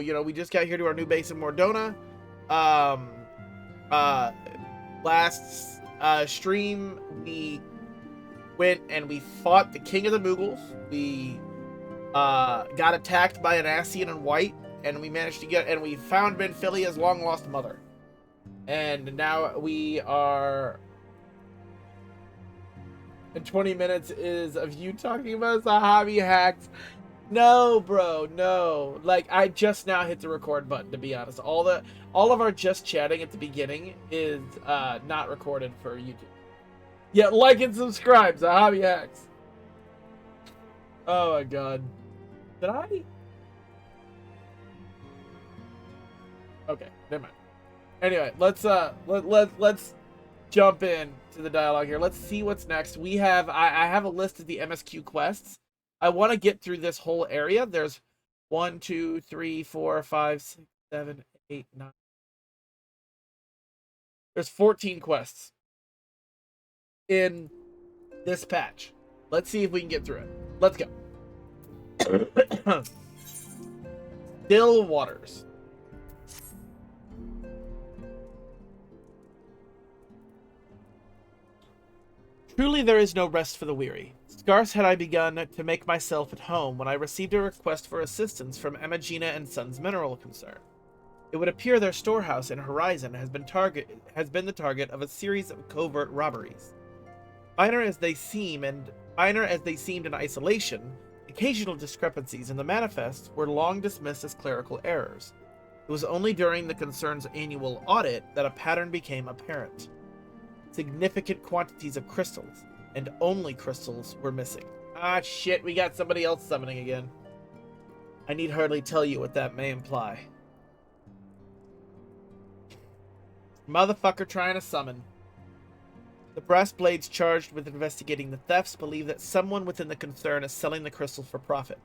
you know, we just got here to our new base in Mordona. Last stream, we went and we fought the King of the Mughals. We got attacked by an Ascian in white, and we managed to get, and we found Ben Philia's long-lost mother. And now we are... And 20 minutes is of you talking about Sahabi hacks. No, bro, no. Like, I just now hit the record button, to be honest. All of our just chatting at the beginning is not recorded for YouTube. Yeah, like and subscribe, Sahabi hacks. Oh my god. Did I? Okay, never mind. Anyway, let's jump in to the dialogue here. Let's see what's next. We have I have a list of the MSQ quests. I want to get through this whole area. There's 1, 2, 3, 4, 5, 6, 7, 8, 9. There's 14 quests in this patch. Let's see if we can get through it. Let's go. Still Waters. Truly there is no rest for the weary. Scarce had I begun to make myself at home when I received a request for assistance from Emagina and Sons Mineral Concern. It would appear their storehouse in Horizon has been the target of a series of covert robberies. Minor as they seemed in isolation, occasional discrepancies in the manifests were long dismissed as clerical errors. It was only during the concern's annual audit that a pattern became apparent. Significant quantities of crystals, and only crystals, were missing. Ah, shit, we got somebody else summoning again. I need hardly tell you what that may imply. Motherfucker trying to summon. The brass blades charged with investigating the thefts believe that someone within the concern is selling the crystals for profit.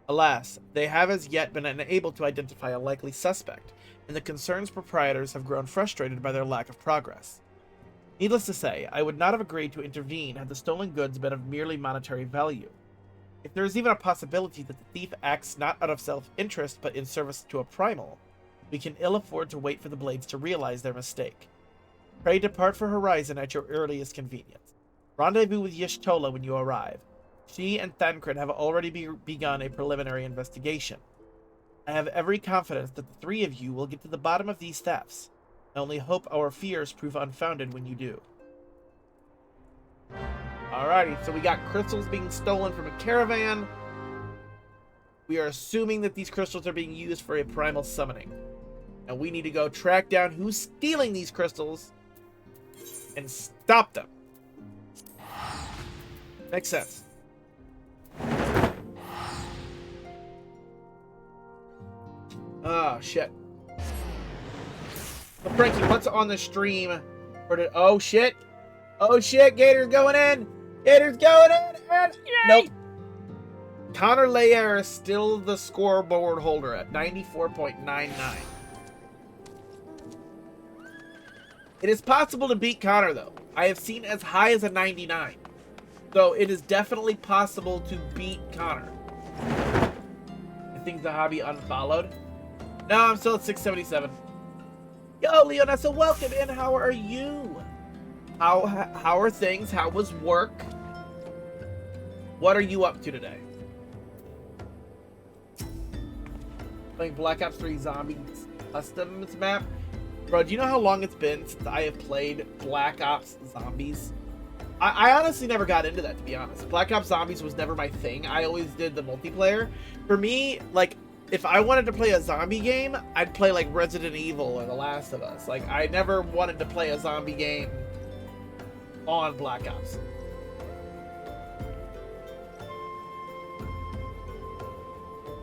Alas, they have as yet been unable to identify a likely suspect, and the concern's proprietors have grown frustrated by their lack of progress. Needless to say, I would not have agreed to intervene had the stolen goods been of merely monetary value. If there is even a possibility that the thief acts not out of self-interest but in service to a primal, we can ill afford to wait for the blades to realize their mistake. Pray depart for Horizon at your earliest convenience. Rendezvous with Y'shtola when you arrive. She and Thancred have already begun a preliminary investigation. I have every confidence that the three of you will get to the bottom of these thefts. I only hope our fears prove unfounded when you do. Alrighty, so we got crystals being stolen from a caravan. We are assuming that these crystals are being used for a primal summoning. And we need to go track down who's stealing these crystals and stop them. Makes sense. Oh, shit. So Frankie, what's on the stream? Oh, shit. Oh, shit. Gator's going in. Gator's going in. And nope. Connor Layer is still the scoreboard holder at 94.99. It is possible to beat Connor, though. I have seen as high as a 99. So it is definitely possible to beat Connor. I think the hobby unfollowed. No, I'm still at 677. Yo, Leonessa, welcome in. How are you? How are things? How was work? What are you up to today? Playing Black Ops 3 Zombies Customs map. Bro, do you know how long it's been since I have played Black Ops Zombies? I honestly never got into that, to be honest. Black Ops Zombies was never my thing. I always did the multiplayer. For me, like, if I wanted to play a zombie game, I'd play, like, Resident Evil or The Last of Us. Like, I never wanted to play a zombie game on Black Ops.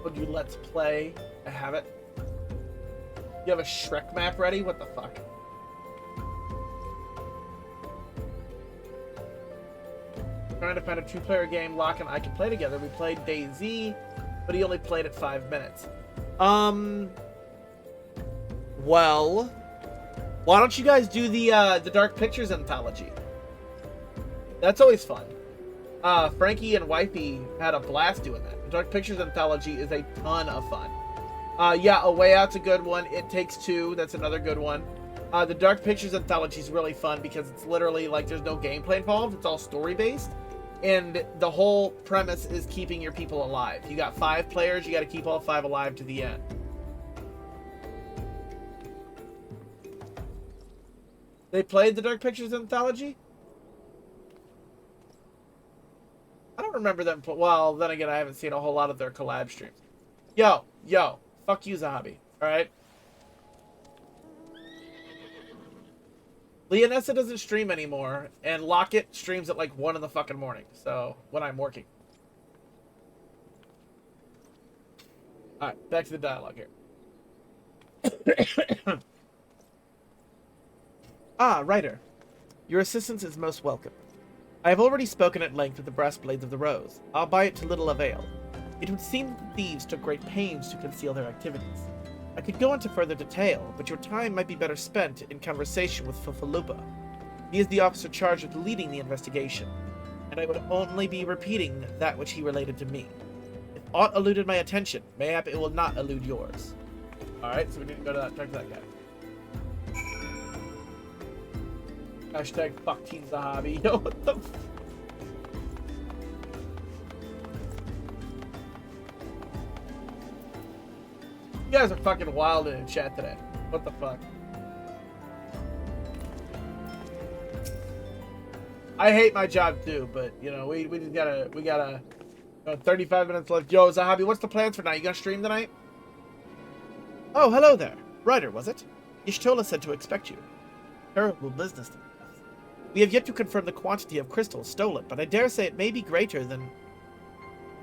Would you let's play? I have it. You have a Shrek map ready? What the fuck? Trying to find a two-player game Locke and I can play together. We played DayZ, but he only played it 5 minutes. Well, why don't you guys do the Dark Pictures anthology? That's always fun. Frankie and Wifey had a blast doing that. The Dark Pictures anthology is a ton of fun. Yeah, A Way Out's a good one. It Takes Two, that's another good one. The Dark Pictures Anthology is really fun because it's literally like there's no gameplay involved. It's all story-based. And the whole premise is keeping your people alive. You got 5 players, you got to keep all 5 alive to the end. They played the Dark Pictures Anthology? I don't remember them. Well, then again, I haven't seen a whole lot of their collab streams. Yo, fuck you, Zahabi. Alright? Leonessa doesn't stream anymore, and Lockett streams at like 1 in the fucking morning. So, when I'm working. Alright, back to the dialogue here. Ah, writer. Your assistance is most welcome. I have already spoken at length of the brass blades of the Rose, albeit to little avail. It would seem that the thieves took great pains to conceal their activities. I could go into further detail, but your time might be better spent in conversation with Fufalupa. He is the officer charged with leading the investigation, and I would only be repeating that which he related to me. If aught eluded my attention, mayhap it will not elude yours. Alright, so we need to go to that, talk to that guy. Hashtag fuck Team Zahabi. Yo, what the f- You guys are fucking wild in chat today. What the fuck? I hate my job too, but you know, we just gotta 35 minutes left. Yo, Zahabi, what's the plans for tonight? You gonna stream tonight? Oh, hello there. Ryder, was it? Y'shtola said to expect you. Terrible business. We have yet to confirm the quantity of crystals stolen, but I dare say it may be greater than...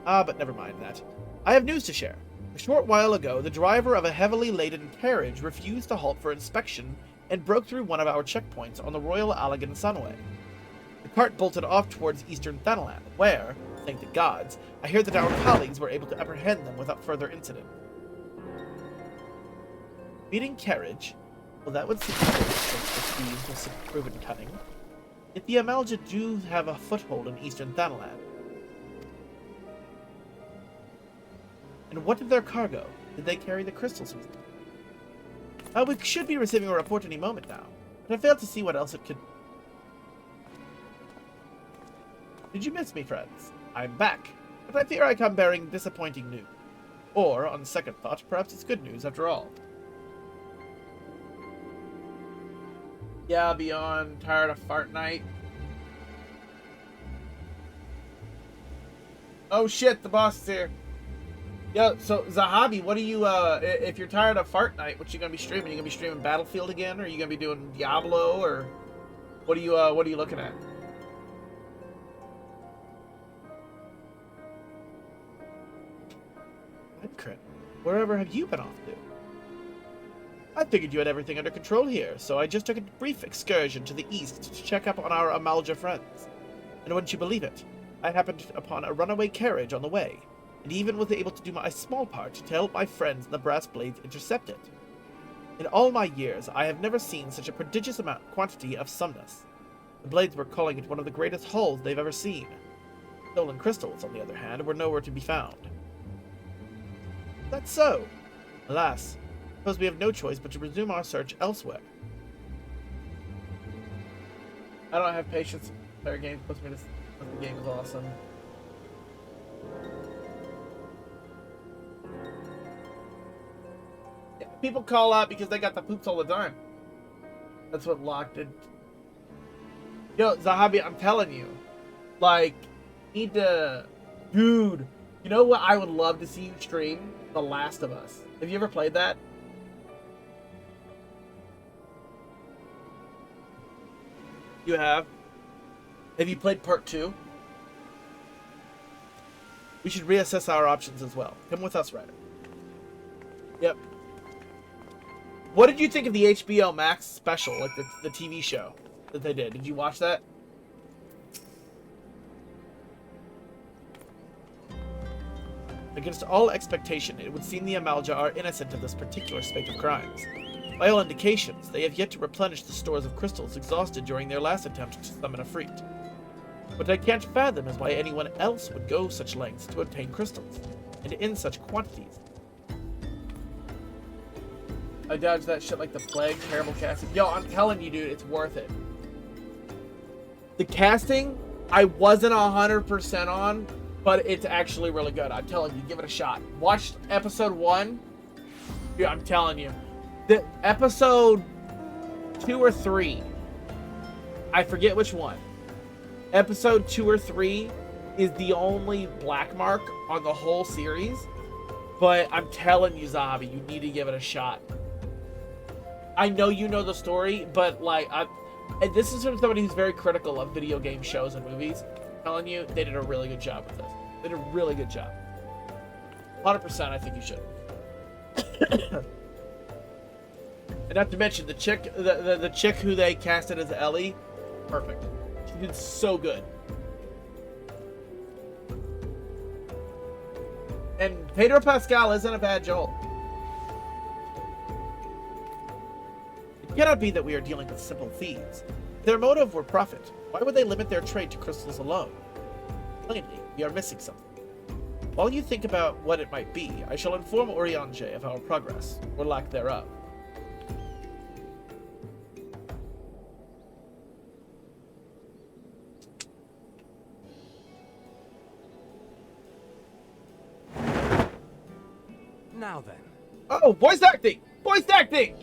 but never mind that. I have news to share. A short while ago, the driver of a heavily laden carriage refused to halt for inspection and broke through one of our checkpoints on the Royal Allagan Sunway. The cart bolted off towards eastern Thanalan, where, thank the gods, I hear that our colleagues were able to apprehend them without further incident. Meeting carriage? Well, that would seem to the thieves with some proven cunning. Yet the Amalja do have a foothold in eastern Thanalan. And what of their cargo? Did they carry the crystals with them? We should be receiving a report any moment now, but I fail to see what else it could... Did you miss me, friends? I'm back, but I fear I come bearing disappointing news. Or, on second thought, perhaps it's good news after all. Yeah, beyond tired of fart night. Oh shit, the boss is here. Yo, so Zahabi, what are you, if you're tired of fart night, what you gonna be streaming? You gonna be streaming Battlefield again, or are you gonna be doing Diablo, or what are you looking at? Crit, wherever have you been off to? I figured you had everything under control here, so I just took a brief excursion to the east to check up on our Amalja friends. And wouldn't you believe it, I happened upon a runaway carriage on the way, and even was able to do my small part to help my friends in the Brass Blades intercept it. In all my years, I have never seen such a prodigious quantity of sumnus. The Blades were calling it one of the greatest hauls they've ever seen. Stolen crystals, on the other hand, were nowhere to be found. That's so. Alas, I suppose we have no choice but to resume our search elsewhere. I don't have patience to play games, but the game is awesome. Yeah, people call out because they got the poops all the time. That's what Locke did. Yo, Zahabi, I'm telling you, like, need to... Dude, you know what I would love to see you stream? The Last of Us. Have you ever played that? You have? Have you played part 2? We should reassess our options as well. Come with us, Ryder. Yep. What did you think of the HBO Max special, like the TV show that they did? Did you watch that? Against all expectation, it would seem the Amalja are innocent of this particular spate of crimes. By all indications, they have yet to replenish the stores of crystals exhausted during their last attempt to summon a Freet. What I can't fathom is why anyone else would go such lengths to obtain crystals, and in such quantities. I dodged that shit like the plague. Terrible casting. Yo, I'm telling you, dude, it's worth it. The casting, I wasn't 100% on, but it's actually really good. I'm telling you, give it a shot. Watch episode 1. Dude, I'm telling you. The episode 2 or 3, I forget which one. Episode 2 or 3 is the only black mark on the whole series. But I'm telling you, Zabi, you need to give it a shot. I know you know the story, but like, and this is from somebody who's very critical of video game shows and movies. I'm telling you, they did a really good job with this. They did a really good job. 100%, I think you should. And not to mention the chick, the chick who they casted as Ellie, perfect. She did so good. And Pedro Pascal isn't a bad Joel. It cannot be that we are dealing with simple thieves. If their motive were profit, why would they limit their trade to crystals alone? Plainly, we are missing something. While you think about what it might be, I shall inform Oriange of our progress, or lack thereof. Now then. Oh, voice acting! Voice acting!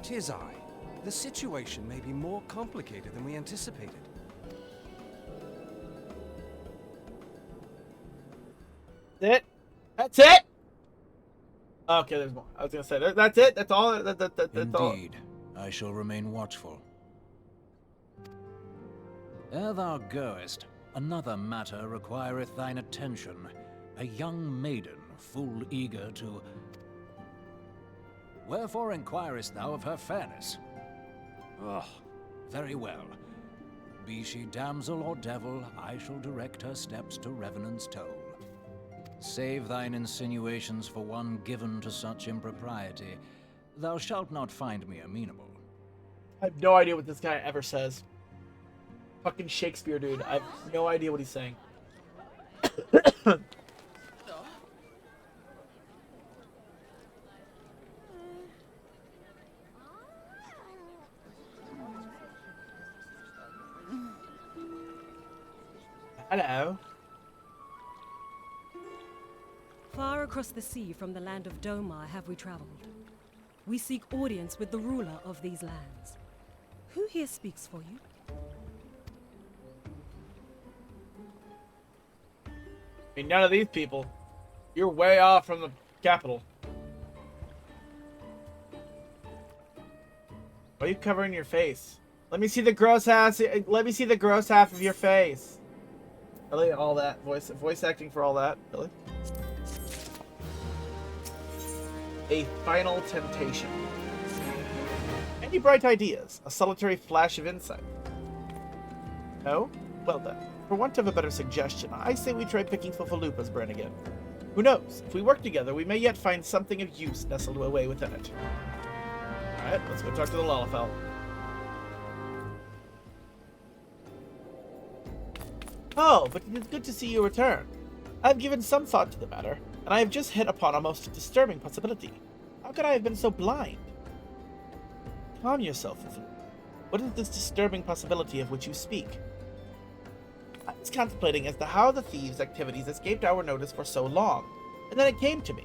Tis I. The situation may be more complicated than we anticipated. That's it? That's it? Okay, there's more. I was gonna say, that's it? That's all? That's Indeed. I shall remain watchful. Ere thou goest, another matter requireth thine attention. A young maiden, full eager to... Wherefore inquirest thou of her fairness? Oh, very well. Be she damsel or devil, I shall direct her steps to Revenant's toll. Save thine insinuations for one given to such impropriety. Thou shalt not find me amenable. I have no idea what this guy ever says. Fucking Shakespeare, dude. I have no idea what he's saying. Hello. Far across the sea from the land of Domar have we traveled. We seek audience with the ruler of these lands. Who here speaks for you? I mean, none of these people. You're way off from the capital. Why are you covering your face? Let me see the gross ass. Let me see the gross half of your face. Really, all that voice acting for all that, really? A final temptation. Any bright ideas? A solitary flash of insight? No? Well then, for want of a better suggestion, I say we try picking Fuffalupa's brain again. Who knows? If we work together, we may yet find something of use nestled away within it. Alright, let's go talk to the Lalafell. Oh, but it is good to see you return. I have given some thought to the matter, and I have just hit upon a most disturbing possibility. How could I have been so blind? Calm yourself, Fuffalupa. What is this disturbing possibility of which you speak? I was contemplating as to how the thieves' activities escaped our notice for so long, and then it came to me.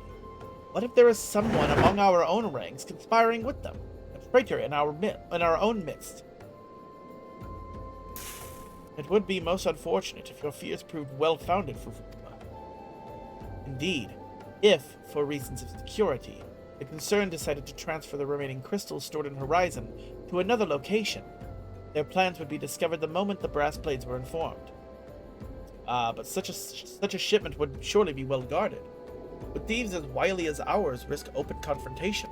What if there is someone among our own ranks conspiring with them, a traitor in our own midst? It would be most unfortunate if your fears proved well-founded, Fuffalupa. Indeed, if, for reasons of security, the concern decided to transfer the remaining crystals stored in Horizon to another location, their plans would be discovered the moment the brass blades were informed. But such a shipment would surely be well guarded. Would thieves as wily as ours risk open confrontation?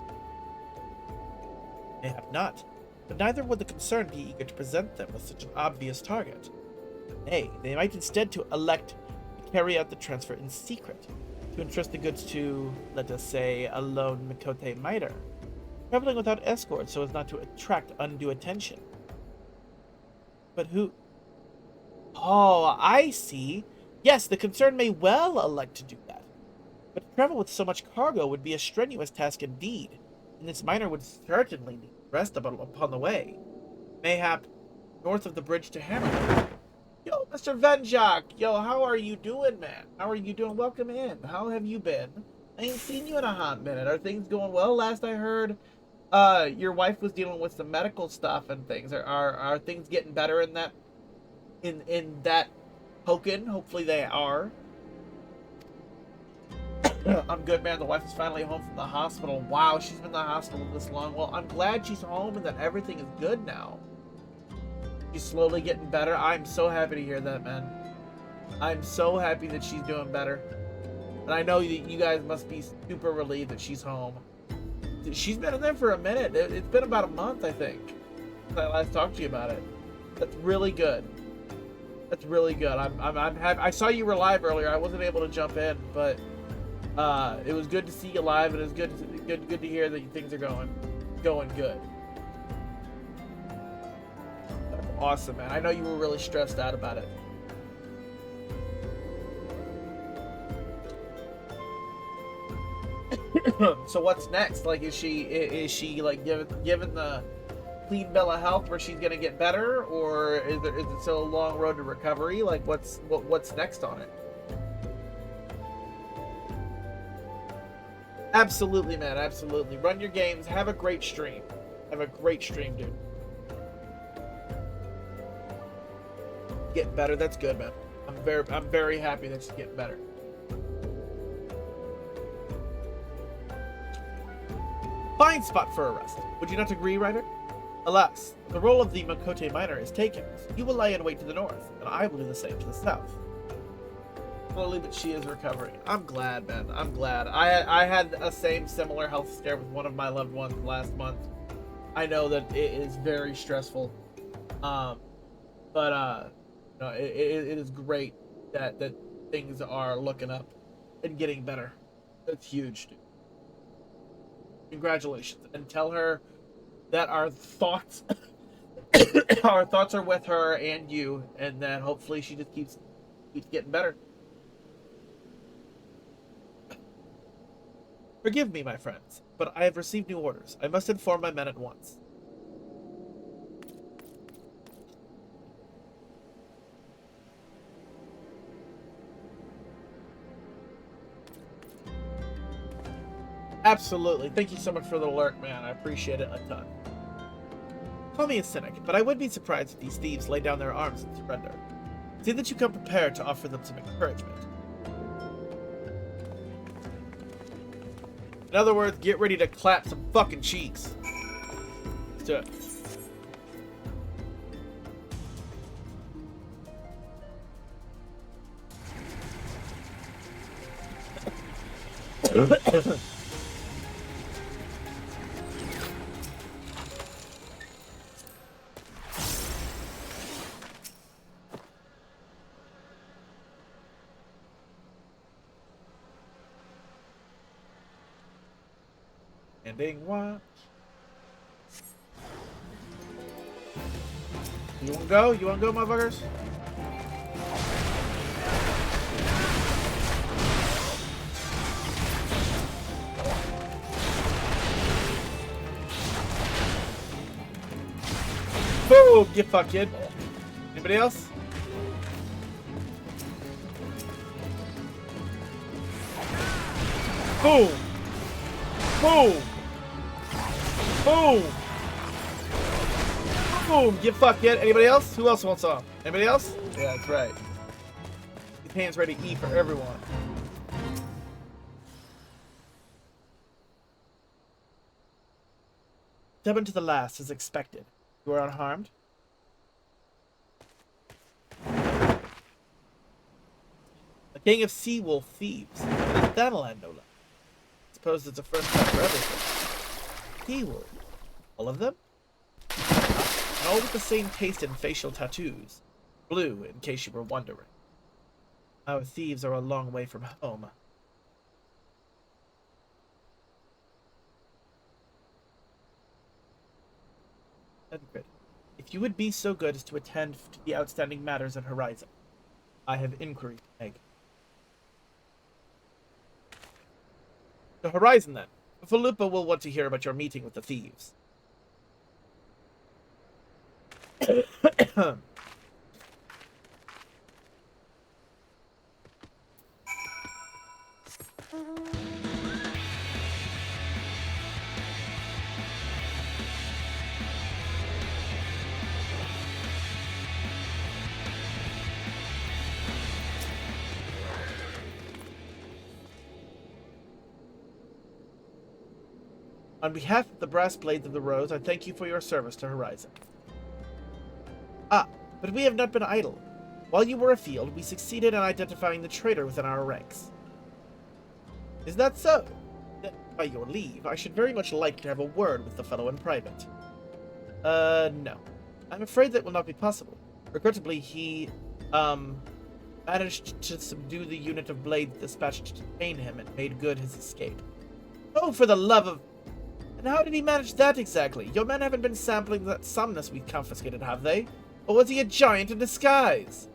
They have not, but neither would the concern be eager to present them with such an obvious target. Nay, they might instead elect to carry out the transfer in secret, to entrust the goods to, let us say, a lone Mikote miter, traveling without escort so as not to attract undue attention. But who... Oh, I see. Yes, the concern may well elect to do that. But to travel with so much cargo would be a strenuous task indeed, and this miner would certainly need rest upon the way. Mayhap north of the bridge to Hammerley. Yo, Mr. Venjak! Yo, how are you doing, man? How are you doing? Welcome in. How have you been? I ain't seen you in a hot minute. Are things going well? Last I heard, your wife was dealing with some medical stuff and things. Are things getting better in that token? Hopefully they are. I'm good, man. The wife is finally home from the hospital. Wow, she's been in the hospital this long. Well, I'm glad she's home and that everything is good now. She's slowly getting better. I'm so happy to hear that, man. I'm so happy that she's doing better. And I know that you guys must be super relieved that she's home. She's been in there for a minute. It's been about a month, I think, since I last talked to you about it. That's really good. That's really good. I'm happy. I saw you were live earlier. I wasn't able to jump in, but it was good to see you live, and it was good to hear that things are going good. That's awesome, man. I know you were really stressed out about it. So what's next? Like, is she like given the clean bill of health where she's gonna get better, or is it still a long road to recovery? Like, what's next on it? Absolutely, man. Absolutely. Run your games. Have a great stream. Have a great stream, dude. Getting better. That's good, man. I'm very happy that she's getting better. Fine spot for a rest. Would you not agree, Ryder? Alas, the role of the Makote miner is taken. You will lie in wait to the north, and I will do the same to the south. Slowly, but she is recovering. I'm glad, man. I'm glad. I had a similar health scare with one of my loved ones last month. I know that it is very stressful, but no, it is great that things are looking up and getting better. That's huge, dude. Congratulations, and tell her that our thoughts are with her and you, and that hopefully she just keeps getting better. Forgive me, my friends, but I have received new orders. I must inform my men at once. Absolutely. Thank you so much for the alert, man. I appreciate it a ton. Call me a cynic, but I would be surprised if these thieves lay down their arms and surrender. See that you come prepared to offer them some encouragement. In other words, get ready to clap some fucking cheeks. Let's do it. Ending watch. You wanna go? You wanna go, motherfuckers? Boom! Get fucked, kid. Anybody else? Boom! Boom! Boom! Boom! Get fucked yet? Anybody else? Who else wants some? Anybody else? Yeah, that's right. Get hands ready to eat for everyone. Stubborn to the last, as expected. You are unharmed? A gang of sea wolf thieves. And that'll end no less. Suppose it's a first time for everything. Sea wolf. All of them? And all with the same taste and facial tattoos. Blue, in case you were wondering. Our thieves are a long way from home. Edgrid, if you would be so good as to attend to the outstanding matters at Horizon. I have inquiry to make. To Horizon, then. Felupa will want to hear about your meeting with the thieves. On behalf of the Brass Blades of the Rose, I thank you for your service to Horizon. Ah, but we have not been idle. While you were afield, we succeeded in identifying the traitor within our ranks. Is that so? Then, by your leave, I should very much like to have a word with the fellow in private. No. I'm afraid that will not be possible. Regrettably, he, managed to subdue the unit of blades dispatched to detain him and made good his escape. Oh, for the love of... And how did he manage that exactly? Your men haven't been sampling that sumnus we confiscated, have they? Or was he a giant in disguise?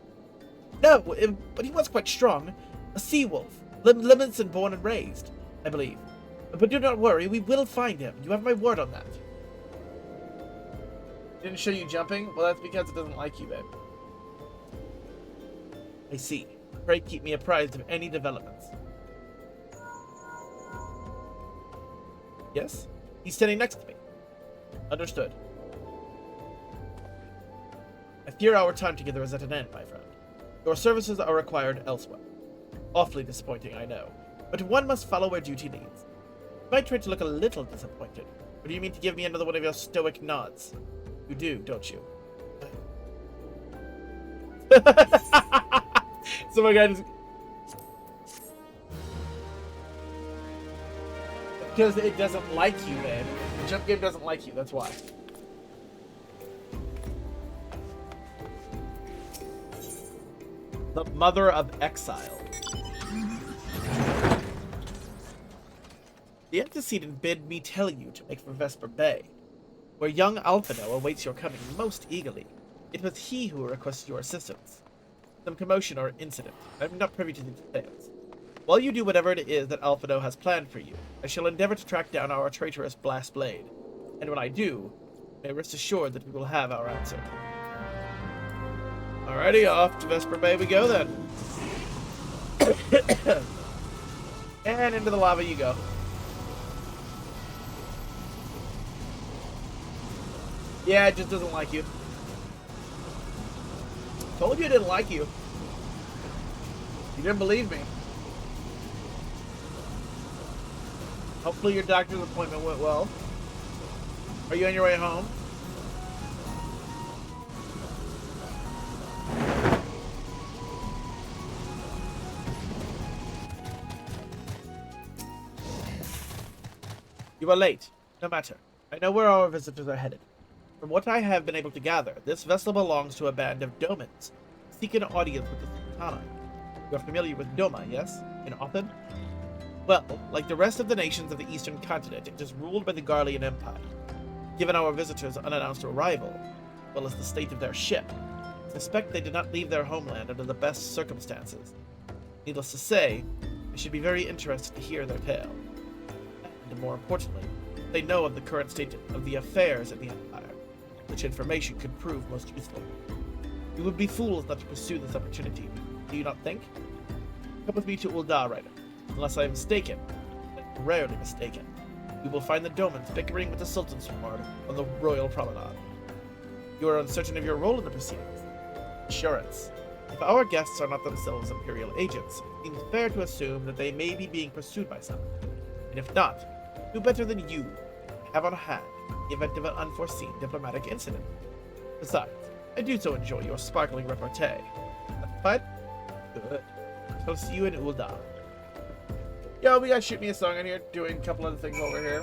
No, but he was quite strong. A sea-wolf. Livingston born and raised, I believe. But do not worry, we will find him. You have my word on that. Didn't show you jumping? Well, that's because it doesn't like you, babe. I see. Pray keep me apprised of any developments. Yes? He's standing next to me. Understood. I fear our time together is at an end, my friend. Your services are required elsewhere. Awfully disappointing, I know. But one must follow where duty leads. You might try to look a little disappointed. Or do you mean to give me another one of your stoic nods? You do, don't you? So my guy just... Because it doesn't like you, man. The jump game doesn't like you, that's why. The Mother of Exile. The antecedent bid me tell you to make for Vesper Bay, where young Alphino awaits your coming most eagerly. It was he who requested your assistance. Some commotion or incident. I'm not privy to the details. While you do whatever it is that Alphino has planned for you, I shall endeavor to track down our traitorous Blast Blade. And when I do, may rest assured that we will have our answer. Alrighty, off to Vesper Bay we go then. And into the lava you go. Yeah, it just doesn't like you. Told you it didn't like you. You didn't believe me. Hopefully your doctor's appointment went well. Are you on your way home? You are late. No matter. I know where our visitors are headed. From what I have been able to gather, this vessel belongs to a band of Domans, seeking an audience with the Sultana. You are familiar with Doma, yes? In Othid? Well, like the rest of the nations of the eastern continent, it is ruled by the Garlean Empire. Given our visitors' unannounced arrival, as well as the state of their ship, I suspect they did not leave their homeland under the best circumstances. Needless to say, I should be very interested to hear their tale. And more importantly, they know of the current state of the affairs in the Empire, which information could prove most useful. We would be fools not to pursue this opportunity, do you not think? Come with me to Ul'dah, Ryder. Unless I am mistaken, and I'm rarely mistaken, we will find the Domans bickering with the Sultan's Ward on the Royal Promenade. You are uncertain of your role in the proceedings. Assurance. If our guests are not themselves Imperial agents, it seems fair to assume that they may be being pursued by someone. And if not, who better than you have on hand in the event of an unforeseen diplomatic incident? Besides, I do so enjoy your sparkling repartee. But good. I'll see you in Ul'dah. Yo, we gotta shoot me a song in here, doing a couple other things over here.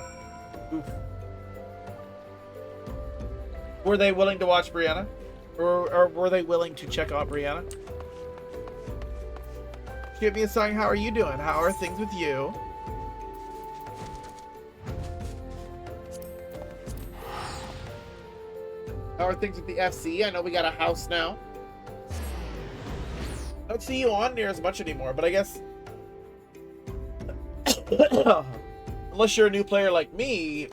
Oof. Were they willing to watch Brianna? Or were they willing to check out Brianna? Shoot me a song, how are you doing? How are things with you? How are things with the FC? I know we got a house now. I don't see you on near as much anymore, but I guess... unless you're a new player like me,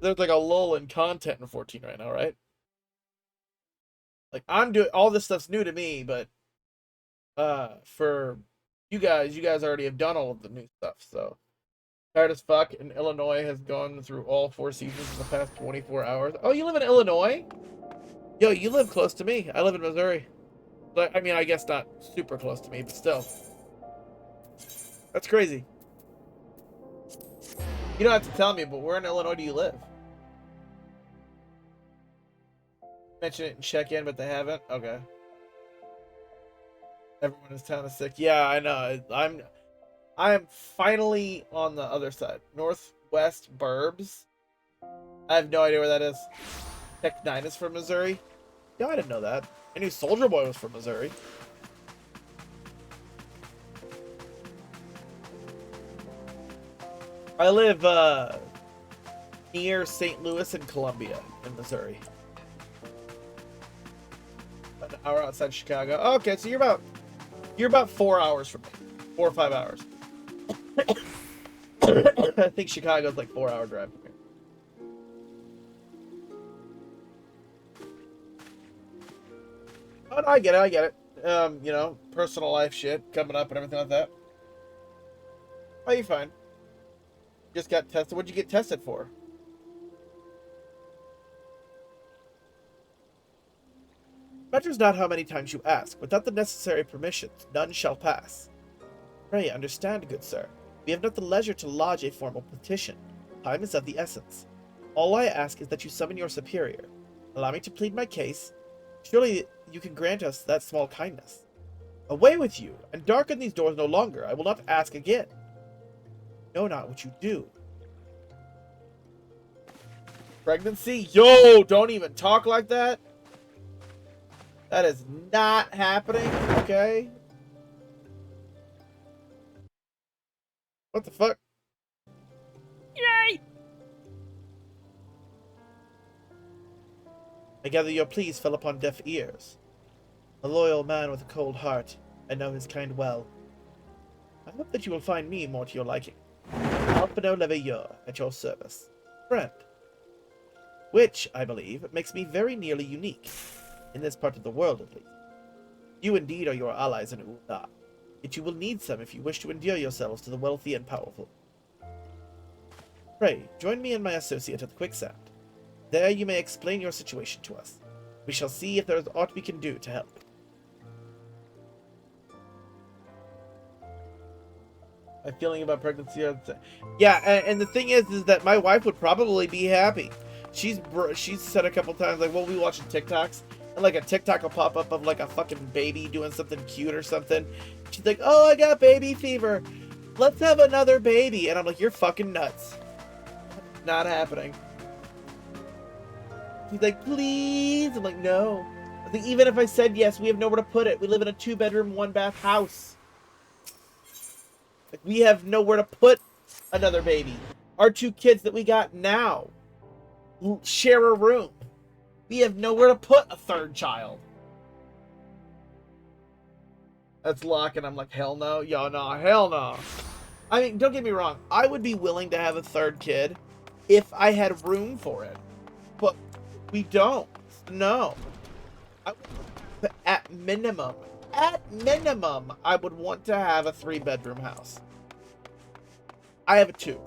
there's like a lull in content in 14 right now, right? Like I'm doing all this stuff's new to me, but for you guys already have done all of the new stuff. So tired as fuck, and Illinois has gone through all 4 seasons in the past 24 hours. Oh, you live in Illinois? Yo, you live close to me. I live in Missouri. But I mean, I guess not super close to me, but still. That's crazy. You don't have to tell me, but where in Illinois do you live? Mention it and check in, but they haven't? Okay. Everyone in town is sick. Yeah, I know. I am finally on the other side. Northwest Burbs. I have no idea where that is. Tech 9 is from Missouri. No, I didn't know that. I knew Soldier Boy was from Missouri. I live near St. Louis and Columbia in Missouri. An hour outside Chicago. Oh, okay, so you're about 4 hours from me. 4 or 5 hours. I think Chicago's like 4-hour drive from here. Oh, no, I get it. You know, personal life shit coming up and everything like that. Oh, you're fine. Just got tested. What'd you get tested for? Matters not how many times you ask. Without the necessary permissions, none shall pass. Pray understand, good sir. We have not the leisure to lodge a formal petition. Time is of the essence. All I ask is that you summon your superior. Allow me to plead my case. Surely you can grant us that small kindness. Away with you, and darken these doors no longer. I will not ask again. Know not what you do. Pregnancy? Yo, don't even talk like that. That is not happening, okay? What the fuck? Yay! I gather your pleas fell upon deaf ears. A loyal man with a cold heart. I know his kind well. I hope that you will find me more to your liking. Alpino Leveilleur, at your service. Friend. Which, I believe, makes me very nearly unique. In this part of the world, at least. You indeed are your allies in Ula. Yet you will need some if you wish to endear yourselves to the wealthy and powerful. Pray, join me and my associate at the Quicksand. There you may explain your situation to us. We shall see if there is aught we can do to help. My feeling about pregnancy. Yeah, and the thing is that my wife would probably be happy. She's said a couple times, like, well, we watching TikToks, and like a TikTok will pop up of like a fucking baby doing something cute or something. She's like, oh, I got baby fever. Let's have another baby. And I'm like, you're fucking nuts. Not happening. She's like, please. I'm like, no. I think even if I said yes, we have nowhere to put it. We live in a 2-bedroom, 1-bath house. Like, we have nowhere to put another baby. Our 2 kids that we got now share a room. We have nowhere to put a 3rd child. That's Locke, and I'm like, hell no. Yo, no, hell no. I mean, don't get me wrong. I would be willing to have a 3rd kid if I had room for it. But we don't. No. At minimum, I would want to have a 3-bedroom house. I have a 2.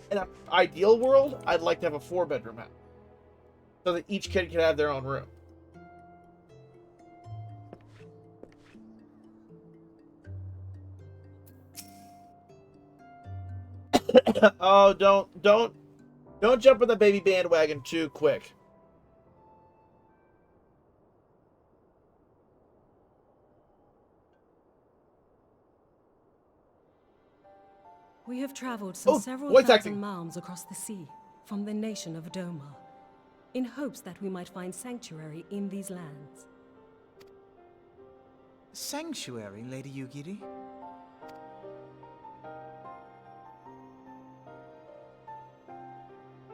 In an ideal world, I'd like to have a 4-bedroom house. So that each kid can have their own room. Oh, don't jump on the baby bandwagon too quick. We have traveled some several thousand miles across the sea from the nation of Doma, in hopes that we might find sanctuary in these lands. Sanctuary, Lady Yugiri?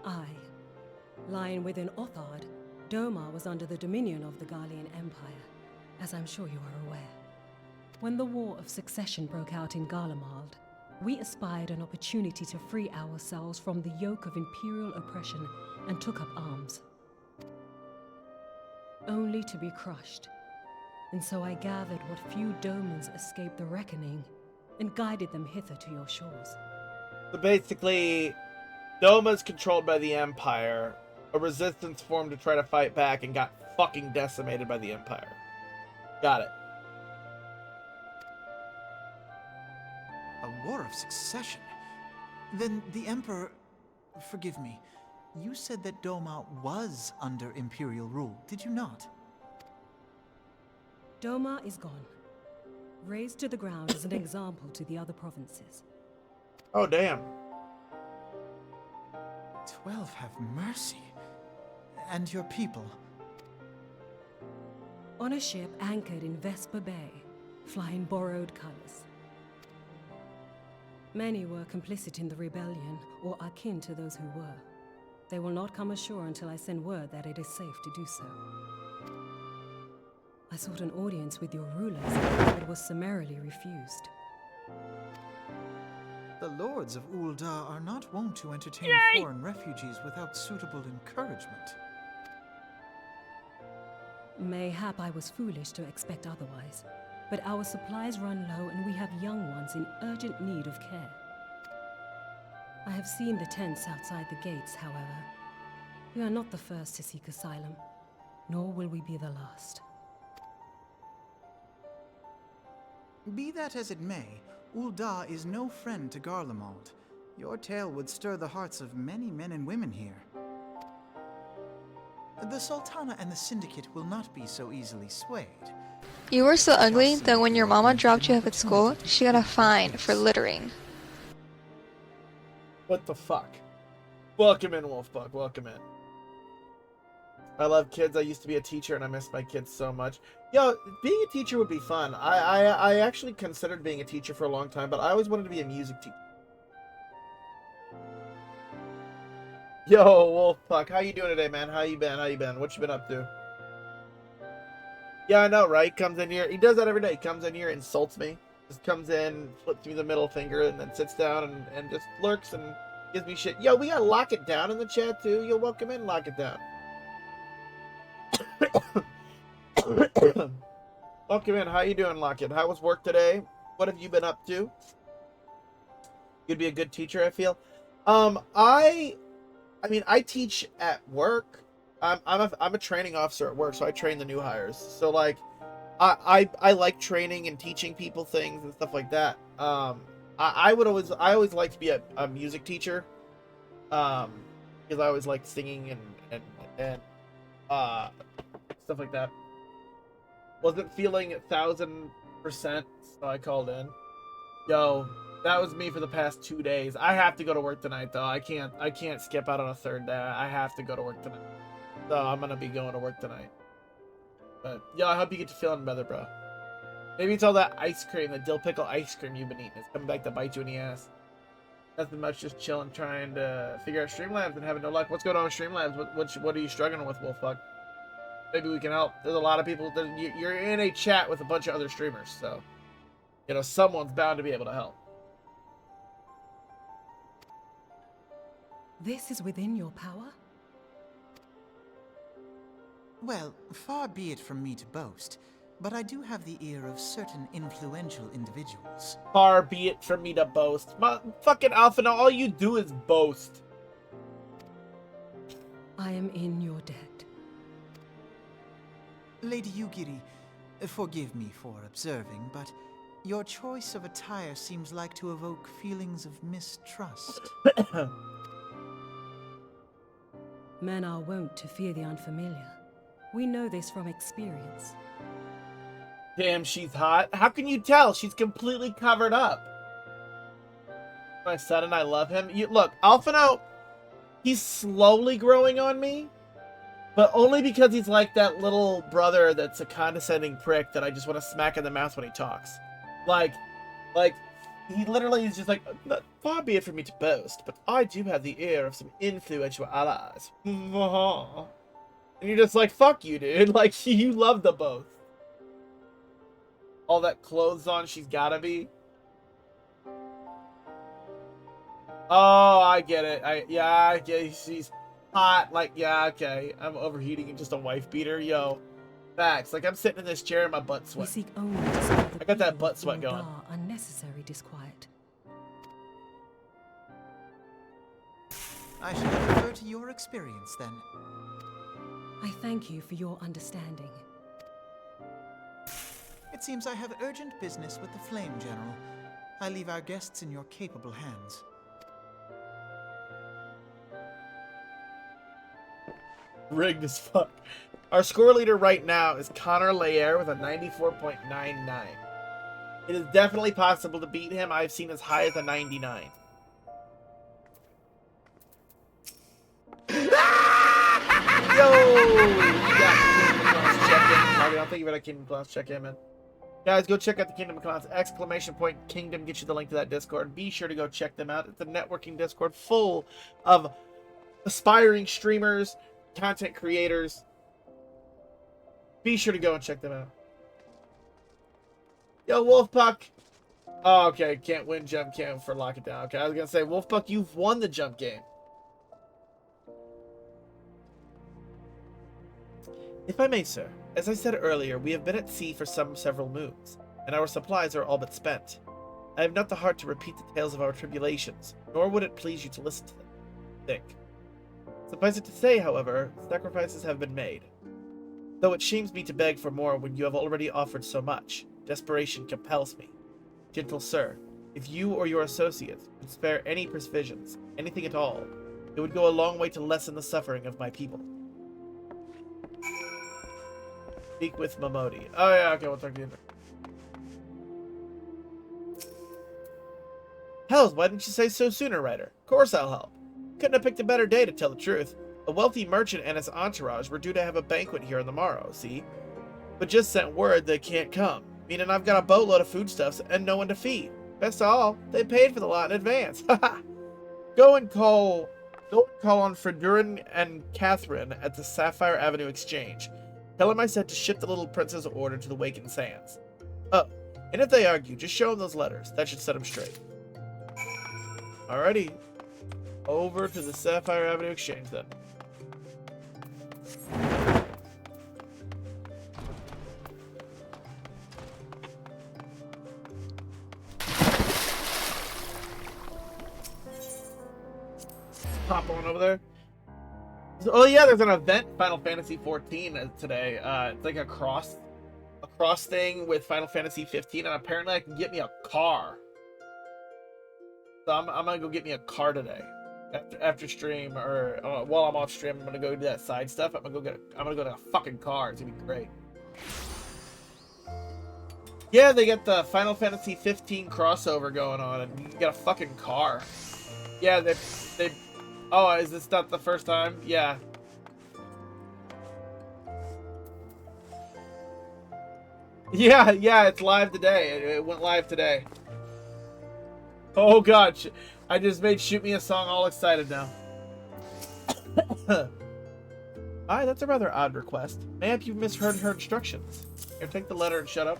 Aye. Lying within Othard, Doma was under the dominion of the Garlean Empire, as I'm sure you are aware. When the War of Succession broke out in Garlemald, We espied an opportunity to free ourselves from the yoke of imperial oppression and took up arms. Only to be crushed. And so I gathered what few Domans escaped the reckoning and guided them hither to your shores. So basically, Doma's controlled by the Empire. A resistance formed to try to fight back and got fucking decimated by the Empire. Got it. A war of succession? Then the Emperor... Forgive me. You said that Doma was under Imperial rule, did you not? Doma is gone. Razed to the ground as an example to the other provinces. Oh, damn. 12 have mercy. And your people? On a ship anchored in Vesper Bay, flying borrowed colors. Many were complicit in the rebellion, or akin to those who were. They will not come ashore until I send word that it is safe to do so. I sought an audience with your rulers, but was summarily refused. The lords of Ul'dah are not wont to entertain foreign refugees without suitable encouragement. Mayhap I was foolish to expect otherwise, but our supplies run low and we have young ones in urgent need of care. I have seen the tents outside the gates, however. We are not the first to seek asylum, nor will we be the last. Be that as it may, Ul'dah is no friend to Garlemald. Your tale would stir the hearts of many men and women here. The Sultana and the Syndicate will not be so easily swayed. You were so ugly that when your mama dropped you off at school, she got a fine for littering. What the fuck? Welcome in, Wolfbug. Welcome in. I love kids. I used to be a teacher and I miss my kids so much. Yo, being a teacher would be fun. I actually considered being a teacher for a long time, but I always wanted to be a music teacher. Yo, Wolfpuck, how you doing today, man? How you been? How you been? What you been up to? Yeah, I know, right? Comes in here. He does that every day. He comes in here, insults me. Just comes in, flips me the middle finger, and then sits down and just lurks and gives me shit. Yo, we gotta lock it down in the chat, too. Yo, welcome in, lock it down. Welcome in. How you doing, Lockett? How was work today? What have you been up to? You'd be a good teacher, I feel. I mean, I teach at work. I'm a training officer at work, so I train the new hires. So like, I like training and teaching people things and stuff like that. I always like to be a music teacher, because I always liked singing and stuff like that. Wasn't feeling 1000%, so I called in. Yo, that was me for the past 2 days. I have to go to work tonight, though. I can't skip out on a third day. I have to go to work tonight. So I'm gonna be going to work tonight. But yeah, I hope you get to feeling better, bro. Maybe it's all that ice cream, the dill pickle ice cream you've been eating. It's coming back to bite you in the ass. Nothing much, just chilling, trying to figure out Streamlabs and having no luck. What's going on with Streamlabs? What are you struggling with, Wolffuck? Maybe we can help. There's a lot of people. You're in a chat with a bunch of other streamers, so you know someone's bound to be able to help. This is within your power? Well, far be it from me to boast, but I do have the ear of certain influential individuals. Far be it from me to boast. Fucking Alpha, now all you do is boast. I am in your debt. Lady Yugiri, forgive me for observing, but your choice of attire seems like to evoke feelings of mistrust. Men are wont to fear the unfamiliar. We know this from experience. Damn, she's hot. How can you tell? She's completely covered up. My son and I love him. Look, Alphino, he's slowly growing on me, but only because he's like that little brother that's a condescending prick that I just want to smack in the mouth when he talks. Like, he literally is just like, far be it from me to boast, but I do have the ear of some influential allies. And you're just like, fuck you, dude. Like, you love the both. All that clothes on, she's gotta be. Oh, I get it. I get she's hot. Like, yeah, okay. I'm overheating and just a wife beater. Yo, facts. Like, I'm sitting in this chair and my butt We sweat. seek only to spare the I got that people butt sweat of going. Mordar unnecessary disquiet. I shall refer to your experience then. I thank you for your understanding. It seems I have urgent business with the Flame General. I leave our guests in your capable hands. Rigged as fuck. Our score leader right now is Connor Lair with a 94.99. It is definitely possible to beat him. I've seen as high as a 99. Yo! I don't think you've got a Kingdom Class check-in, man. Guys, go check out the Kingdom Class! Kingdom gets you the link to that Discord. Be sure to go check them out. It's a networking Discord full of aspiring streamers, content creators. Be sure to go and check them out. Yo, Wolfpuck. Oh, okay. Can't win jump game for Lock It Down. Okay, I was going to say, Wolfpuck, you've won the jump game. If I may, sir, as I said earlier, we have been at sea for several moons, and our supplies are all but spent. I have not the heart to repeat the tales of our tribulations, nor would it please you to listen to them. Think. Suffice it to say, however, sacrifices have been made. Though it shames me to beg for more when you have already offered so much, desperation compels me. Gentle sir, if you or your associates could spare any provisions, anything at all, it would go a long way to lessen the suffering of my people. Speak with Momodi. Oh yeah, okay, we'll talk to you. Hells, why didn't you say so sooner, Ryder? Of course I'll help. Couldn't have picked a better day to tell the truth. A wealthy merchant and his entourage were due to have a banquet here on the morrow, see? But just sent word they can't come, meaning I've got a boatload of foodstuffs and no one to feed. Best of all, they paid for the lot in advance. Go and call on Fredurin and Catherine at the Sapphire Avenue Exchange. Tell them I said to ship the little prince's order to the Wakened Sands. Oh, and if they argue, just show them those letters. That should set them straight. Alrighty. Over to the Sapphire Avenue Exchange then. Pop on over there. Oh yeah, there's an event Final Fantasy 14 today. It's like a cross thing with Final Fantasy 15, and apparently I can get me a car. So I'm gonna go get me a car today after stream, or while I'm off stream. I'm gonna go do that side stuff. I'm gonna go to a fucking car. It's gonna be great. Yeah, they got the Final Fantasy 15 crossover going on, and you can get a fucking car. Yeah, they. Oh, is this not the first time? Yeah. Yeah, it's live today. It went live today. Oh god, I just made Shoot Me a Song all excited now. Aye, that's a rather odd request. Mayhap you've misheard her instructions. Here, take the letter and shut up.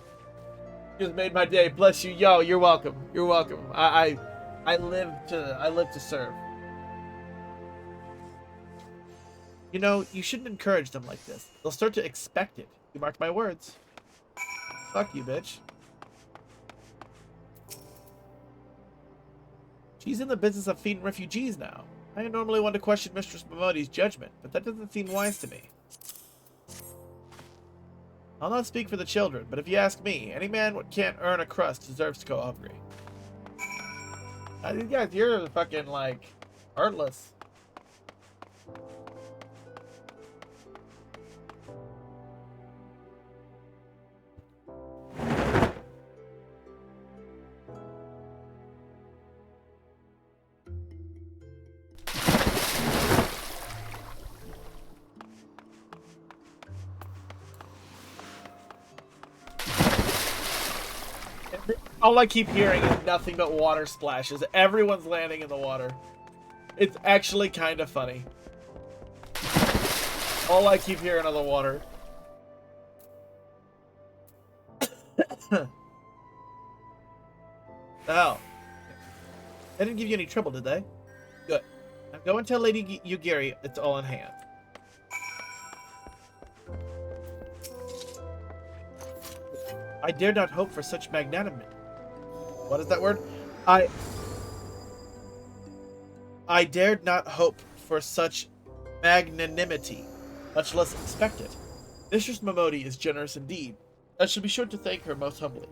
You just made my day. Bless you. Yo, you're welcome. You're welcome. I live to serve. You know, you shouldn't encourage them like this. They'll start to expect it. You mark my words. Fuck you, bitch. She's in the business of feeding refugees now. I normally want to question Mistress Momodi's judgment, but that doesn't seem wise to me. I'll not speak for the children, but if you ask me, any man what can't earn a crust deserves to go hungry. These guys here are fucking, like, heartless. All I keep hearing is nothing but water splashes. Everyone's landing in the water. It's actually kind of funny. All I keep hearing are the water. The hell? They didn't give you any trouble, did they? Good. Now go and tell Lady Yugiri it's all in hand. I dare not hope for such magnanimity. What is that word? I dared not hope for such magnanimity, much less expect it. Mistress Momodi is generous indeed. I shall be sure to thank her most humbly.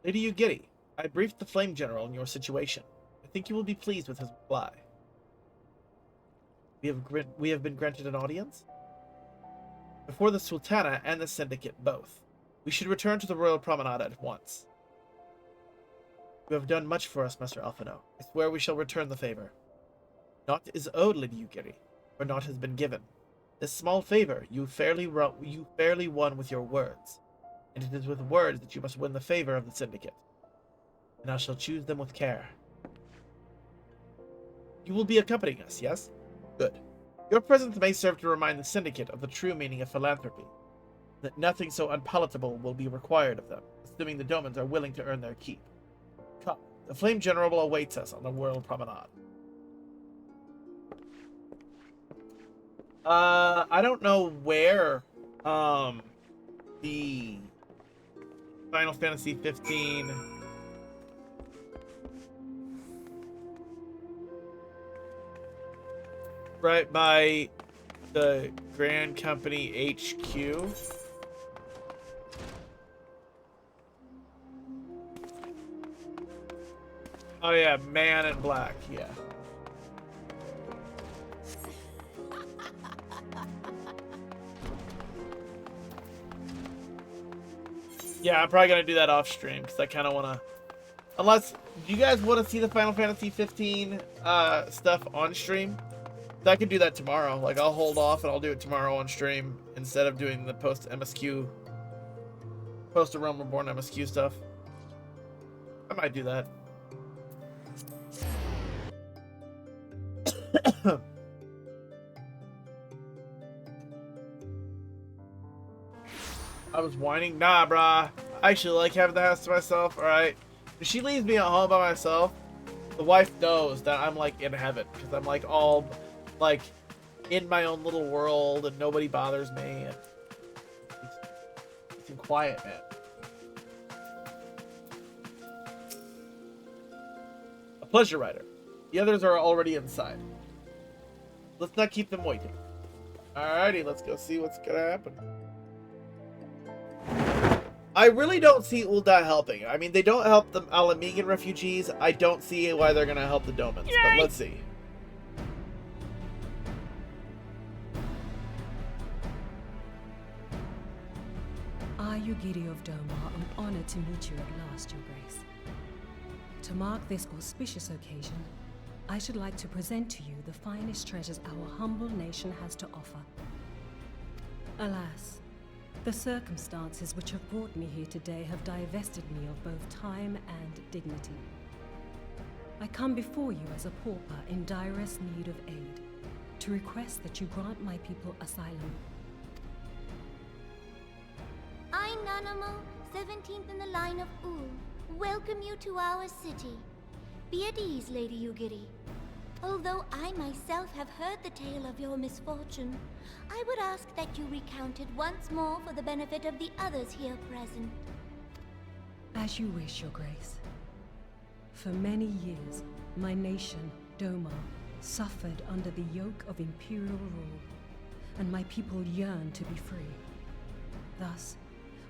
Lady Yugiri, I briefed the Flame General on your situation. I think you will be pleased with his reply. We have been granted an audience? Before the Sultana and the Syndicate both. We should return to the Royal Promenade at once. You have done much for us, Master Alphino. I swear we shall return the favor. Naught is owed, Lady Yugiri, for naught has been given. This small favor you fairly won with your words, and it is with words that you must win the favor of the Syndicate. And I shall choose them with care. You will be accompanying us, yes? Good. Your presence may serve to remind the Syndicate of the true meaning of philanthropy, that nothing so unpalatable will be required of them, assuming the Domans are willing to earn their keep. Come, the Flame General awaits us on the Royal Promenade. I don't know where, the Final Fantasy 15... Right by the Grand Company HQ. Oh yeah, Man in Black, yeah. Yeah, I'm probably gonna do that off stream because I kind of want to. Unless, do you guys want to see the Final Fantasy 15 stuff on stream? I could do that tomorrow. Like, I'll hold off and I'll do it tomorrow on stream instead of doing the post A Realm Reborn MSQ stuff. I might do that. I was whining. Nah, brah. I actually like having the house to myself. Alright. If she leaves me at home by myself, the wife knows that I'm like in heaven. Because I'm like all like in my own little world and nobody bothers me. And it's quiet, man. A pleasure rider. The others are already inside. Let's not keep them waiting. Alrighty, let's go see what's gonna happen. I really don't see Ul'dah helping. I mean, they don't help the Alamegan refugees. I don't see why they're gonna help the Domans, but let's see. I, Yugiri of Domar, am honored to meet you at last, Your Grace. To mark this auspicious occasion, I should like to present to you the finest treasures our humble nation has to offer. Alas, the circumstances which have brought me here today have divested me of both time and dignity. I come before you as a pauper in direst need of aid, to request that you grant my people asylum. I, Nanamo, 17th in the line of Ul, welcome you to our city. Be at ease, Lady Yugiri. Although I myself have heard the tale of your misfortune, I would ask that you recount it once more for the benefit of the others here present. As you wish, Your Grace. For many years, my nation, Domar, suffered under the yoke of imperial rule, and my people yearned to be free. Thus,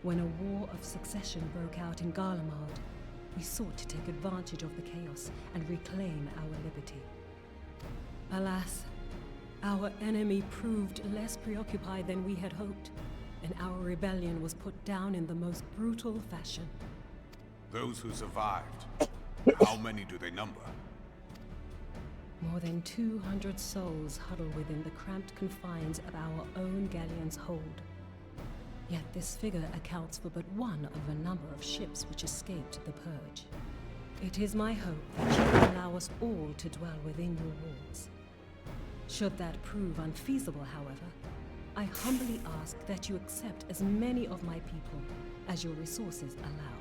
when a war of succession broke out in Garlemald, we sought to take advantage of the chaos and reclaim our liberty. Alas, our enemy proved less preoccupied than we had hoped, and our rebellion was put down in the most brutal fashion. Those who survived, how many do they number? More than 200 souls huddle within the cramped confines of our own galleon's hold. Yet this figure accounts for but one of a number of ships which escaped the Purge. It is my hope that you will allow us all to dwell within your walls. Should that prove unfeasible, however, I humbly ask that you accept as many of my people as your resources allow.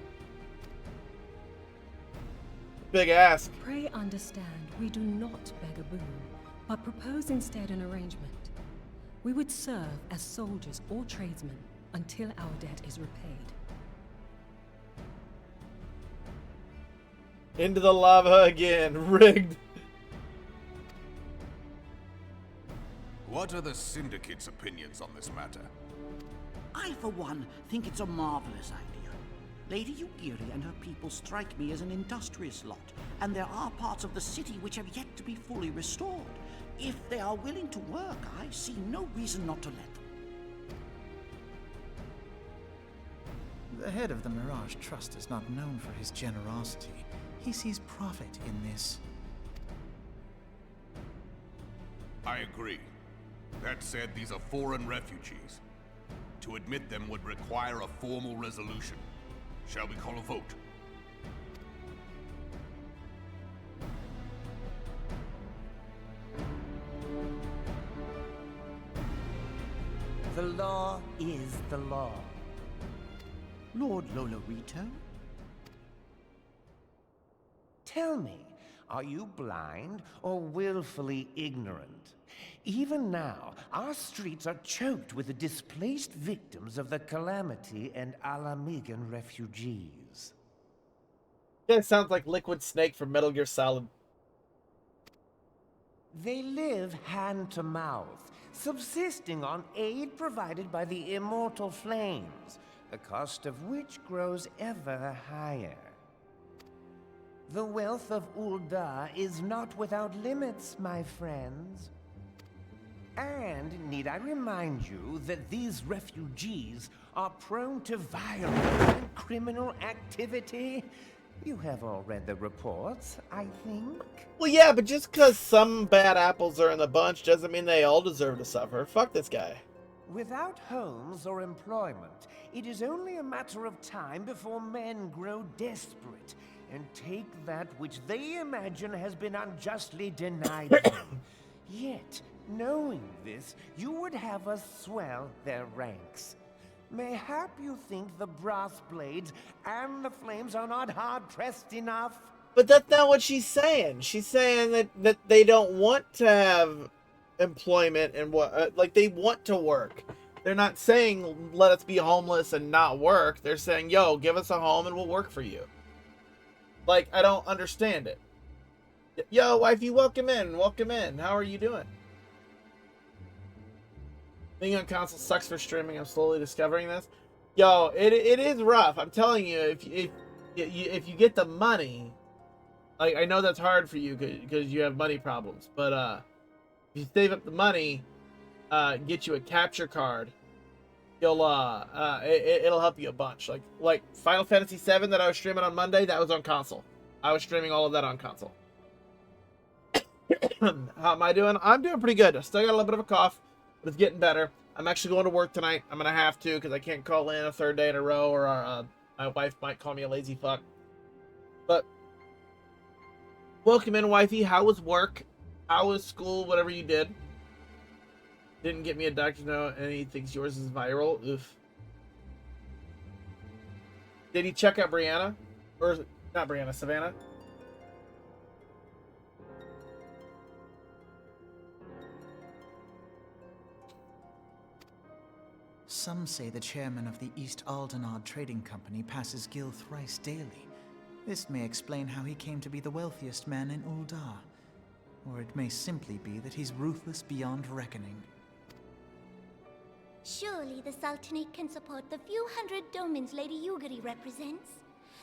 Big ask. Pray understand, we do not beg a boon, but propose instead an arrangement. We would serve as soldiers or tradesmen until our debt is repaid. Into the lava again. Rigged. What are the Syndicate's opinions on this matter? I, for one, think it's a marvelous idea. Lady Yugiri and her people strike me as an industrious lot, and there are parts of the city which have yet to be fully restored. If they are willing to work, I see no reason not to let them. The head of the Mirage Trust is not known for his generosity. He sees profit in this. I agree. That said, these are foreign refugees. To admit them would require a formal resolution. Shall we call a vote? The law is the law. Lord Lolorito? Tell me, are you blind or willfully ignorant? Even now, our streets are choked with the displaced victims of the Calamity and Alamigan refugees. Yeah, it sounds like Liquid Snake from Metal Gear Solid. They live hand to mouth, subsisting on aid provided by the immortal flames, the cost of which grows ever higher. The wealth of Ul'dah is not without limits, my friends. And need I remind you that these refugees are prone to violence and criminal activity? You have all read the reports, I think. Well, yeah, but just because some bad apples are in the bunch doesn't mean they all deserve to suffer. Fuck this guy. Without homes or employment, it is only a matter of time before men grow desperate and take that which they imagine has been unjustly denied them. Yet, knowing this, you would have us swell their ranks. Mayhap you think the brass blades and the flames are not hard-pressed enough? But that's not what she's saying. She's saying that they don't want to have employment and like they want to work. They're not saying let us be homeless and not work. They're saying, yo, give us a home and we'll work for you. Like, I don't understand it. Yo, wifey, welcome in. Welcome in. How are you doing? Being on console sucks for streaming. I'm slowly discovering this. Yo, it is rough. I'm telling you, if you get the money, like, I know that's hard for you because you have money problems, but if you save up the money, get you a capture card, you'll it'll help you a bunch. Like Final Fantasy VII that I was streaming on Monday, that was on console. I was streaming all of that on console. How am I doing? I'm doing pretty good. I still got a little bit of a cough, but it's getting better. I'm actually going to work tonight. I'm gonna have to because I can't call in a third day in a row, or my wife might call me a lazy fuck. But welcome in, wifey. How was work? How was school? Whatever you did. Didn't get me a doctor's note, and he thinks yours is viral. Oof. Did he check out Brianna? Or not Brianna, Savannah? Some say the chairman of the East Aldenard Trading Company passes Gil thrice daily. This may explain how he came to be the wealthiest man in Ul'dah. Or it may simply be that he's ruthless beyond reckoning. Surely the Sultanate can support the few hundred domins Lady Yugiri represents.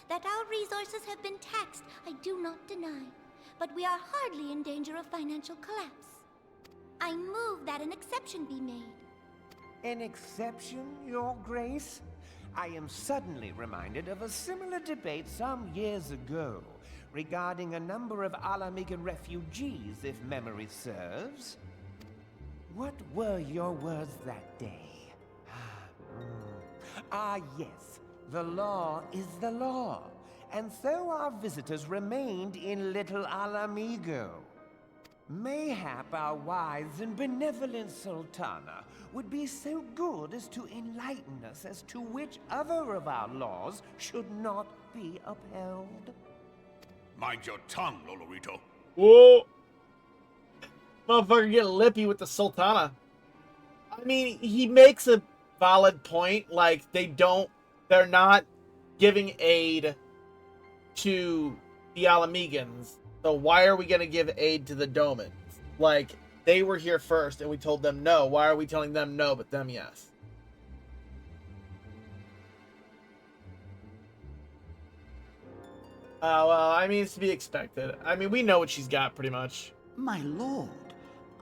That our resources have been taxed, I do not deny. But we are hardly in danger of financial collapse. I move that an exception be made. An exception, Your Grace? I am suddenly reminded of a similar debate some years ago regarding a number of Alamigan refugees, if memory serves. What were your words that day? Ah, yes. The law is the law, and so our visitors remained in Little Alamigo. Mayhap our wise and benevolent Sultana would be so good as to enlighten us as to which other of our laws should not be upheld. Mind your tongue, Lolorito. Whoa! Motherfucker get lippy with the Sultana. I mean, he makes a valid point. Like, they're not giving aid to the Alamegans. So why are we going to give aid to the Domans? Like, they were here first and we told them no. Why are we telling them no, but them yes? Well, I mean, it's to be expected. I mean, we know what she's got, pretty much. My lord,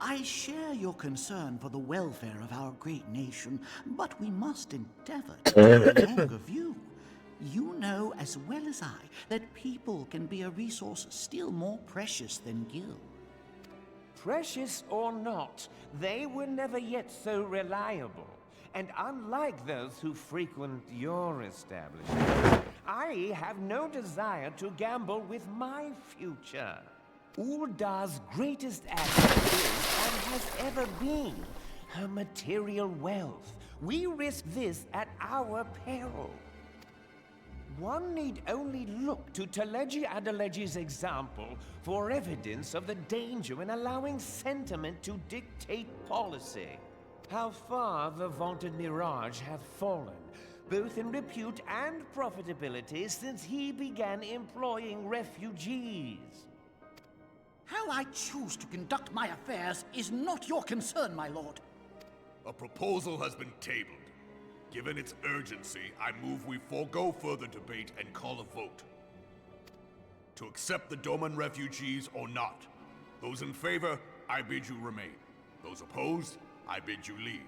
I share your concern for the welfare of our great nation, but we must endeavor to take a longer view. You know as well as I that people can be a resource still more precious than gil. Precious or not, they were never yet so reliable. And unlike those who frequent your establishment, I have no desire to gamble with my future. Uldar's greatest asset is, and has ever been, her material wealth. We risk this at our peril. One need only look to Teleji Adeleji's example for evidence of the danger in allowing sentiment to dictate policy. How far the vaunted Mirage hath fallen, both in repute and profitability, since he began employing refugees. How I choose to conduct my affairs is not your concern, my lord. A proposal has been tabled. Given its urgency, I move we forego further debate and call a vote. To accept the Doman refugees or not. Those in favor, I bid you remain. Those opposed, I bid you leave.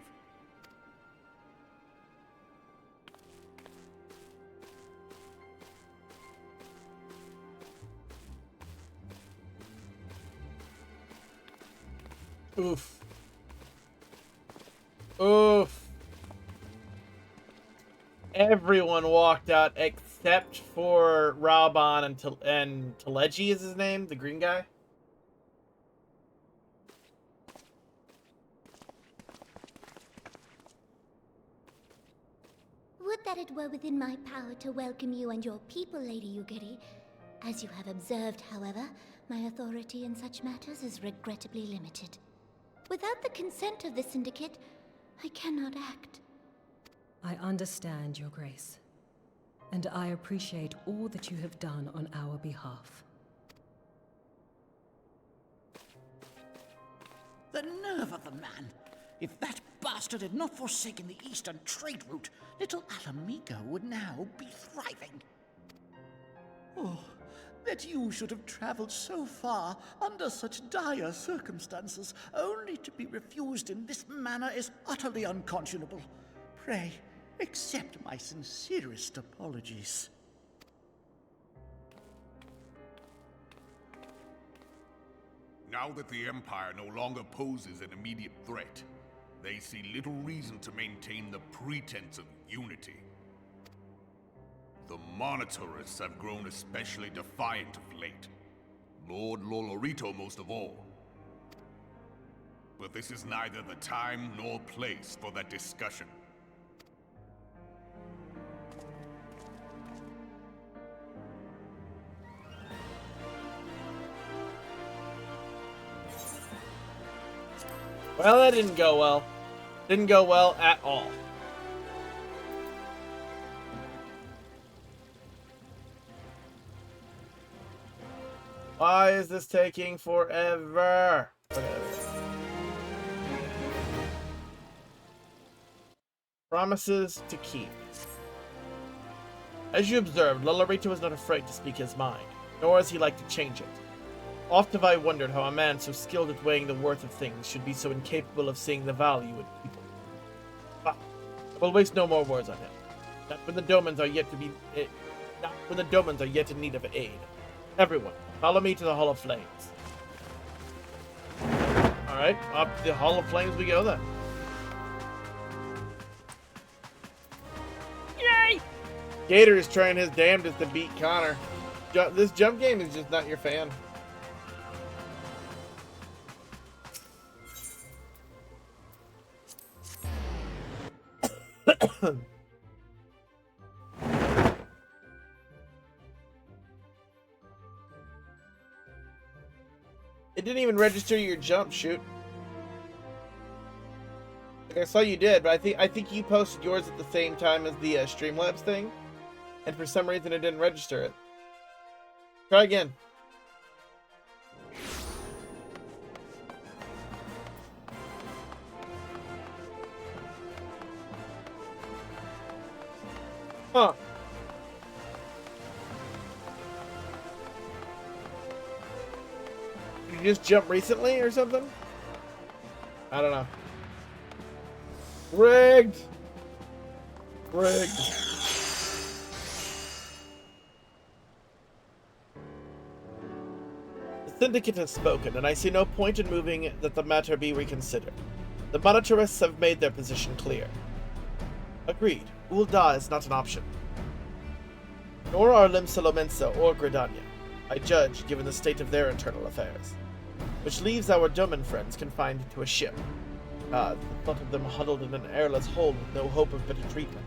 Oof. Oof. Everyone walked out except for Raban and Teleji is his name, the green guy. Would that it were within my power to welcome you and your people, Lady Yugiri. As you have observed, however, my authority in such matters is regrettably limited. Without the consent of the Syndicate, I cannot act. I understand, Your Grace, and I appreciate all that you have done on our behalf. The nerve of the man! If that bastard had not forsaken the eastern trade route, Little Alamigo would now be thriving. Oh, that you should have traveled so far under such dire circumstances, only to be refused in this manner is utterly unconscionable. Pray, accept my sincerest apologies. Now that the Empire no longer poses an immediate threat, they see little reason to maintain the pretense of unity. The Monitorists have grown especially defiant of late. Lord Lolorito most of all. But this is neither the time nor place for that discussion. Well, that didn't go well. Didn't go well at all. Why is this taking forever? Okay. Promises to keep. As you observed, Lolorito was not afraid to speak his mind, nor has he liked to change it. Oft have I wondered how a man so skilled at weighing the worth of things should be so incapable of seeing the value in people. But I will waste no more words on him. Not when the Domans are yet in need of aid. Everyone, follow me to the Hall of Flames. Alright, up the Hall of Flames we go then. Yay! Gator is trying his damnedest to beat Connor. This jump game is just not your fan. It didn't even register your jump, shoot. Like, I saw you did, but I think you posted yours at the same time as the Streamlabs thing, and for some reason it didn't register it. Try again. Huh. Did you just jump recently or something? I don't know. Rigged! Rigged. The Syndicate has spoken, and I see no point in moving that the matter be reconsidered. The monitorists have made their position clear. Agreed. Ul'dah is not an option. Nor are Limsa or Gridania, I judge, given the state of their internal affairs. Which leaves our Doman friends confined to a ship. The thought of them huddled in an airless hold with no hope of better treatment.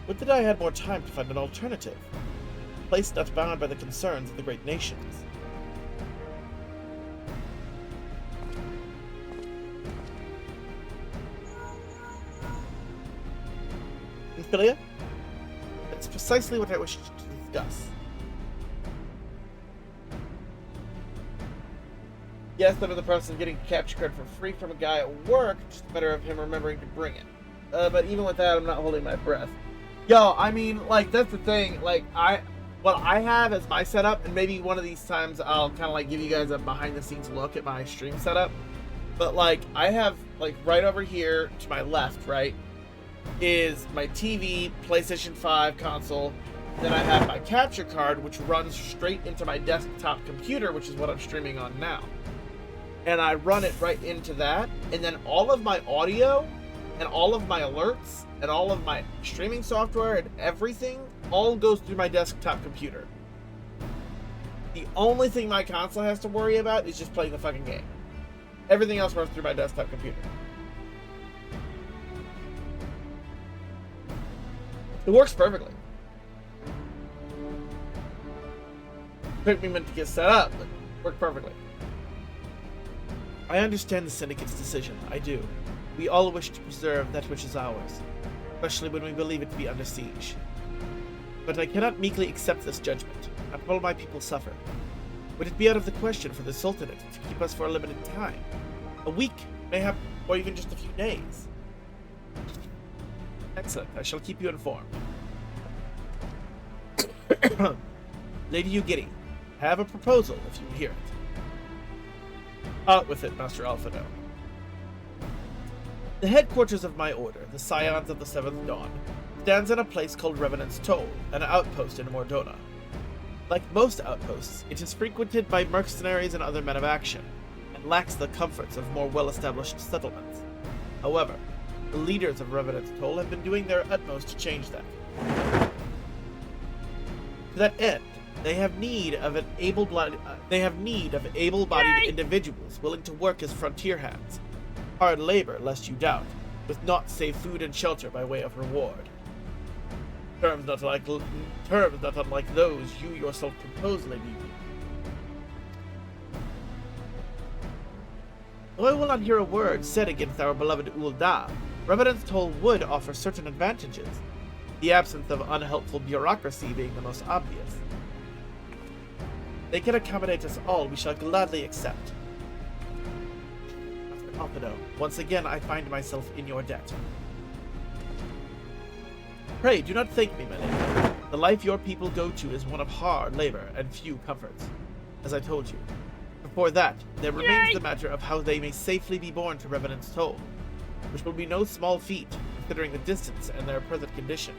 Would that I had more time to find an alternative, a place not bound by the concerns of the great nations. Ophelia? That's precisely what I wish to discuss. Yes, I'm in the process of getting a capture card for free from a guy at work, just a matter of him remembering to bring it. But even with that, I'm not holding my breath. Yo, I mean, like, that's the thing, like, what I have as my setup, and maybe one of these times I'll kind of, like, give you guys a behind-the-scenes look at my stream setup, but, like, I have, like, right over here to my left, right, is my TV, PlayStation 5 console. Then I have my capture card, which runs straight into my desktop computer, which is what I'm streaming on now. And I run it right into that, and then all of my audio, and all of my alerts, and all of my streaming software, and everything, all goes through my desktop computer. The only thing my console has to worry about is just playing the fucking game. Everything else runs through my desktop computer. It works perfectly. Took me a minute to get set up, but it worked perfectly. I understand the Syndicate's decision, I do. We all wish to preserve that which is ours, especially when we believe it to be under siege. But I cannot meekly accept this judgment, and all my people suffer. Would it be out of the question for the Sultanate to keep us for a limited time? A week, mayhap, or even just a few days? Excellent, I shall keep you informed. Lady Ugiri, I have a proposal if you hear it. Out with it, Master Alphado. The headquarters of my order, the Scions of the Seventh Dawn, stands in a place called Revenant's Toll, an outpost in Mordona. Like most outposts, it is frequented by mercenaries and other men of action, and lacks the comforts of more well-established settlements. However, the leaders of Revenant's Toll have been doing their utmost to change that. To that end, they have need of able-bodied individuals willing to work as frontier hands. Hard labor, lest you doubt, with naught save food and shelter by way of reward. Terms not unlike those you yourself propose, Lady. Though I will not hear a word said against our beloved Ul'dah, Revenant's Toll would offer certain advantages, the absence of unhelpful bureaucracy being the most obvious. They can accommodate us all, we shall gladly accept. Master Alphado, once again I find myself in your debt. Pray, do not thank me, my lady. The life your people go to is one of hard labor and few comforts, as I told you. Before that, there remains the matter of how they may safely be borne to Revenant's Toll, which will be no small feat, considering the distance and their present condition.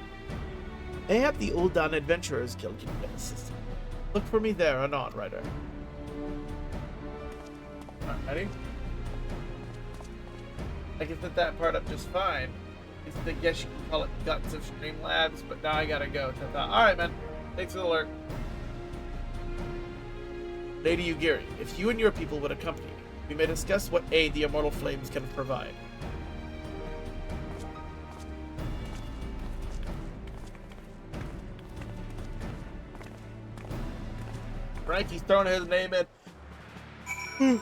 Mayhap the Ul'dah Adventurers Guild can be of assistance. Look for me there anon, Ryder. Alright, ready? I can set that part up just fine. I guess you can call it Guts of Streamlabs, but now I gotta go. Alright, man. Thanks for the alert. Lady Ugiri, if you and your people would accompany me, we may discuss what aid the Immortal Flames can provide. Frankie's throwing his name in.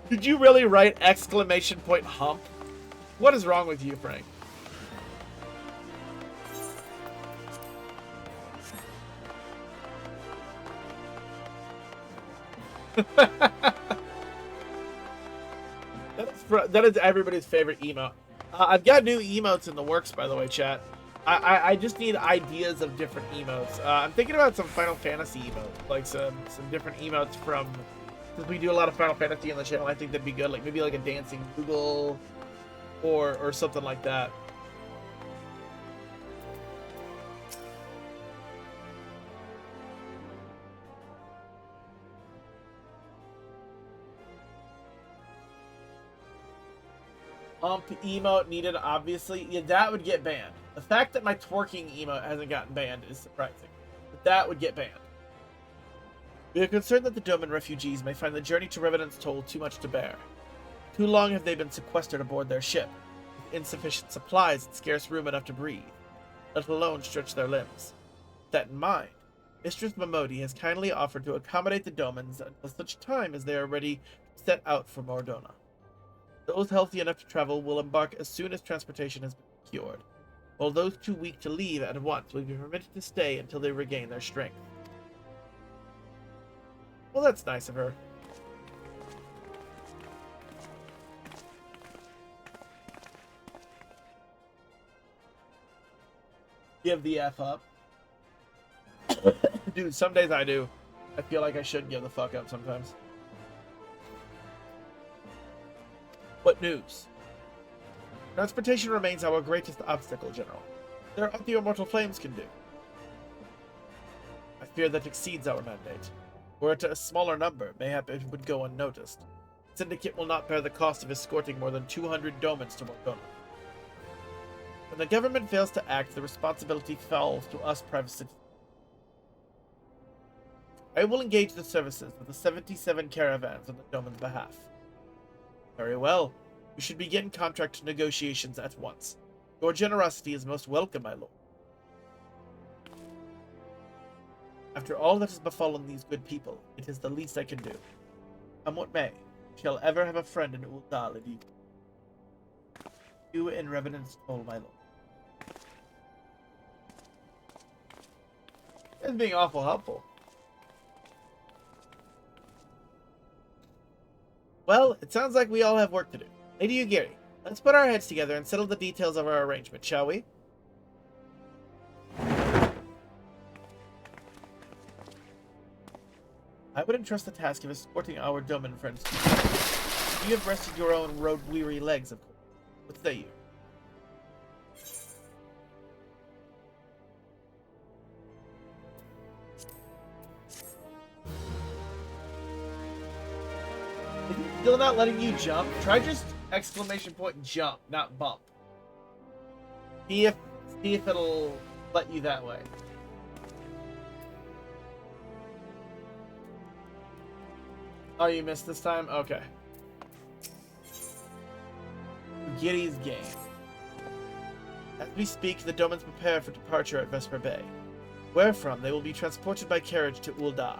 Did you really write exclamation point hump? What is wrong with you, Frank? That is everybody's favorite emote. I've got new emotes in the works, by the way, chat. I just need ideas of different emotes. I'm thinking about some Final Fantasy emotes, like some different emotes from, since we do a lot of Final Fantasy on the channel. I think that'd be good, like maybe like a dancing Google, or something like that. Emote needed, obviously. Yeah, that would get banned. The fact that my twerking emote hasn't gotten banned is surprising. But that would get banned. We are concerned that the Doman refugees may find the journey to Revenant's Toll too much to bear. Too long have they been sequestered aboard their ship, with insufficient supplies and scarce room enough to breathe, let alone stretch their limbs. With that in mind, Mistress Momodi has kindly offered to accommodate the Domans until such time as they are ready to set out for Mordona. Those healthy enough to travel will embark as soon as transportation has been secured, while those too weak to leave at once will be permitted to stay until they regain their strength. Well, that's nice of her. Give the F up. Dude, some days I do. I feel like I should give the fuck up sometimes. What news? Transportation remains our greatest obstacle, General. There are what the Immortal Flames can do. I fear that exceeds our mandate. Were it a smaller number, mayhap it would go unnoticed. The Syndicate will not bear the cost of escorting more than 200 Domans to Mordona. When the government fails to act, the responsibility falls to us private citizens. I will engage the services of the 77 caravans on the Doman's behalf. Very well. We should begin contract negotiations at once. Your generosity is most welcome, my lord. After all that has befallen these good people, it is the least I can do. Come what may, we shall ever have a friend in Ul'dah, Lady. You in Revenant's Toll, my lord. It's being awful helpful. Well, it sounds like we all have work to do. Lady Ugiri, let's put our heads together and settle the details of our arrangement, shall we? I would entrust the task of escorting our Doman friends to you. You have rested your own road-weary legs, of course. What say you? Still not letting you jump? Try just exclamation point jump, not bump. See if it'll let you that way. Oh, you missed this time? Okay. Giddy's game. As we speak, the Domans prepare for departure at Vesper Bay, wherefrom they will be transported by carriage to Ul'dah.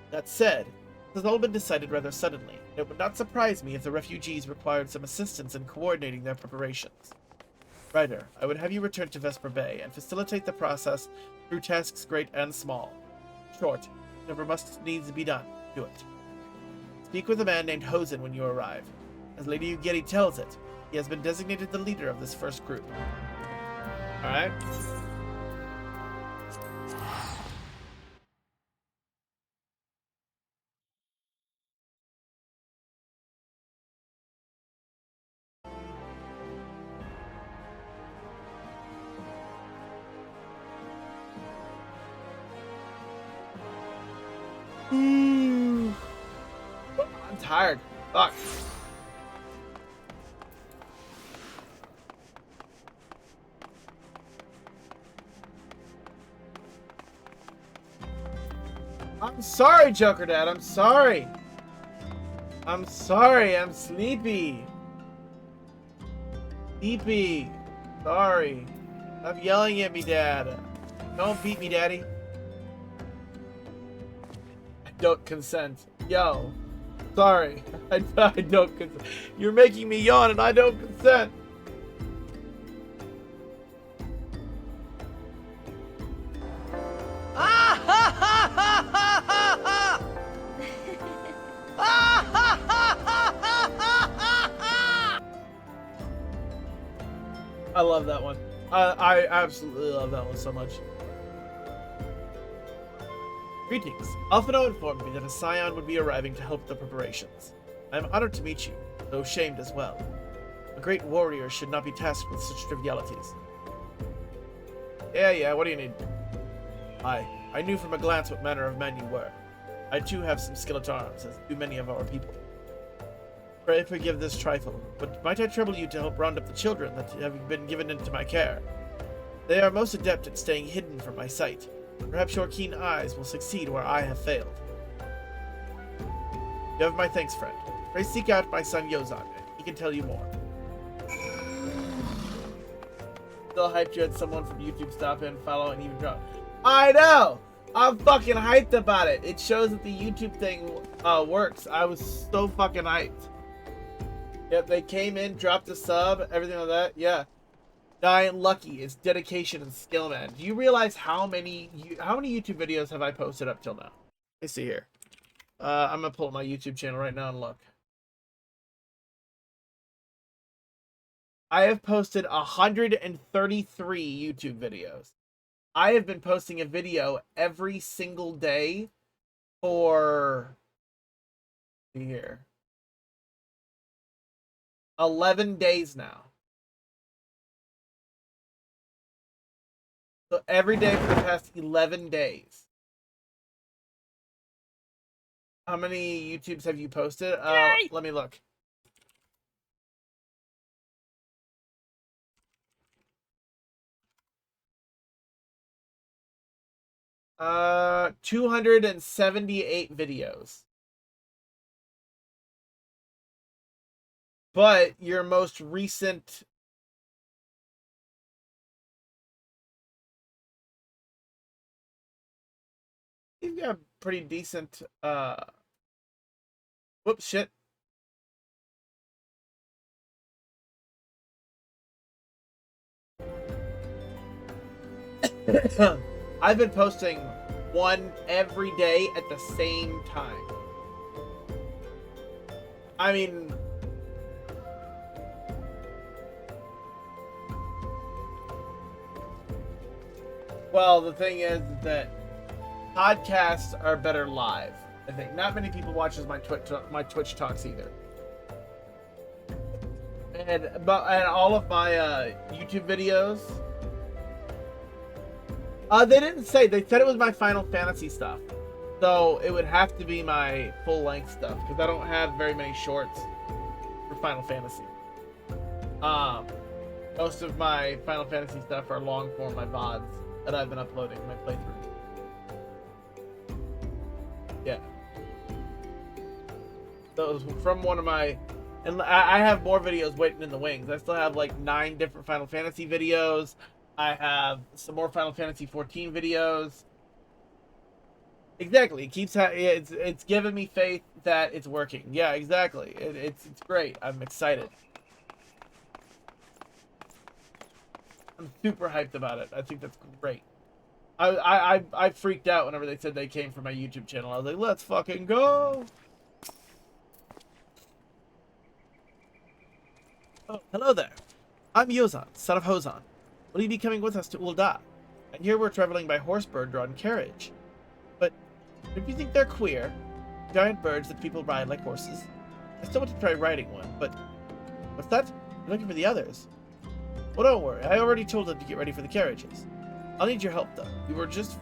That said, this has all been decided rather suddenly, and it would not surprise me if the refugees required some assistance in coordinating their preparations. Ryder, I would have you return to Vesper Bay and facilitate the process through tasks great and small. Short, whatever must needs be done, do it. Speak with a man named Hosen when you arrive. As Lady Ugiri tells it, he has been designated the leader of this first group. Alright? I'm tired. Fuck. I'm sorry, Joker Dad. I'm sorry. I'm sorry. I'm sleepy. Sleepy. Sorry. Stop yelling at me, Dad. Don't beat me, Daddy. I don't consent. Yo. Sorry. I don't consent. You're making me yawn and I don't consent. I love that one. I absolutely love that one so much. Greetings. Alphino informed me that a scion would be arriving to help with the preparations. I am honored to meet you, though shamed as well. A great warrior should not be tasked with such trivialities. Yeah, what do you need? I knew from a glance what manner of man you were. I too have some skill at arms, as do many of our people. Pray forgive this trifle, but might I trouble you to help round up the children that have been given into my care? They are most adept at staying hidden from my sight. Perhaps your keen eyes will succeed where I have failed. You have my thanks, friend. Pray seek out my son Yozan. He can tell you more. Still hyped you had someone from YouTube stop in, follow, and even drop. I know! I'm fucking hyped about it. It shows that the YouTube thing works. I was so fucking hyped. Yep, they came in, dropped a sub, everything like that. Yeah. Dying lucky. It's dedication and skill, man. Do you realize how many YouTube videos have I posted up till now? Let's see here. I'm gonna pull up my YouTube channel right now and look. I have posted 133 YouTube videos. I have been posting a video every single day for, let's see here, 11 days now. So every day for the past 11 days. How many YouTubes have you posted? Let me look. Uh, 278 videos. But your most recent you've got a pretty decent whoops, shit. I've been posting one every day at the same time. I mean, well, the thing is that podcasts are better live. I think not many people watches my Twitch talks either. And all of my YouTube videos, they didn't say. They said it was my Final Fantasy stuff, so it would have to be my full length stuff because I don't have very many shorts for Final Fantasy. Most of my Final Fantasy stuff are long form, my VODs that I've been uploading, my playthroughs. Yeah. So from one of my, and I have more videos waiting in the wings. I still have like 9 different Final Fantasy videos. I have some more Final Fantasy 14 videos. Exactly. It keeps it's given me faith that it's working. Yeah, exactly. It's great. I'm excited. I'm super hyped about it. I think that's great. I freaked out whenever they said they came from my YouTube channel. I was like, let's fucking go. Oh, hello there. I'm Yozan, son of Hozan. Will you be coming with us to Ul'dah? And here we're traveling by horse-bird-drawn carriage. But if you think they're queer, giant birds that people ride like horses, I still want to try riding one, but... What's that? You're looking for the others. Well, don't worry. I already told them to get ready for the carriages. I'll need your help, though. We were just...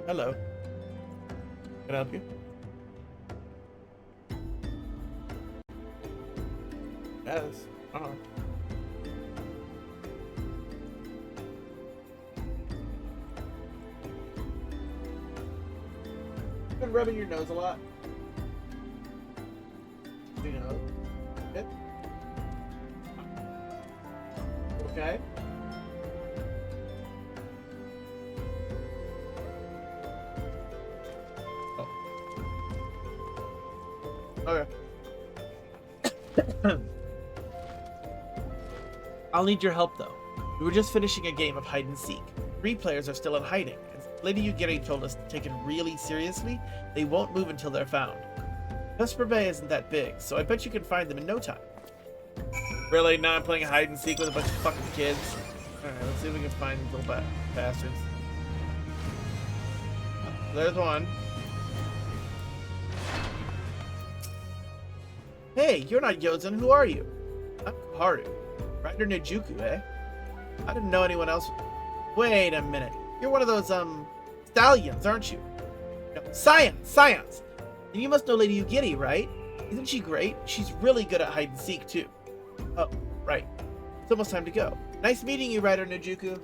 Hello. Can I help you? Yes. been rubbing your nose a lot? You know. Good. Okay. Oh. Okay. I'll need your help, though. We were just finishing a game of hide and seek. 3 players are still in hiding, and Lady Yugiri told us to take it really seriously. They won't move until they're found. Vesper Bay isn't that big, so I bet you can find them in no time. Really? Now I'm playing hide and seek with a bunch of fucking kids? Alright, let's see if we can find these little bastards. There's one. Hey, you're not Yozen, who are you? I'm Haru. Rider Nejuku, eh? I didn't know anyone else. Wait a minute. You're one of those, stallions, aren't you? No, scions! And you must know Lady Yugiri, right? Isn't she great? She's really good at hide and seek, too. Oh, right. It's almost time to go. Nice meeting you, Rider Nejuku.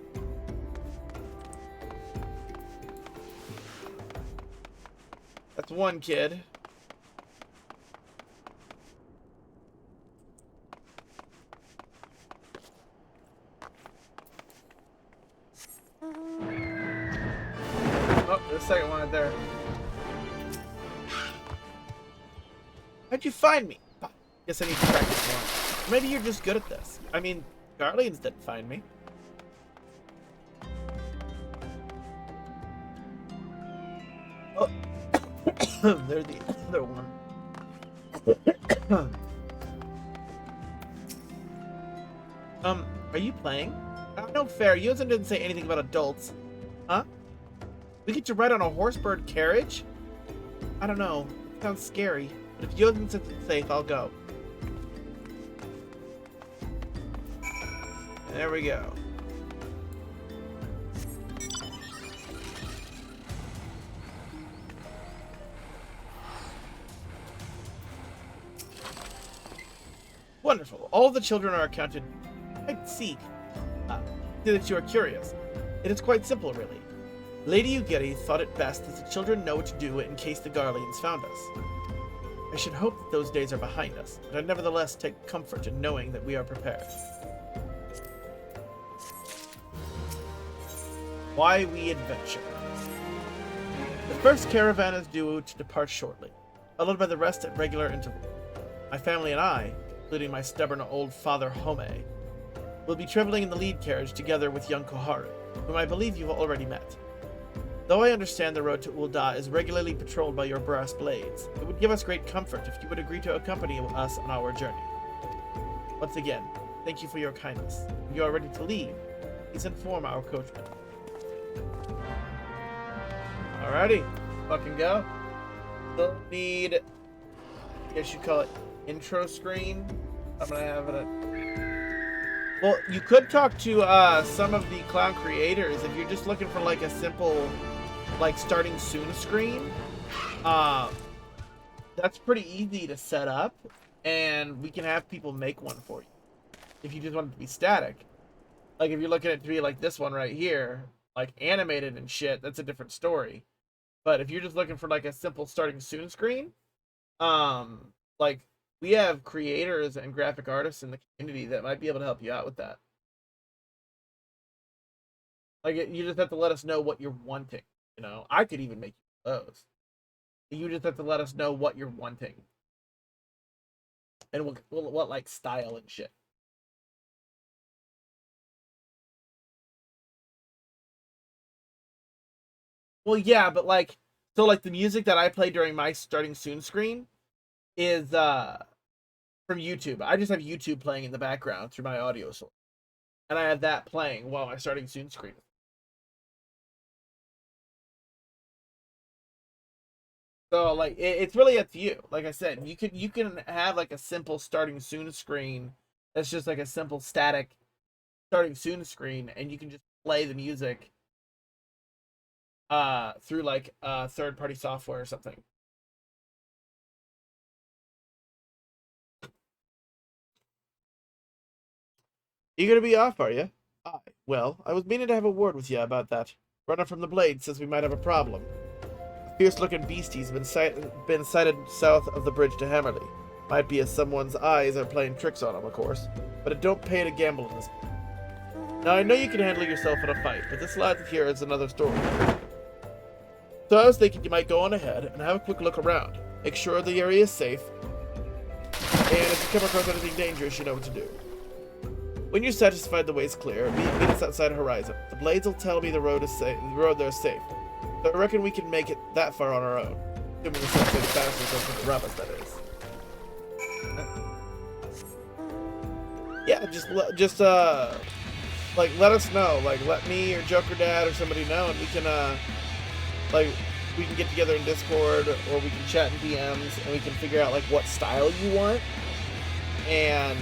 That's one kid. Oh, there's a second one right there. How'd you find me? Guess I need to practice more. Maybe you're just good at this. I mean, Guardians didn't find me. Oh, there's the other one. Are you playing? No fair. Yozen didn't say anything about adults. Huh? We get to ride on a horsebird carriage? I don't know. It sounds scary. But if Yozen says it's safe, I'll go. There we go. Wonderful. All of the children are accounted. I'd seek. See that you are curious. It is quite simple, really. Lady Yugiri thought it best that the children know what to do in case the Garleans found us. I should hope that those days are behind us, but I nevertheless take comfort in knowing that we are prepared. Why we adventure. The first caravan is due to depart shortly, followed by the rest at regular intervals. My family and I, including my stubborn old father Home, will be traveling in the lead carriage together with young Koharu, whom I believe you've already met. Though I understand the road to Ul'dah is regularly patrolled by your brass blades, it would give us great comfort if you would agree to accompany us on our journey. Once again, thank you for your kindness. When you are ready to leave, please inform our coachman. Alrighty, fucking go. Still need, I guess you call it intro screen. I'm gonna have it. Well, you could talk to some of the clown creators if you're just looking for like a simple, like starting soon screen. That's pretty easy to set up, and we can have people make one for you. If you just want it to be static, like if you're looking at it to be like this one right here, like animated and shit, that's a different story. But if you're just looking for like a simple starting soon screen, like we have creators and graphic artists in the community that might be able to help you out with that. Like you just have to let us know what you're wanting. You know, I could even make those. You just have to let us know what you're wanting, and what like style and shit. Well, yeah, but like, so like the music that I play during my starting soon screen is from YouTube. I just have YouTube playing in the background through my audio source, and I have that playing while my starting soon screen. So like it's really up to you. Like I said, you can have like a simple starting soon screen that's just like a simple static starting soon screen, and you can just play the music through like third-party software or something. You gonna be off, are you? Well, I was meaning to have a word with you about that. Runner from the Blade says we might have a problem. Fierce-looking beasties been sighted south of the bridge to Hammerley. Might be as someone's eyes are playing tricks on them, of course, but it don't pay to gamble in this. Now, I know you can handle yourself in a fight, but this lad here is another story. So I was thinking you might go on ahead and have a quick look around. Make sure the area is safe, and if you come across anything dangerous, you know what to do. When you're satisfied the way's clear, meet us outside Horizon. The blades will tell me the road is safe. The road there is safe. So I reckon we can make it that far on our own. Assuming the sunset faster than rob us, that is. Yeah, like, let us know. Like, let me or Joker Dad or somebody know, and we can, like, we can get together in Discord, or we can chat in DMs, and we can figure out, like, what style you want, and,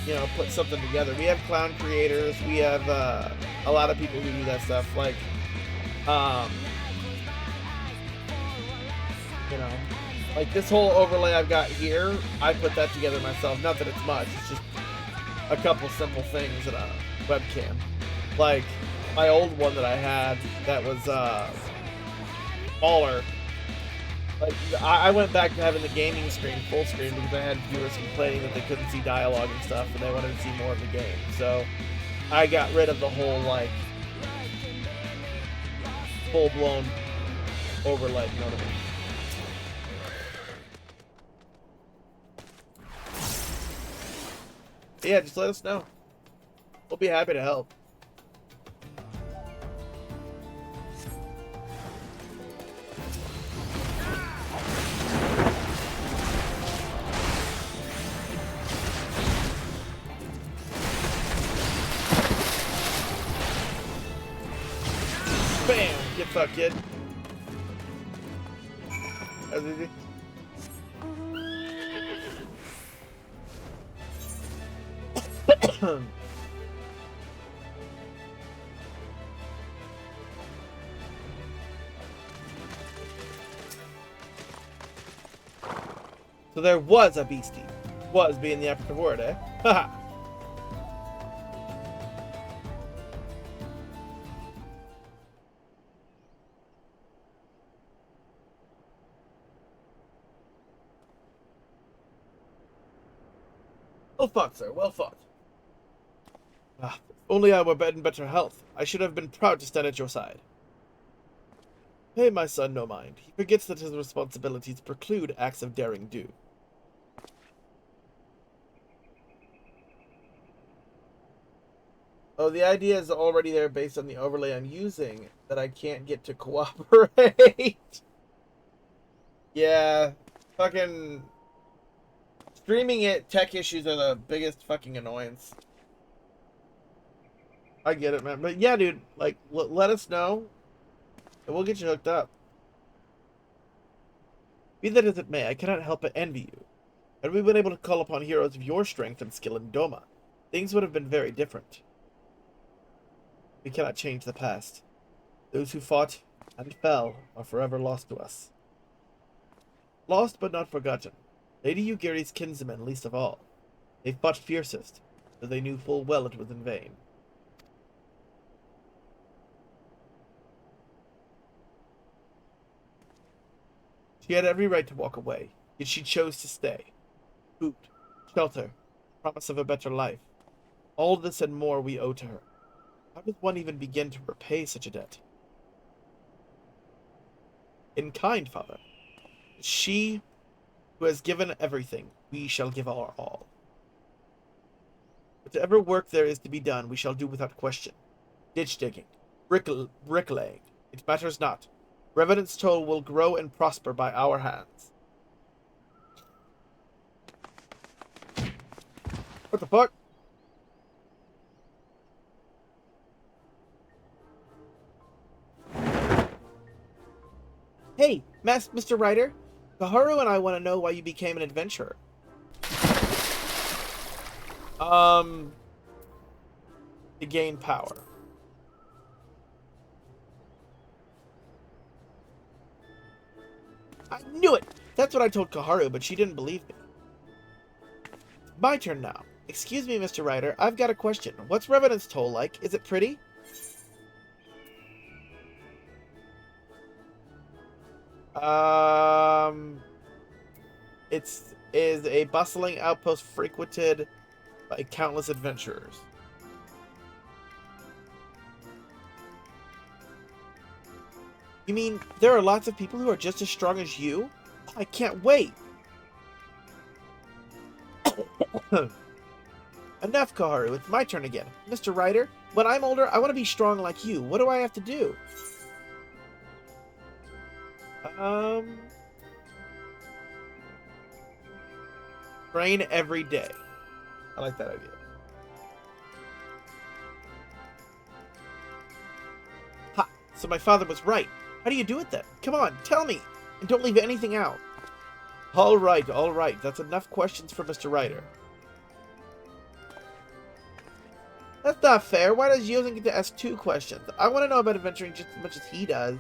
you know, put something together. We have clown creators. We have, a lot of people who do that stuff. Like, you know, like this whole overlay I've got here, I put that together myself. Not that it's much, it's just a couple simple things in a webcam. Like my old one that I had that was smaller. Like I went back to having the gaming screen full screen because I had viewers complaining that they couldn't see dialogue and stuff, and they wanted to see more of the game. So I got rid of the whole like full-blown overlay, you know what I mean? Yeah, just let us know. We'll be happy to help. Bam! Get fucked, kid. That was easy. So there was a beastie. Was being the operative word, eh? Haha. Well fought, sir. Well fought. Ah, if only I were in better health. I should have been proud to stand at your side. Pay my son no mind. He forgets that his responsibilities preclude acts of daring do. Oh, the idea is already there based on the overlay I'm using that I can't get to cooperate. Yeah, fucking streaming it, tech issues are the biggest fucking annoyance. I get it, man. But yeah, dude, like, let us know, and we'll get you hooked up. Be that as it may, I cannot help but envy you. Had we been able to call upon heroes of your strength and skill in Doma, things would have been very different. We cannot change the past. Those who fought and fell are forever lost to us. Lost but not forgotten. Lady Yugiri's kinsmen least of all. They fought fiercest, though they knew full well it was in vain. She had every right to walk away, yet she chose to stay. Food, shelter, promise of a better life. All this and more we owe to her. How does one even begin to repay such a debt? In kind, father. She who has given everything, we shall give our all. Whatever work there is to be done, we shall do without question. Ditch digging, bricklaying, it matters not. Revenant's Toll will grow and prosper by our hands. What the fuck? Hey, Mr. Ryder. Kaharu and I want to know why you became an adventurer. To gain power. I knew it! That's what I told Kaharu, but she didn't believe me. My turn now. Excuse me, Mr. Ryder, I've got a question. What's Revenant's Toll like? Is it pretty? It is a bustling outpost frequented by countless adventurers. You mean there are lots of people who are just as strong as you? I can't wait! Enough, Koharu. It's my turn again. Mr. Ryder, when I'm older, I want to be strong like you. What do I have to do? Train every day. I like that idea. Ha! So my father was right. How do you do it then? Come on, tell me! And don't leave anything out. All right. That's enough questions for Mr. Ryder. That's not fair. Why does Yosen get to ask 2 questions? I want to know about adventuring just as much as he does.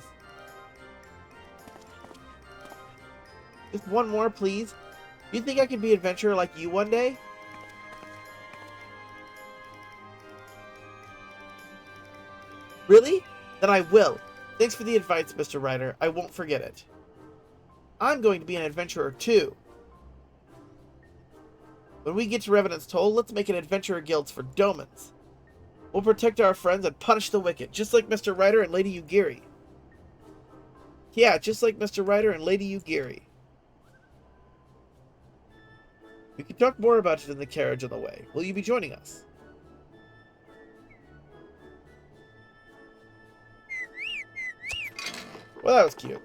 Just one more, please. You think I can be an adventurer like you one day? Really? Then I will. Thanks for the advice, Mr. Ryder. I won't forget it. I'm going to be an adventurer too. When we get to Revenant's Toll, let's make an adventurer guilds for Domans. We'll protect our friends and punish the wicked, just like Mr. Ryder and Lady Yugiri. Yeah, just like Mr. Ryder and Lady Yugiri. We can talk more about it in the carriage on the way. Will you be joining us? Well, that was cute.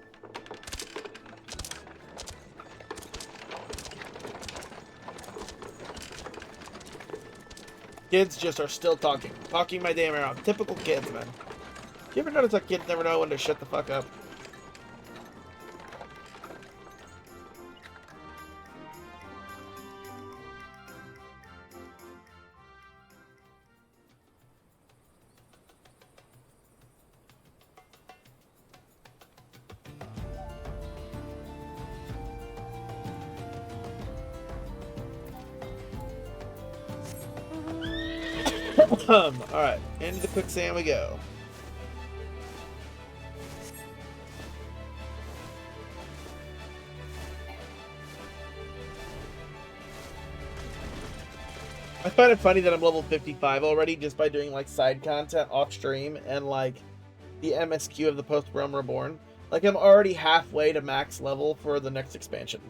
Kids just are still talking. Talking my damn around. Typical kids, man. You ever notice how kids never know when to shut the fuck up? Alright, into the quicksand we go. I find it funny that I'm level 55 already just by doing like side content off stream and like the MSQ of the Post Realm Reborn. Like I'm already halfway to max level for the next expansion.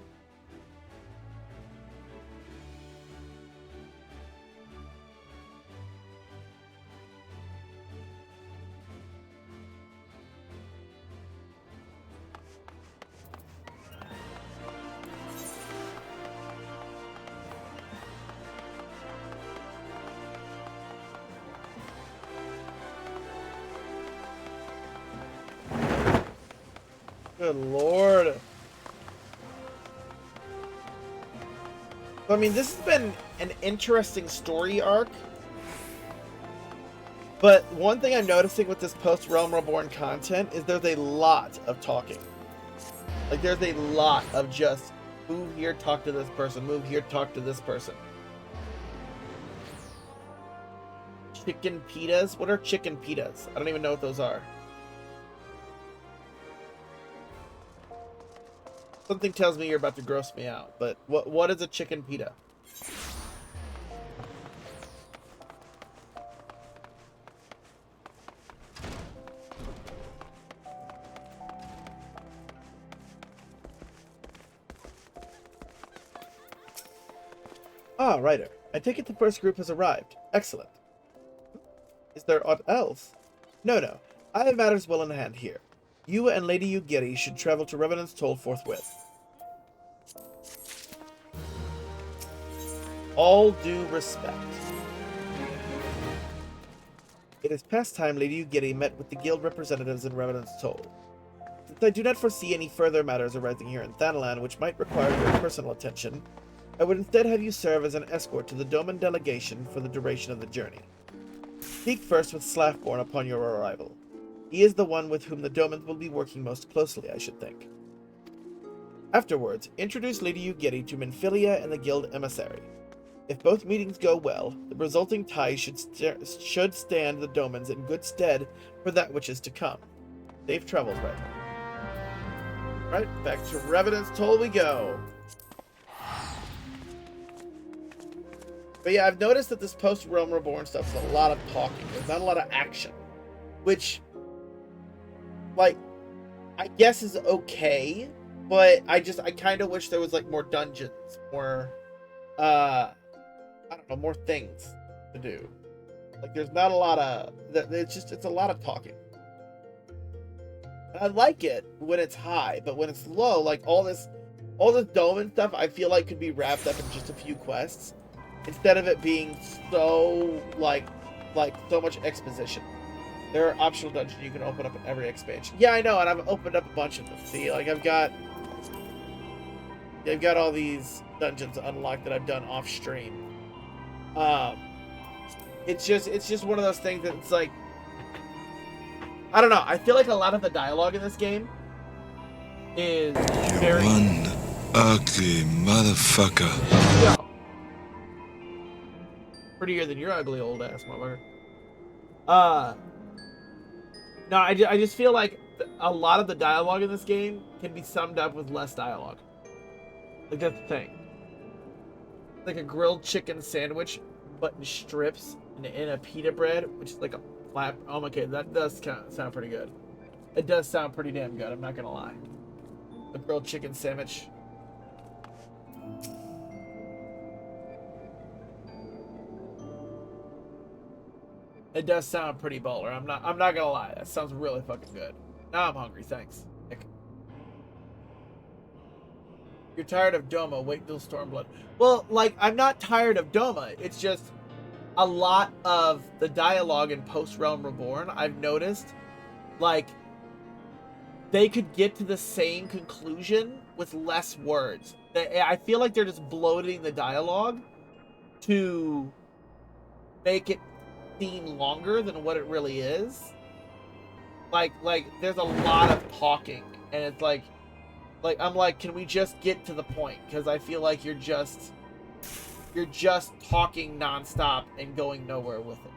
Good lord. I mean, this has been an interesting story arc. But one thing I'm noticing with this post-Realm Reborn content is there's a lot of talking. Like, there's a lot of just, move here, talk to this person, move here, talk to this person. Chicken pitas? What are chicken pitas? I don't even know what those are. Something tells me you're about to gross me out, but what is a chicken pita? Ah, Ryder. I take it the first group has arrived. Excellent. Is there aught else? No. I have matters well in hand here. You and Lady Yugiri should travel to Revenant's Toll forthwith. All due respect. It is past time Lady Yugiri met with the guild representatives in Revenant's Toll. Since I do not foresee any further matters arising here in Thanalan which might require your personal attention, I would instead have you serve as an escort to the Doman delegation for the duration of the journey. Speak first with Slaffborn upon your arrival. He is the one with whom the Domans will be working most closely, I should think. Afterwards, introduce Lady Yugiri to Minfilia and the guild emissary. If both meetings go well, the resulting ties should stand the Domans in good stead for that which is to come. Safe travels, Red. Right, back to Revenant's Toll we go. But yeah, I've noticed that this post-Realm Reborn stuff is a lot of talking. There's not a lot of action. Which, like, I guess is okay. But I kind of wish there was, like, more dungeons. More, I don't know, more things to do. Like, there's not a lot of... It's a lot of talking. I like it when it's high, but when it's low, like, all this dome and stuff, I feel like could be wrapped up in just a few quests. Instead of it being so, like so much exposition. There are optional dungeons you can open up in every expansion. Yeah, I know, and I've opened up a bunch of them. See, like, I've got all these dungeons unlocked that I've done off stream. It's just one of those things that it's like, I don't know. I feel like a lot of the dialogue in this game is very... One ugly motherfucker. Yeah. Prettier than your ugly old ass motherfucker. No, I just feel like a lot of the dialogue in this game can be summed up with less dialogue. Like, that's the thing. Like a grilled chicken sandwich, but in strips and in a pita bread, which is like a flat. Oh, okay, that does sound pretty good. It does sound pretty damn good, I'm not gonna lie. A grilled chicken sandwich. It does sound pretty baller. I'm not gonna lie. That sounds really fucking good. Now I'm hungry. Thanks, Nick. You're tired of Doma. Wait till Stormblood. Well, like, I'm not tired of Doma. It's just a lot of the dialogue in Post-Realm Reborn, I've noticed, like, they could get to the same conclusion with less words. I feel like they're just bloating the dialogue to make it seem longer than what it really is. Like there's a lot of talking, and it's like I'm like, can we just get to the point? Because I feel like you're just talking nonstop and going nowhere with it.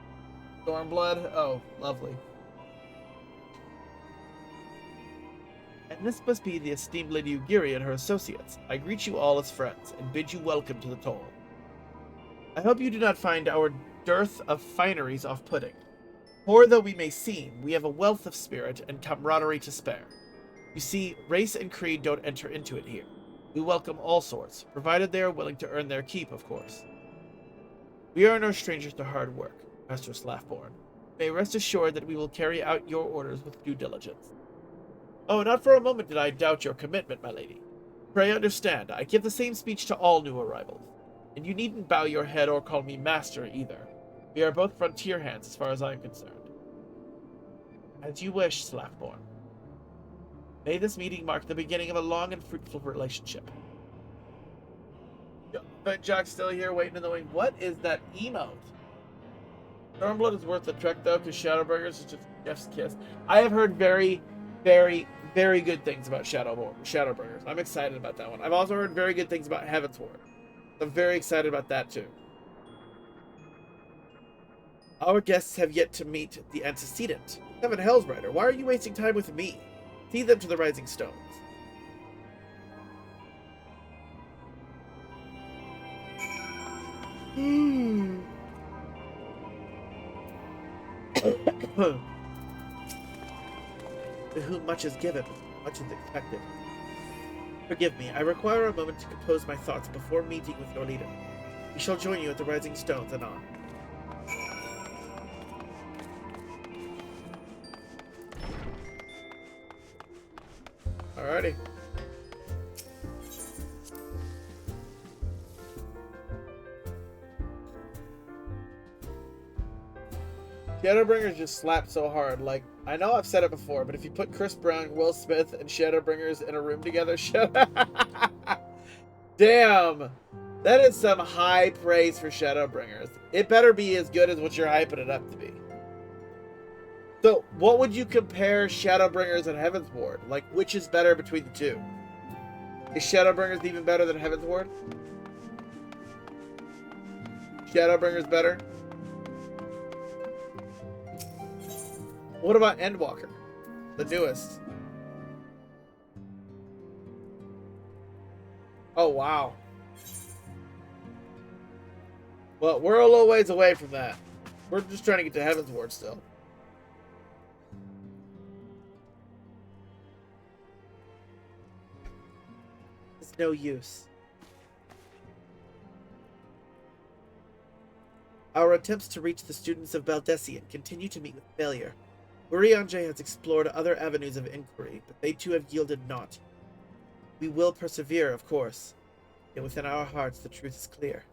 Stormblood, oh, lovely. And this must be the esteemed Lady Ugiri and her associates. I greet you all as friends, and bid you welcome to the Toll. I hope you do not find our dearth of fineries off-putting. Poor though we may seem, we have a wealth of spirit and camaraderie to spare. You see, race and creed don't enter into it here. We welcome all sorts, provided they are willing to earn their keep, of course. We are no strangers to hard work, Master Slaffborn. You may rest assured that we will carry out your orders with due diligence. Oh, not for a moment did I doubt your commitment, my lady. Pray understand, I give the same speech to all new arrivals. And you needn't bow your head or call me master, either. We are both frontier hands as far as I am concerned. As you wish, Slaffborn. May this meeting mark the beginning of a long and fruitful relationship. Ben Jock's still here waiting in the wing. What is that emote? Stormblood is worth the trek, though, because Shadowbringers is just Jeff's kiss. I have heard very, very, very good things about Shadowbringers. I'm excited about that one. I've also heard very good things about Heavensward. I'm very excited about that, too. Our guests have yet to meet the antecedent. Heaven Hellsbrider, why are you wasting time with me? See them to the Rising Stones. To whom much is given, much is expected. Forgive me, I require a moment to compose my thoughts before meeting with your leader. We shall join you at the Rising Stones anon. Alrighty. Shadowbringers just slap so hard. Like, I know I've said it before, but if you put Chris Brown, Will Smith, and Shadowbringers in a room together, damn, that is some high praise for Shadowbringers. It better be as good as what you're hyping it up to be. So, what would you compare Shadowbringers and Heavensward? Like, which is better between the two? Is Shadowbringers even better than Heavensward? Shadowbringers better? What about Endwalker? The newest. Oh, wow. Well, we're a little ways away from that. We're just trying to get to Heaven's Ward still. It's no use. Our attempts to reach the students of Baldessian continue to meet with failure. Urianger has explored other avenues of inquiry, but they too have yielded naught. We will persevere, of course, yet within our hearts the truth is clear.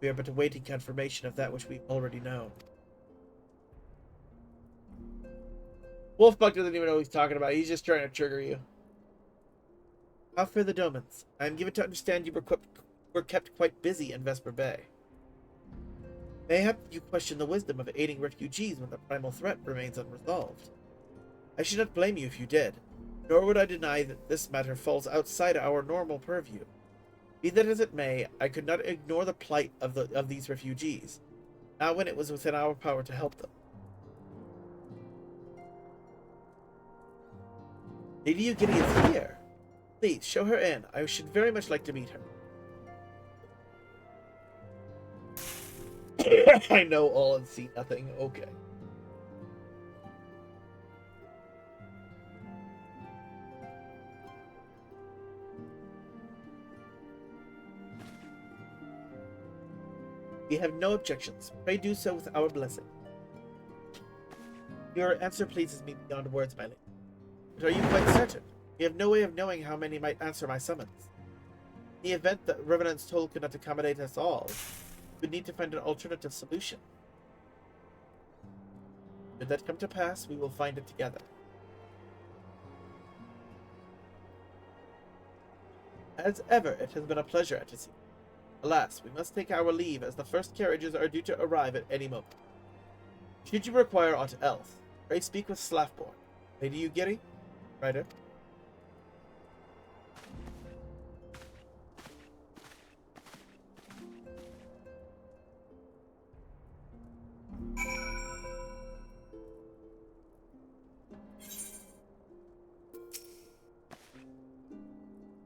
We are but awaiting confirmation of that which we already know. Wolfbuck doesn't even know what he's talking about. He's just trying to trigger you. How fare the Domans? I am given to understand you were kept quite busy in Vesper Bay. Mayhap you question the wisdom of aiding refugees when the primal threat remains unresolved. I should not blame you if you did, nor would I deny that this matter falls outside our normal purview. Be that as it may, I could not ignore the plight of these refugees, not when it was within our power to help them. Lady Ugiri is here. Please, show her in. I should very much like to meet her. I know all and see nothing. Okay. We have no objections. Pray do so with our blessing. Your answer pleases me beyond words, my lady. But are you quite certain? We have no way of knowing how many might answer my summons. In the event that Revenant's toll could not accommodate us all, we would need to find an alternative solution. Should that come to pass, we will find it together. As ever, it has been a pleasure to see you. Alas, we must take our leave, as the first carriages are due to arrive at any moment. Should you require aught else, pray speak with Slaffborn. Lady Ugiri? Ryder?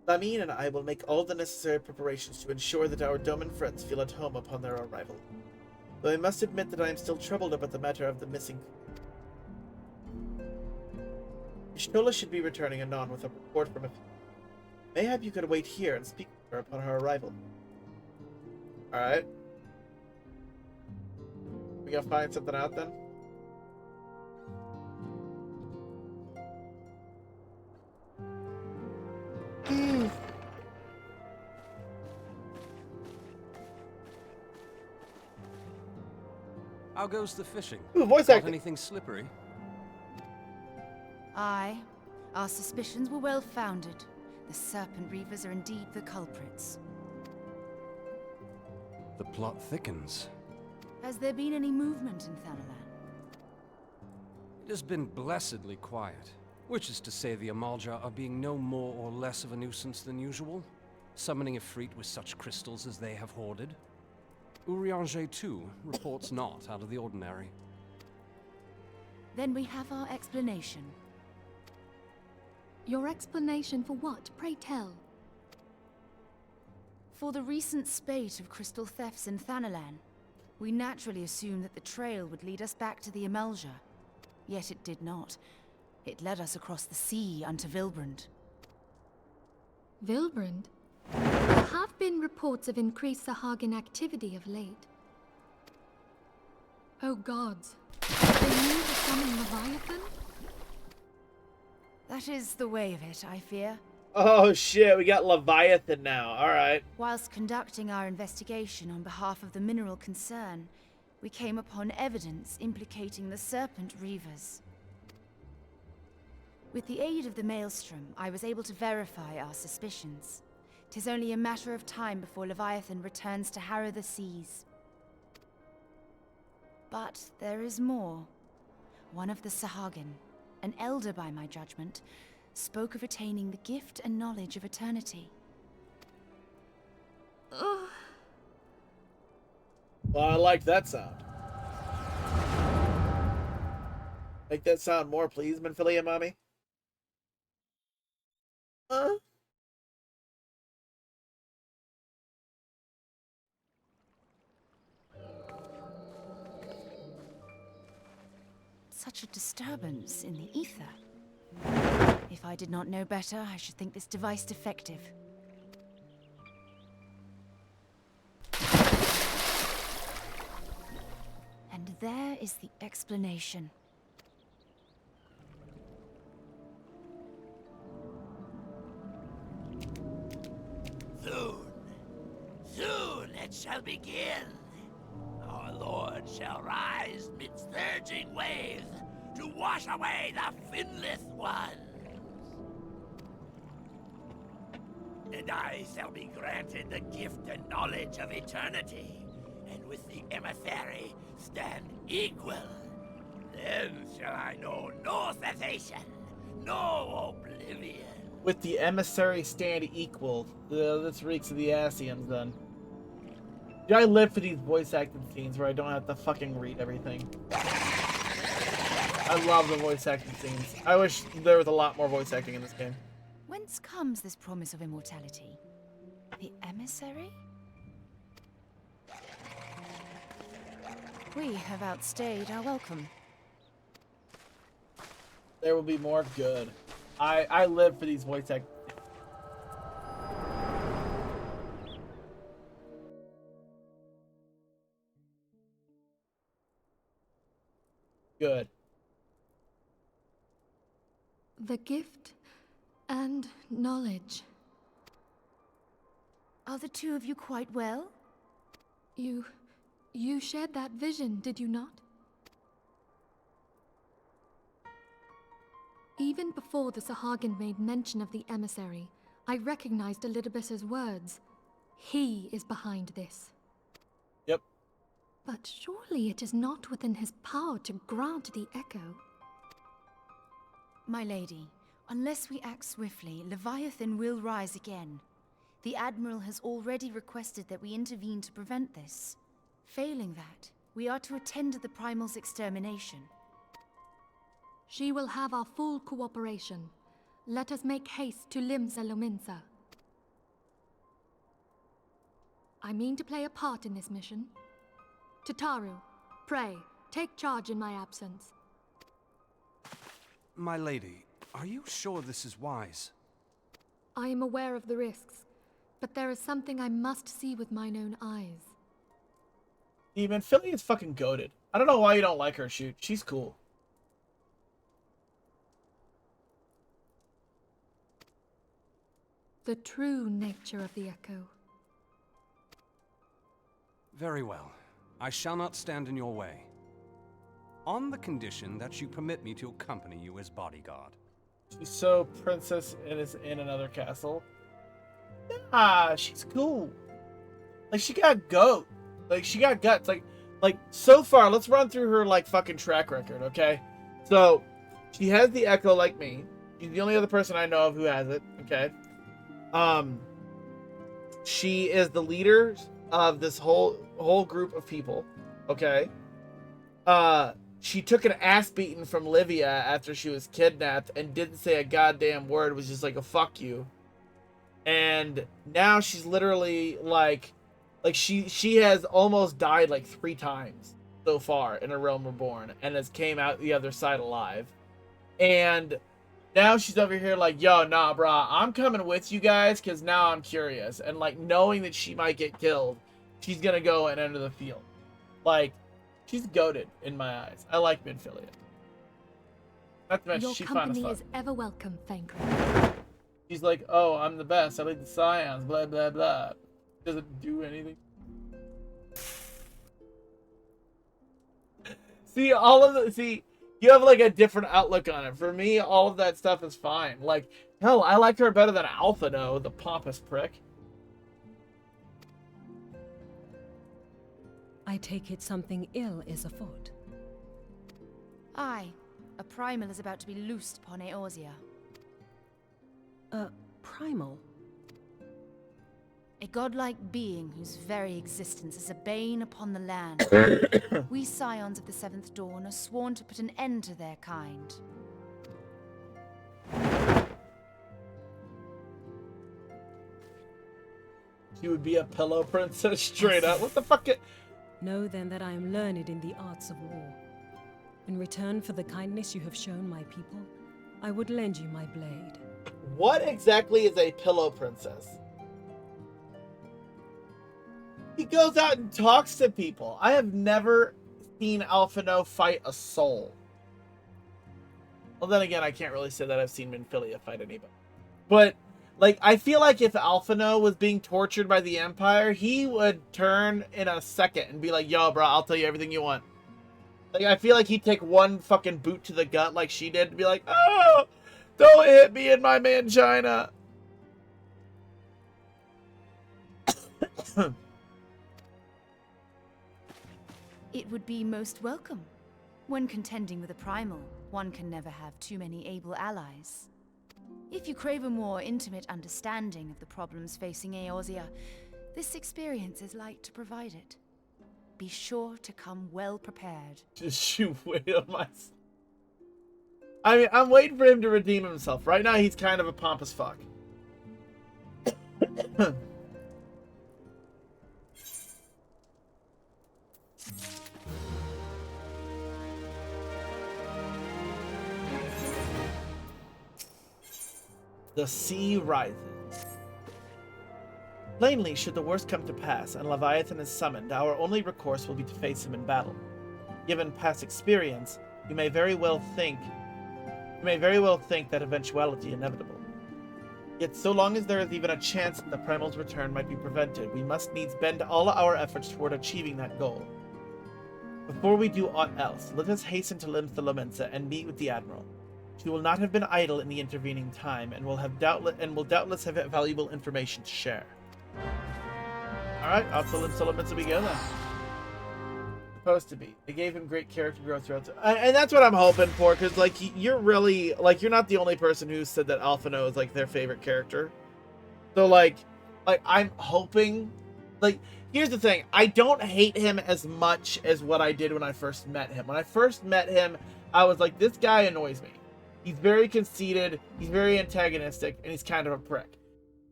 Lamine and I will make all the necessary preparations to ensure that our Doman friends feel at home upon their arrival. Though I must admit that I am still troubled about the matter of the missing. Ishtola should be returning anon with a report from a few. Mayhap you could wait here and speak with her upon her arrival. Alright. We gotta find something out then? How goes the fishing? Ooh, voice Got acting. anything slippery? Aye. Our suspicions were well founded. The Serpent Reavers are indeed the culprits. The plot thickens. Has there been any movement in Thanalan? It has been blessedly quiet. Which is to say the Amalja are being no more or less of a nuisance than usual, summoning a Efreet with such crystals as they have hoarded. Urianger, too, reports not out of the ordinary. Then we have our explanation. Your explanation for what, pray tell? For the recent spate of crystal thefts in Thanalan, we naturally assumed that the trail would lead us back to the Amalja. Yet it did not. It led us across the sea unto Vilbrand. Vilbrand? There have been reports of increased Sahagin activity of late. Oh gods. They knew the summon Leviathan? That is the way of it, I fear. Oh shit, we got Leviathan now. Alright. Whilst conducting our investigation on behalf of the mineral concern, we came upon evidence implicating the Serpent Reavers. With the aid of the Maelstrom, I was able to verify our suspicions. 'Tis only a matter of time before Leviathan returns to harrow the seas. But there is more. One of the Sahagin, an elder by my judgment, spoke of attaining the gift and knowledge of eternity. Ugh. Well, I like that sound. Make that sound more, please, Manphilia Mommy. such a disturbance in the ether. If I did not know better, I should think this device defective. And there is the explanation. Soon it shall begin. Our Lord shall rise midst surging waves to wash away the finless ones. And I shall be granted the gift and knowledge of eternity, and with the emissary stand equal. Then shall I know no cessation, no oblivion. With the emissary stand equal. This reeks of the Asians then. Do I live for these voice acting scenes where I don't have to fucking read everything? I love the voice acting scenes. I wish there was a lot more voice acting in this game. Whence comes this promise of immortality? The emissary? We have outstayed our welcome. There will be more good. I live for these voice acting. Good. The gift and knowledge. Are the two of you quite well? You shared that vision, did you not? Even before the Sahagin made mention of the emissary, I recognized Elidibus's words. He is behind this. Yep. But surely it is not within his power to grant the echo. My lady, unless we act swiftly, Leviathan will rise again. The Admiral has already requested that we intervene to prevent this. Failing that, we are to attend to the Primal's extermination. She will have our full cooperation. Let us make haste to Limsa Lominsa. I mean to play a part in this mission. Tataru, pray, take charge in my absence. My lady, are you sure this is wise? I am aware of the risks, but there is something I must see with mine own eyes. Even Philly is fucking goated. I don't know why you don't like her, shoot. She's cool. The true nature of the echo. Very well. I shall not stand in your way. On the condition that you permit me to accompany you as bodyguard. She's so princess and is in another castle. Ah, she's cool. Like, she got goat. Like, she got guts. Like, so far, let's run through her, like, fucking track record, okay? So, she has the echo like me. She's the only other person I know of who has it, okay? She is the leader of this whole group of people, okay? She took an ass beating from Livia after she was kidnapped and didn't say a goddamn word, was just like a fuck you. And now she's literally like she has almost died like 3 times so far in A Realm Reborn and has came out the other side alive. And now she's over here like, yo, nah, brah, I'm coming with you guys because now I'm curious. And, like, knowing that she might get killed, she's going to go and enter the field. Like, she's goated in my eyes. I like Minfilia. Not to mention, she's fine as fuck. Your company is ever welcome, Thancred. She's like, oh, I'm the best. I lead the Scions, blah, blah, blah. Doesn't do anything. See, you have, like, a different outlook on it. For me, all of that stuff is fine. Like, hell, I liked her better than Alphino, the pompous prick. I take it something ill is afoot. Aye. A primal is about to be loosed upon Eorzea. A primal? A godlike being whose very existence is a bane upon the land. We scions of the Seventh Dawn are sworn to put an end to their kind. She would be a pillow princess straight up. What the fuck? Know then that I am learned in the arts of war. In return for the kindness you have shown my people, I would lend you my blade. What exactly is a pillow princess? He goes out and talks to people. I have never seen Alphino fight a soul. Well, then again, I can't really say that I've seen Minfilia fight anybody. But, like, I feel like if Alphino was being tortured by the Empire, he would turn in a second and be like, yo, bro, I'll tell you everything you want. Like, I feel like he'd take one fucking boot to the gut like she did and be like, oh, don't hit me in my mangina. It would be most welcome. When contending with a primal, one can never have too many able allies. If you crave a more intimate understanding of the problems facing Eorzea, this experience is like to provide it. Be sure to come well prepared. Just shoot weight on my... I mean, I'm waiting for him to redeem himself. Right now, he's kind of a pompous fuck. The sea rises. Plainly, should the worst come to pass and Leviathan is summoned, our only recourse will be to face him in battle. Given past experience, you may very well think that eventuality inevitable. Yet so long as there is even a chance that the Primal's return might be prevented, we must needs bend all our efforts toward achieving that goal. Before we do aught else, let us hasten to Linthalomensa and meet with the Admiral. She will not have been idle in the intervening time, and will doubtless have valuable information to share. Alright, off to Linthalomensa we go then. Supposed to be. They gave him great character growth throughout and that's what I'm hoping for, because like you're really you're not the only person who said that Alphino is like their favorite character. So like I'm hoping, like, here's the thing, I don't hate him as much as what I did when I first met him. When I first met him, I was like, this guy annoys me. He's very conceited, he's very antagonistic, and he's kind of a prick.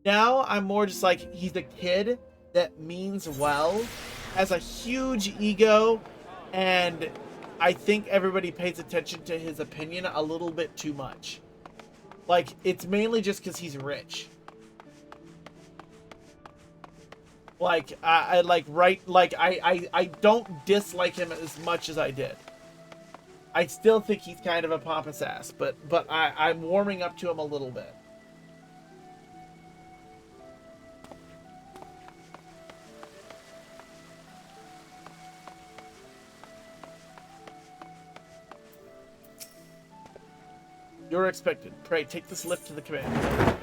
Now I'm more just like, he's a kid that means well, has a huge ego, and I think everybody pays attention to his opinion a little bit too much. Like, it's mainly just because he's rich. Like, I don't dislike him as much as I did. I still think he's kind of a pompous ass, but I'm warming up to him a little bit. You're expected. Pray, take this lift to the command.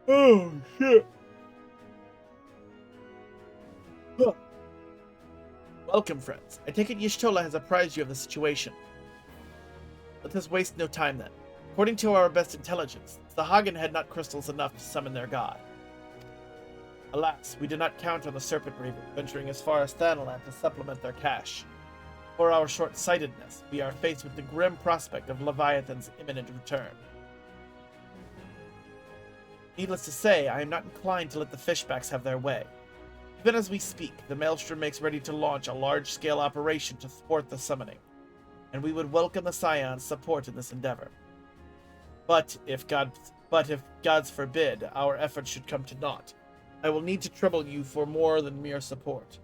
Oh, shit. Huh. Welcome, friends. I take it Y'shtola has apprised you of the situation. Let us waste no time then. According to our best intelligence, the Hagen had not crystals enough to summon their god. Alas, we did not count on the Serpent Reaver venturing as far as Thanalan to supplement their cache. For our short-sightedness, we are faced with the grim prospect of Leviathan's imminent return. Needless to say, I am not inclined to let the fishbacks have their way. Even as we speak, the Maelstrom makes ready to launch a large-scale operation to thwart the summoning, and we would welcome the Scion's support in this endeavor. But if gods forbid our efforts should come to naught, I will need to trouble you for more than mere support,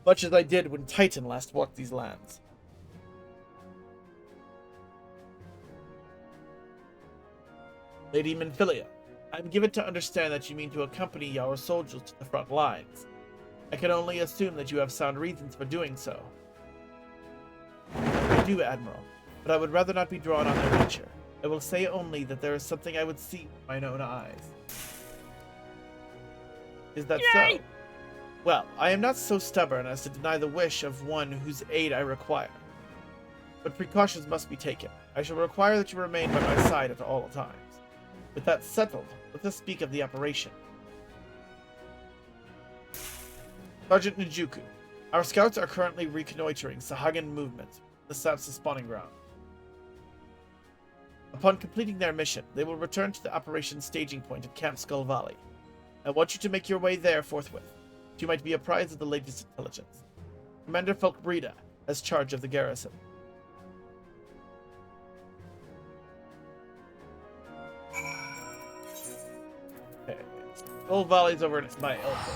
much as I did when Titan last walked these lands. Lady Minfilia, I am given to understand that you mean to accompany our soldiers to the front lines. I can only assume that you have sound reasons for doing so. I do, Admiral, but I would rather not be drawn on their nature. I will say only that there is something I would see with my own eyes. Is that so? Well, I am not so stubborn as to deny the wish of one whose aid I require. But precautions must be taken. I shall require that you remain by my side at all times. With that settled, let us speak of the operation. Sergeant Njuku, Our scouts are currently reconnoitering Sahagin movement, the Sap's spawning ground. Upon completing their mission, they will return to the operations staging point at Camp Skull Valley. I want you to make your way there forthwith. You might be apprised of the latest intelligence. Commander Falkbreda has charge of the garrison. Okay. Skull Valley's over by Elfin.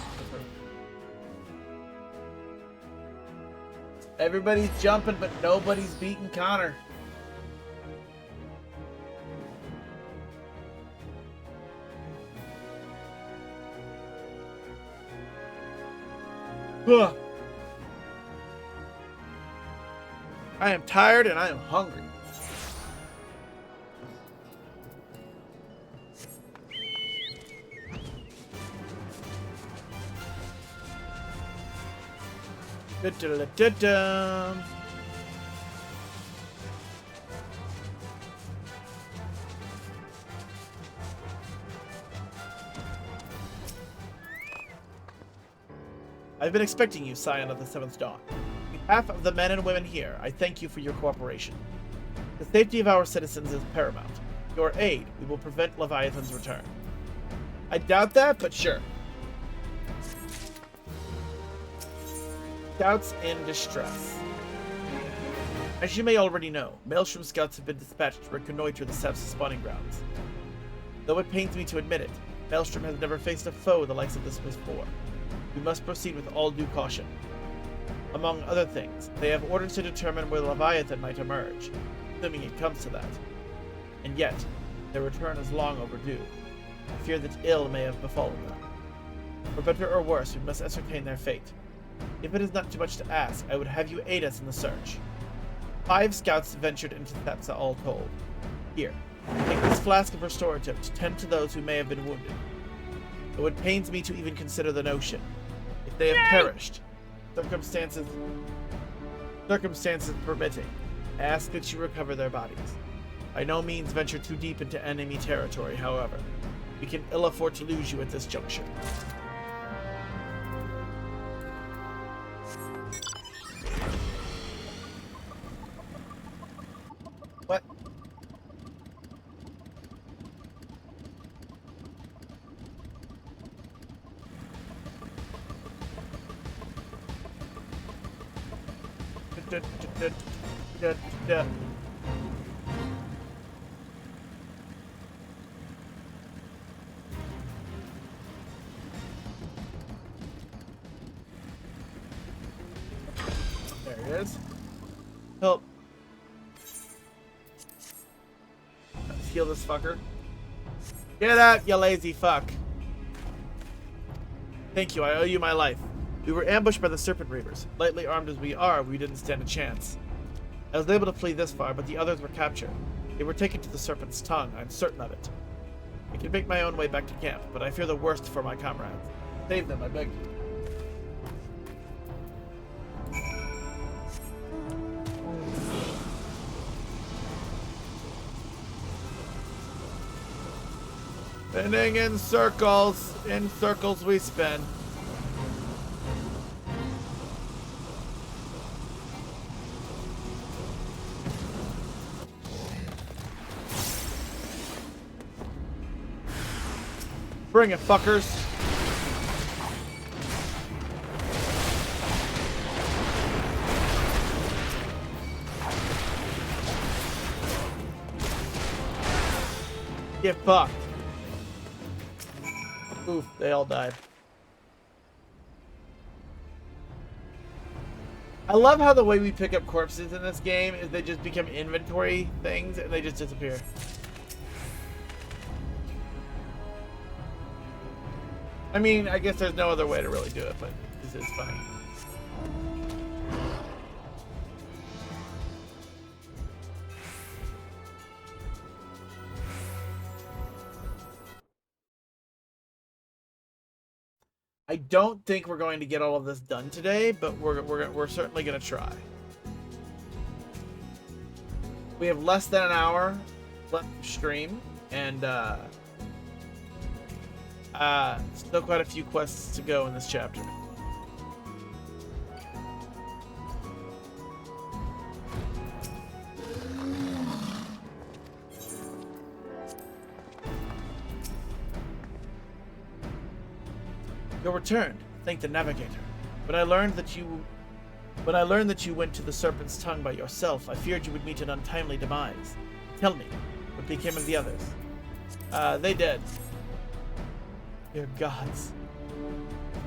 Everybody's jumping, but nobody's beating Connor. Ugh. I am tired and I am hungry. Da-da-da-da-da. I've been expecting you, Scion of the Seventh Dawn. On behalf of the men and women here, I thank you for your cooperation. The safety of our citizens is paramount. With your aid, we will prevent Leviathan's return. I doubt that, but sure. Scouts in distress. As you may already know, Maelstrom scouts have been dispatched to reconnoiter the Sap's spawning grounds. Though it pains me to admit it, Maelstrom has never faced a foe the likes of this before. We must proceed with all due caution. Among other things, they have orders to determine where Leviathan might emerge, assuming it comes to that. And yet, their return is long overdue. I fear that ill may have befallen them. For better or worse, we must ascertain their fate. If it is not too much to ask, I would have you aid us in the search. 5 scouts ventured into Thapsa all told. Here, take this flask of restorative to tend to those who may have been wounded. Though it pains me to even consider the notion. If they have perished, circumstances permitting, ask that you recover their bodies. By no means venture too deep into enemy territory, however. We can ill afford to lose you at this juncture. What? There it is. Help. Let's heal this fucker. Get out, you lazy fuck. Thank you, I owe you my life. We were ambushed by the Serpent Reavers. Lightly armed as we are, we didn't stand a chance. I was able to flee this far, but the others were captured. They were taken to the Serpent's Tongue, I'm certain of it. I can make my own way back to camp, but I fear the worst for my comrades. Save them, I beg you. Spinning in circles we spin. Bring it, fuckers. Get fucked. Oof, they all died. I love how the way we pick up corpses in this game is they just become inventory things and they just disappear. I mean, I guess there's no other way to really do it, but this is funny. I don't think we're going to get all of this done today, but we're certainly going to try. We have less than an hour left to stream, and still quite a few quests to go in this chapter. Your return. Thank the Navigator. When I learned that you went to the Serpent's Tongue by yourself, I feared you would meet an untimely demise. Tell me, what became of the others? They dead. Dear gods.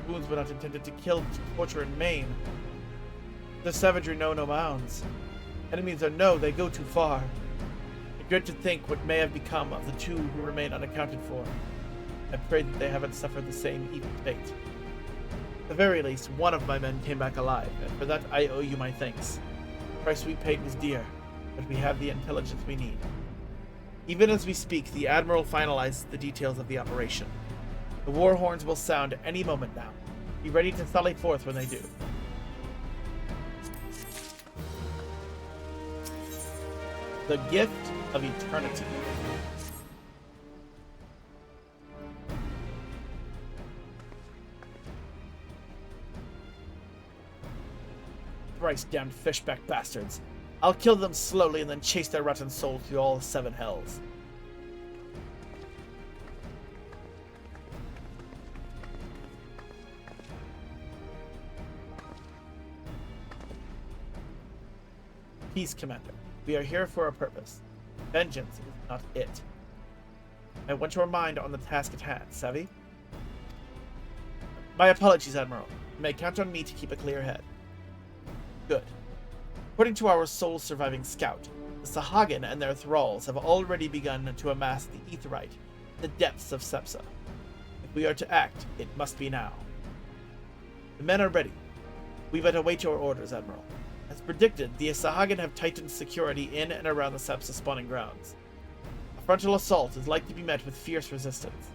Wounds were not intended to kill, to torture, and maim. The savagery know no bounds. Enemies are they go too far. I dread to think what may have become of the two who remain unaccounted for. I pray that they haven't suffered the same evil fate. At the very least, one of my men came back alive, and for that I owe you my thanks. The price we paid was dear, but we have the intelligence we need. Even as we speak, the Admiral finalizes the details of the operation. The war horns will sound any moment now. Be ready to sally forth when they do. The Gift of Eternity. Thrice damned fishback bastards. I'll kill them slowly and then chase their rotten souls through all the 7 hells. Peace, Commander. We are here for a purpose. Vengeance is not it. I want your mind on the task at hand, savvy? My apologies, Admiral. You may count on me to keep a clear head. Good. According to our sole surviving scout, the Sahagin and their thralls have already begun to amass the Aetheryte in the depths of Sepsa. If we are to act, it must be now. The men are ready. We but await your orders, Admiral. As predicted, the Sahagin have tightened security in and around the Sepsa spawning grounds. A frontal assault is likely to be met with fierce resistance.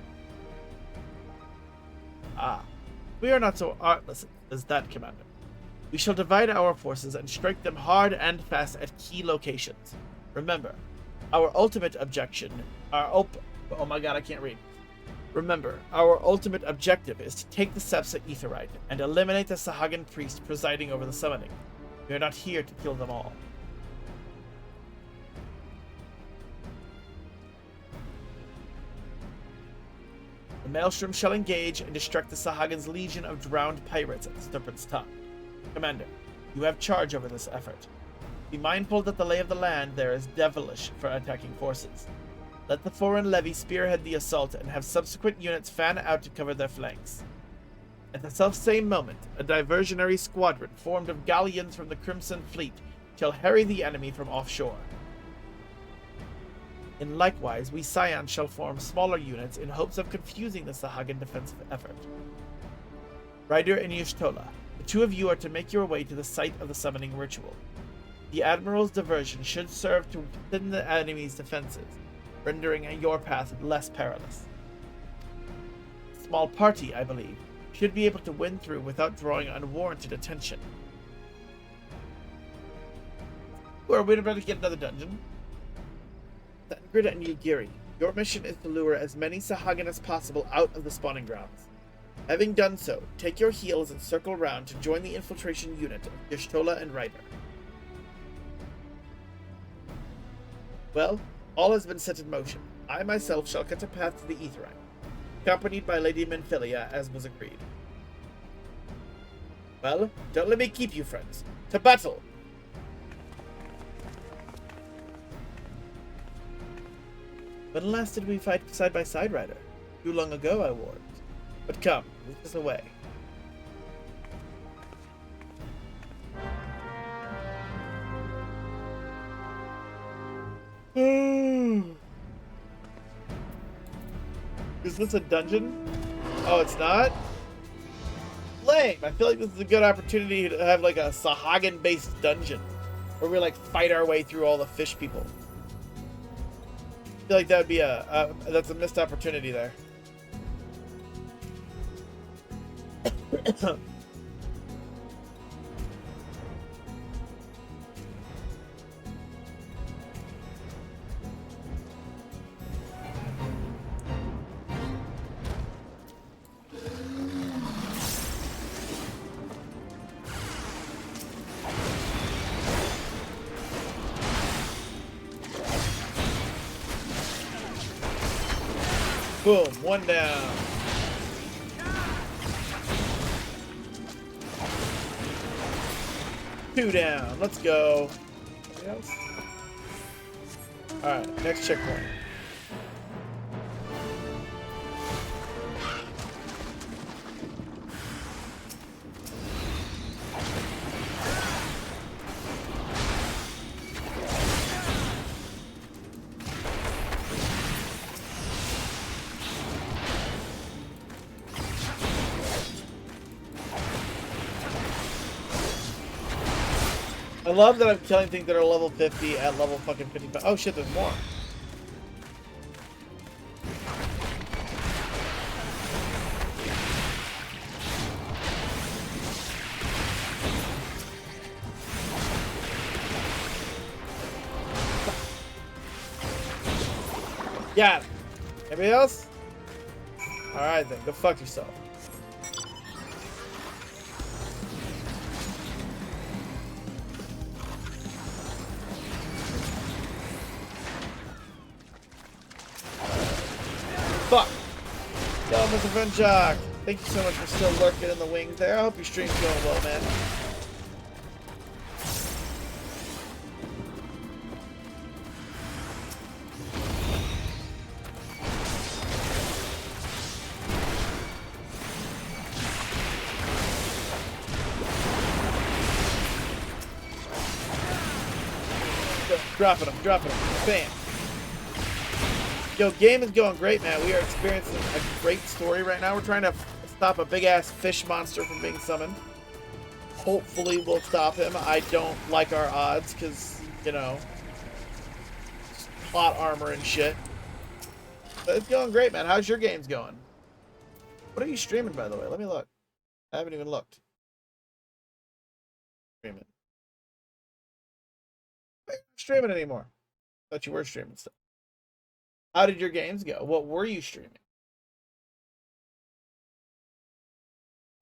We are not so artless as that, Commander. We shall divide our forces and strike them hard and fast at key locations. Remember, our ultimate objective is to take the Sepsa Aetheryte and eliminate the Sahagin priest presiding over the summoning. We are not here to kill them all. The Maelstrom shall engage and distract the Sahagin's legion of drowned pirates at the Serpent's Tongue. Commander, you have charge over this effort. Be mindful that the lay of the land there is devilish for attacking forces. Let the foreign levy spearhead the assault and have subsequent units fan out to cover their flanks. At the self-same moment, a diversionary squadron formed of galleons from the Crimson Fleet shall harry the enemy from offshore. In likewise, we Scions shall form smaller units in hopes of confusing the Sahagin defensive effort. Ryder and Y'shtola, the two of you are to make your way to the site of the summoning ritual. The Admiral's diversion should serve to thin the enemy's defenses, rendering your path less perilous. A small party, I believe, should be able to win through without drawing unwarranted attention. Are we about to get another dungeon? Sangrid and Yugiri, your mission is to lure as many Sahagin as possible out of the spawning grounds. Having done so, take your heels and circle round to join the infiltration unit of Y'shtola and Ryder. Well, all has been set in motion. I myself shall cut a path to the Aetheryte, accompanied by Lady Menphilia, as was agreed. Well, don't let me keep you, friends. To battle! When last did we fight side by side, Ryder? Too long ago, I warned. But come, lead us away. Is this a dungeon? Oh, it's not? Lame! I feel like this is a good opportunity to have like a Sahagin-based dungeon where we like fight our way through all the fish people. I feel like that would be that's a missed opportunity there. Boom, one down. 2 down. Let's go. Anything else? Alright, next checkpoint. I love that I'm killing things that are level 50 at level fucking 55. Oh shit, there's more. Got it. Anybody else? Alright then, go fuck yourself. Fuck! Yo, Mr. Venjok! Thank you so much for still lurking in the wings there. I hope your stream's going well, man. Dropping him, dropping him. Bam. Yo, game is going great, man. We are experiencing a great story right now. We're trying to stop a big-ass fish monster from being summoned. Hopefully we'll stop him. I don't like our odds because, you know, plot armor and shit. But it's going great, man. How's your games going? What are you streaming, by the way? Let me look. I haven't even looked. Streaming. Why are you not streaming anymore? Thought you were streaming stuff. How did your games go? What were you streaming?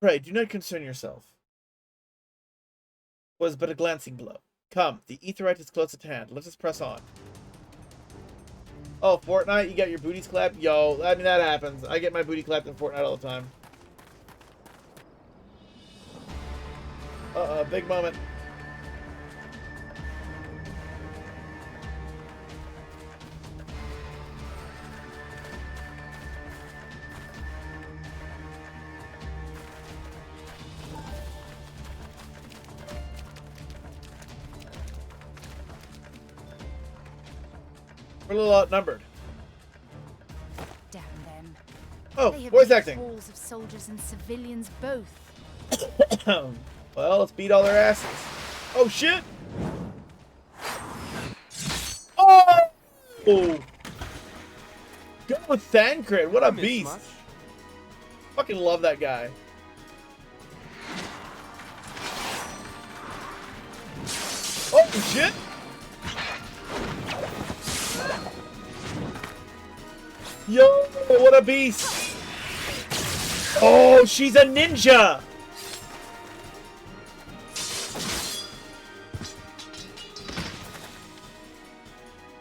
Pray, do not concern yourself. It was but a glancing blow. Come, the Aetherite is close at hand. Let us press on. Oh, Fortnite? You got your booties clapped? Yo, I mean, that happens. I get my booty clapped in Fortnite all the time. Uh-oh, big moment. We're a little outnumbered. Damn them. Oh, They have voice made acting. walls of soldiers and civilians both. Well, let's beat all their asses. Oh, shit! Oh! Go with Thancred. What a beast. Fucking love that guy. Oh, shit! Yo, what a beast! Oh, she's a ninja!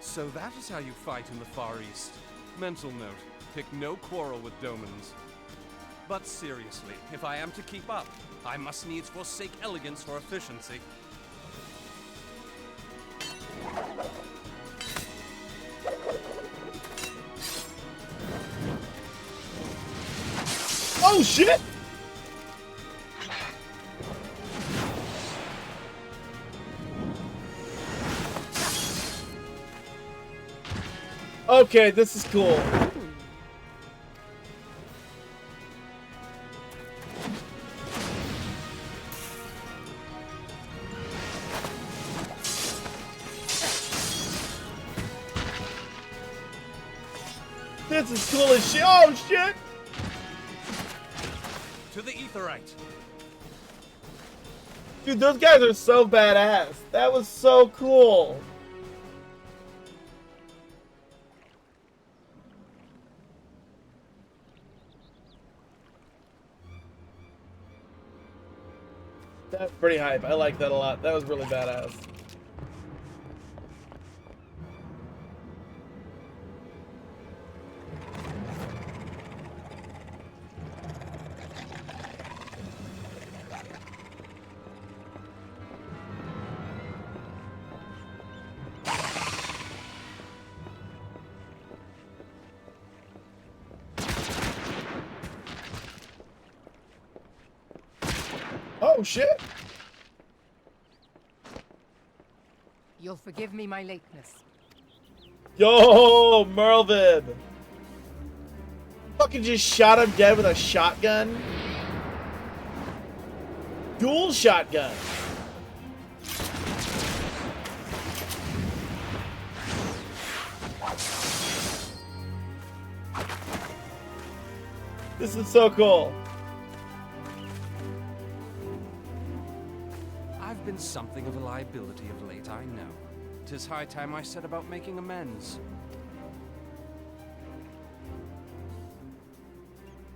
So that is how you fight in the Far East. Mental note, pick no quarrel with Domans. But seriously, if I am to keep up, I must needs forsake elegance for efficiency. Oh shit! Okay, this is cool. This is cool as shit. Oh shit! To the Aetherite. Dude, those guys are so badass. That was so cool. That's pretty hype. I like that a lot. That was really badass. Oh shit! You'll forgive me my lateness. Yo, Merlvin! Fucking just shot him dead with a shotgun. Dual shotgun. This is so cool. I've been something of a liability of late, I know. 'Tis high time I set about making amends.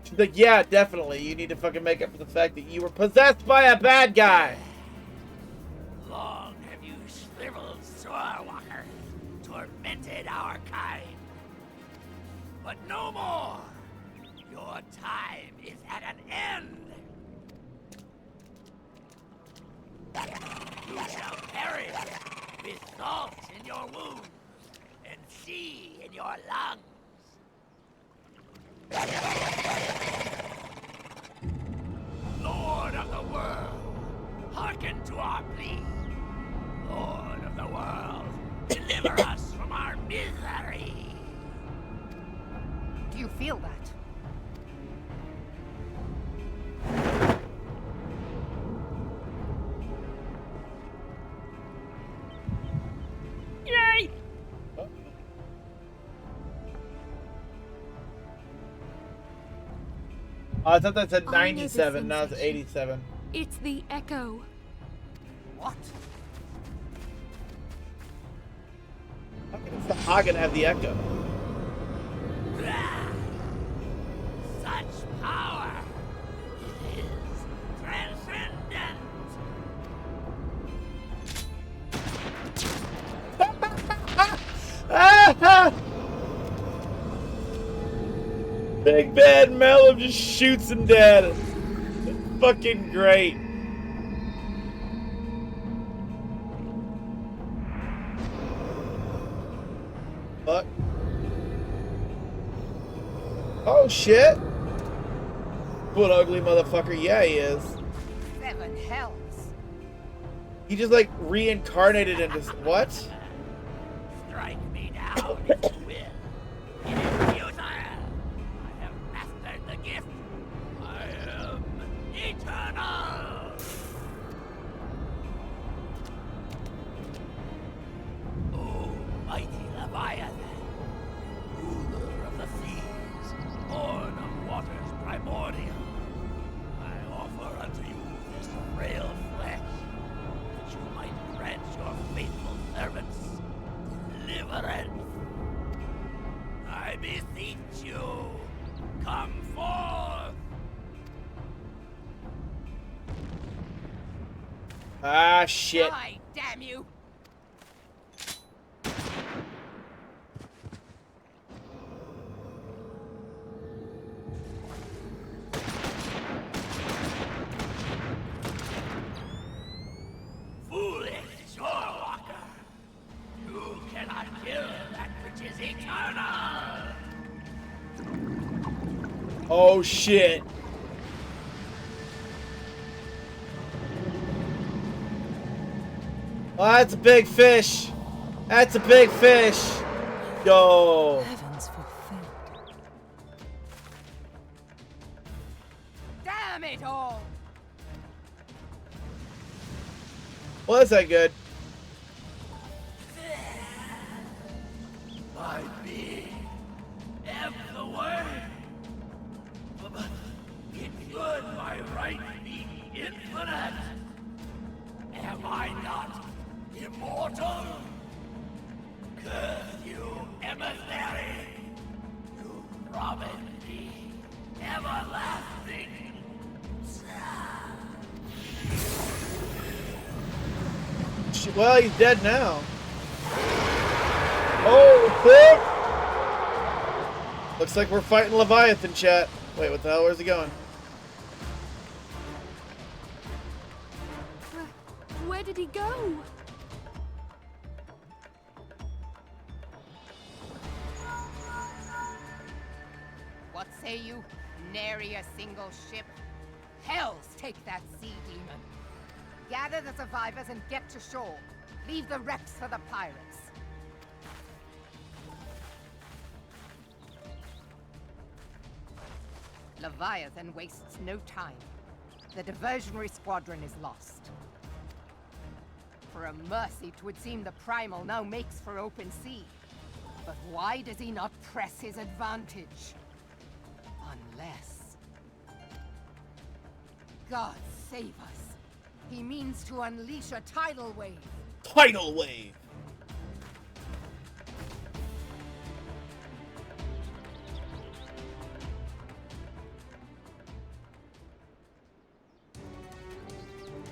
She's like, yeah, definitely. You need to fucking make up for the fact that you were possessed by a bad guy. Long have you shriveled Sorewalker, tormented our kind. But no more. Your time is at an end. You shall perish with salt in your wounds and sea in your lungs. Lord of the world, hearken to our plea. Lord of the world, deliver us from our misery. Do you feel that? Yay! I thought that said I know this 97, now it's sensation. 87. It's the echo. What? How can the Hagen have the echo? Such power! It is transcendent! Big bad Mellow just shoots him dead. It's fucking great. Fuck. Oh shit. What ugly motherfucker. Yeah, he is. 7 hells. He just like reincarnated into what? Strike me down if you will. It is futile. I have mastered the gift. I am eternal. Oh, mighty Leviathan, ruler of the seas, born of waters primordial, I offer unto you this frail flesh, that you might grant your faithful servants deliverance. I beseech you, come forth. Ah shit. Die, damn you! Foolish shorewalker! You cannot kill that which is eternal! Oh shit. Oh, that's a big fish. That's a big fish. Yo. Heavens fulfilled. Damn it all! Well, that's that good. My being ebbs away. But it should by right be infinite. Am I not immortal? Curse you, emissary! You promised me everlasting. Well, he's dead now. Oh, fuck! Looks like we're fighting Leviathan, chat. Wait, what the hell? Where's he going? Where did he go? What say you? Nary a single ship? Hells take that sea demon. Gather the survivors and get to shore. Leave the wrecks for the pirates. Leviathan wastes no time. The diversionary squadron is lost. For a mercy, 'twould seem the Primal now makes for open sea. But why does he not press his advantage? Unless... God save us. He means to unleash a tidal wave. Tidal wave!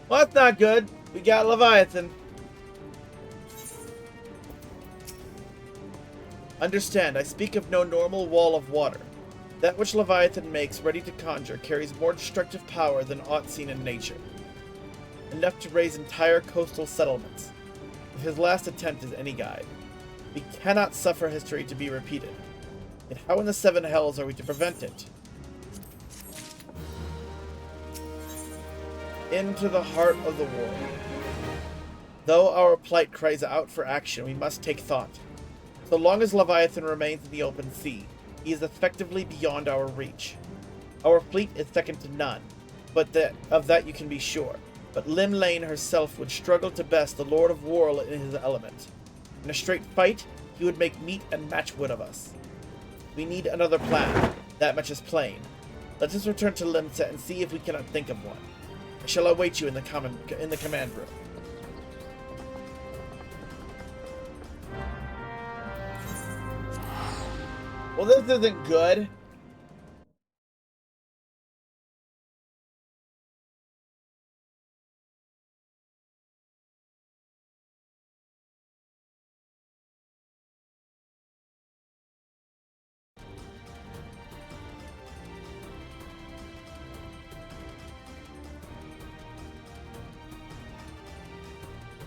Well, that's not good. We got Leviathan. Understand, I speak of no normal wall of water. That which Leviathan makes ready to conjure carries more destructive power than aught seen in nature. Enough to raise entire coastal settlements. If his last attempt is any guide. We cannot suffer history to be repeated. Yet how in the seven hells are we to prevent it? Into the heart of the world. Though our plight cries out for action, we must take thought. So long as Leviathan remains in the open sea, he is effectively beyond our reach. Our fleet is second to none, but of that you can be sure. But Lim Lane herself would struggle to best the Lord of War in his element. In a straight fight, he would make meat and matchwood of us. We need another plan. That much is plain. Let us return to Limsa and see if we cannot think of one. I shall await you in the command room. Well, this isn't good.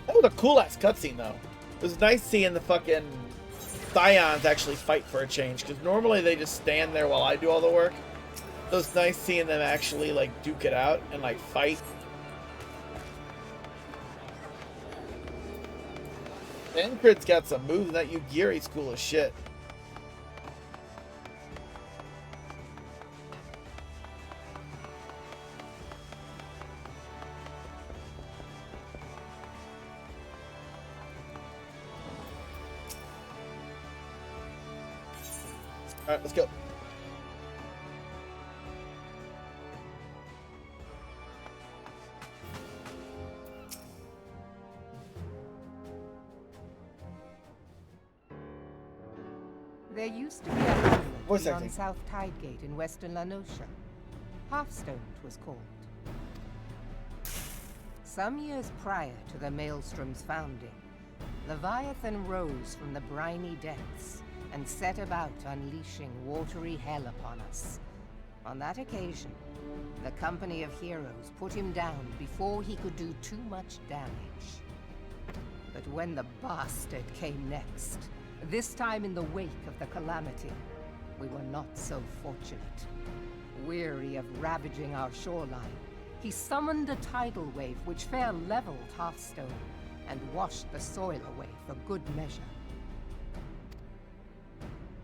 That was a cool-ass cutscene, though. It was nice seeing the fucking Scions actually fight for a change, because normally they just stand there while I do all the work. So it's nice seeing them actually, like, duke it out and, like, fight. Encrid's got some moves, and that Yugiri's cool as shit. Alright, let's go. There used to be a hamlet beyond South Tidegate in western Lanosha. Hearthstone, 'twas called. Some years prior to the Maelstrom's founding, Leviathan rose from the briny depths and set about unleashing watery hell upon us. On that occasion, the company of heroes put him down before he could do too much damage. But when the bastard came next, this time in the wake of the calamity, we were not so fortunate. Weary of ravaging our shoreline, he summoned a tidal wave which fair leveled Hearthstone and washed the soil away for good measure.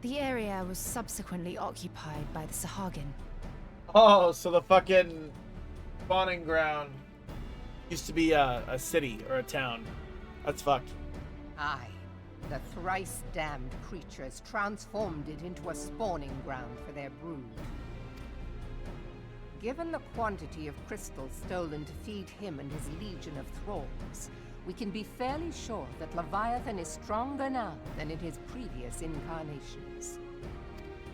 The area was subsequently occupied by the Sahagin. Oh, so the fucking spawning ground used to be a city or a town. That's fucked. Aye. The thrice-damned creatures transformed it into a spawning ground for their brood. Given the quantity of crystals stolen to feed him and his legion of thralls, we can be fairly sure that Leviathan is stronger now than in his previous incarnations.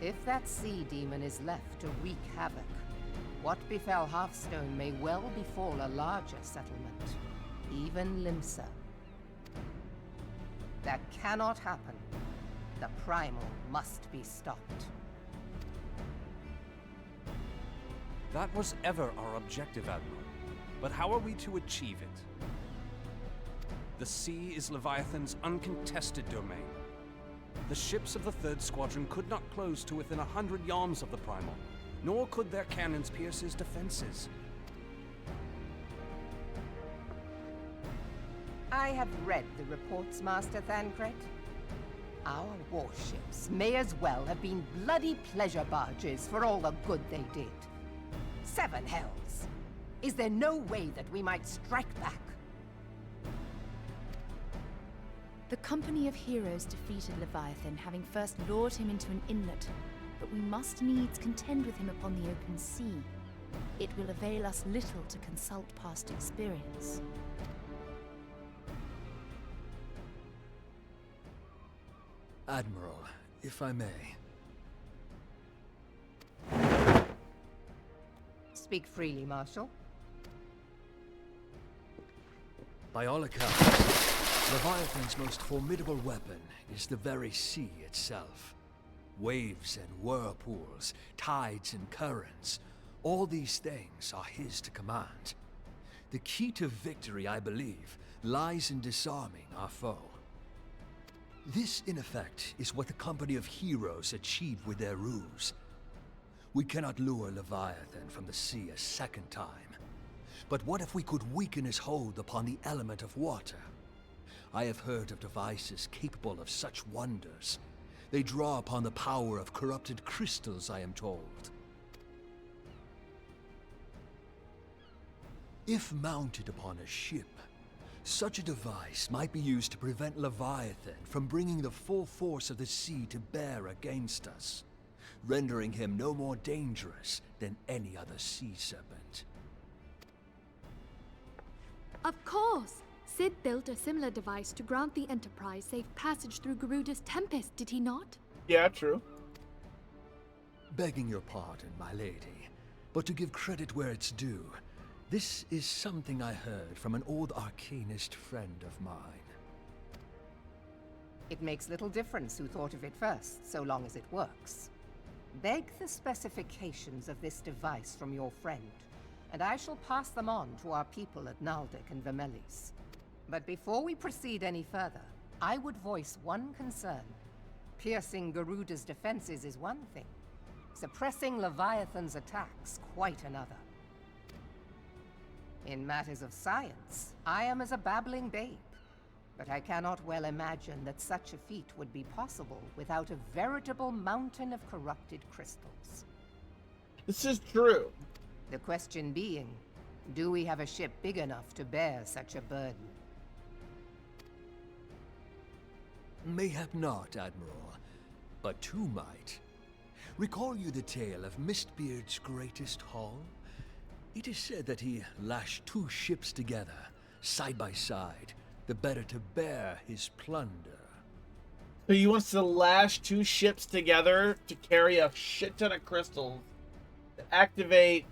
If that sea demon is left to wreak havoc, what befell Hearthstone may well befall a larger settlement, even Limsa. That cannot happen. The Primal must be stopped. That was ever our objective, Admiral. But how are we to achieve it? The sea is Leviathan's uncontested domain. The ships of the 3rd Squadron could not close to within 100 yards of the Primal, nor could their cannons pierce his defenses. I have read the reports, Master Thancred. Our warships may as well have been bloody pleasure barges for all the good they did. 7 hells! Is there no way that we might strike back? The company of heroes defeated Leviathan, having first lured him into an inlet, but we must needs contend with him upon the open sea. It will avail us little to consult past experience. Admiral, if I may. Speak freely, Marshal. By all accounts, Leviathan's most formidable weapon is the very sea itself. Waves and whirlpools, tides and currents, all these things are his to command. The key to victory, I believe, lies in disarming our foe. This, in effect, is what the company of heroes achieved with their ruse. We cannot lure Leviathan from the sea a second time. But what if we could weaken his hold upon the element of water? I have heard of devices capable of such wonders. They draw upon the power of corrupted crystals, I am told. If mounted upon a ship, such a device might be used to prevent Leviathan from bringing the full force of the sea to bear against us, rendering him no more dangerous than any other sea serpent. Of course! Sid built a similar device to grant the Enterprise safe passage through Garuda's Tempest, did he not? Yeah, true. Begging your pardon, my lady, but to give credit where it's due, this is something I heard from an old arcanist friend of mine. It makes little difference who thought of it first, so long as it works. Beg the specifications of this device from your friend, and I shall pass them on to our people at Naldic and Vermelis. But before we proceed any further, I would voice one concern. Piercing Garuda's defenses is one thing. Suppressing Leviathan's attacks, quite another. In matters of science, I am as a babbling babe. But I cannot well imagine that such a feat would be possible without a veritable mountain of corrupted crystals. This is true. The question being, do we have a ship big enough to bear such a burden? Mayhap not, Admiral, but two might. Recall you the tale of Mistbeard's greatest haul? It is said that he lashed 2 ships together, side by side, the better to bear his plunder. So he wants to lash 2 ships together to carry a shit ton of crystals to activate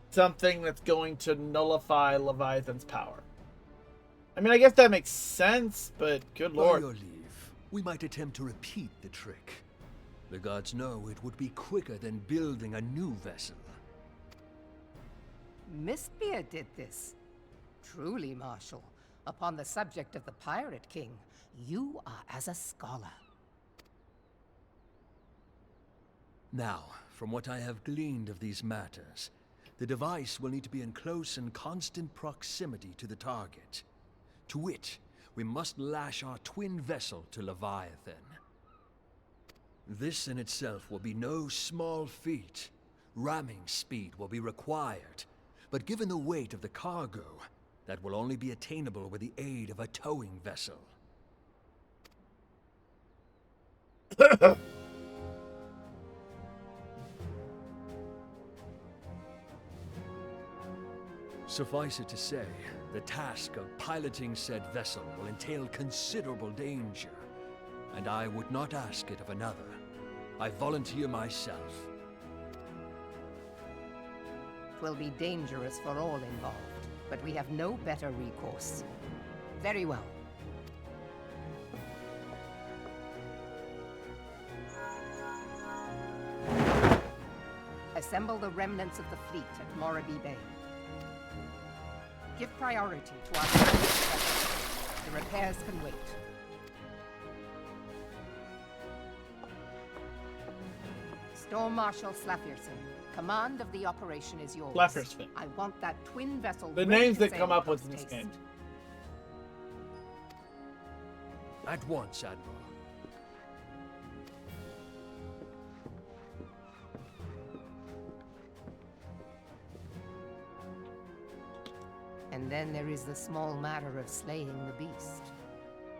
something that's going to nullify Leviathan's power. I mean, I guess that makes sense, but good lord. By your leave, we might attempt to repeat the trick. The gods know it would be quicker than building a new vessel. Mistbeard did this. Truly, Marshal, upon the subject of the Pirate King, you are as a scholar. Now, from what I have gleaned of these matters, the device will need to be in close and constant proximity to the target. To wit, we must lash our twin vessel to Leviathan. This in itself will be no small feat. Ramming speed will be required, but given the weight of the cargo, that will only be attainable with the aid of a towing vessel. Suffice it to say, the task of piloting said vessel will entail considerable danger, and I would not ask it of another. I volunteer myself. 'Twill be dangerous for all involved, but we have no better recourse. Very well. Assemble the remnants of the fleet at Morabee Bay. Give priority to our stranded vessels. The repairs can wait. Storm Marshal Slafirson, command of the operation is yours. Slafirson. I want that twin vessel. The ready names to that sail come up with across in this Taste. game. At once, Admiral. And then there is the small matter of slaying the beast.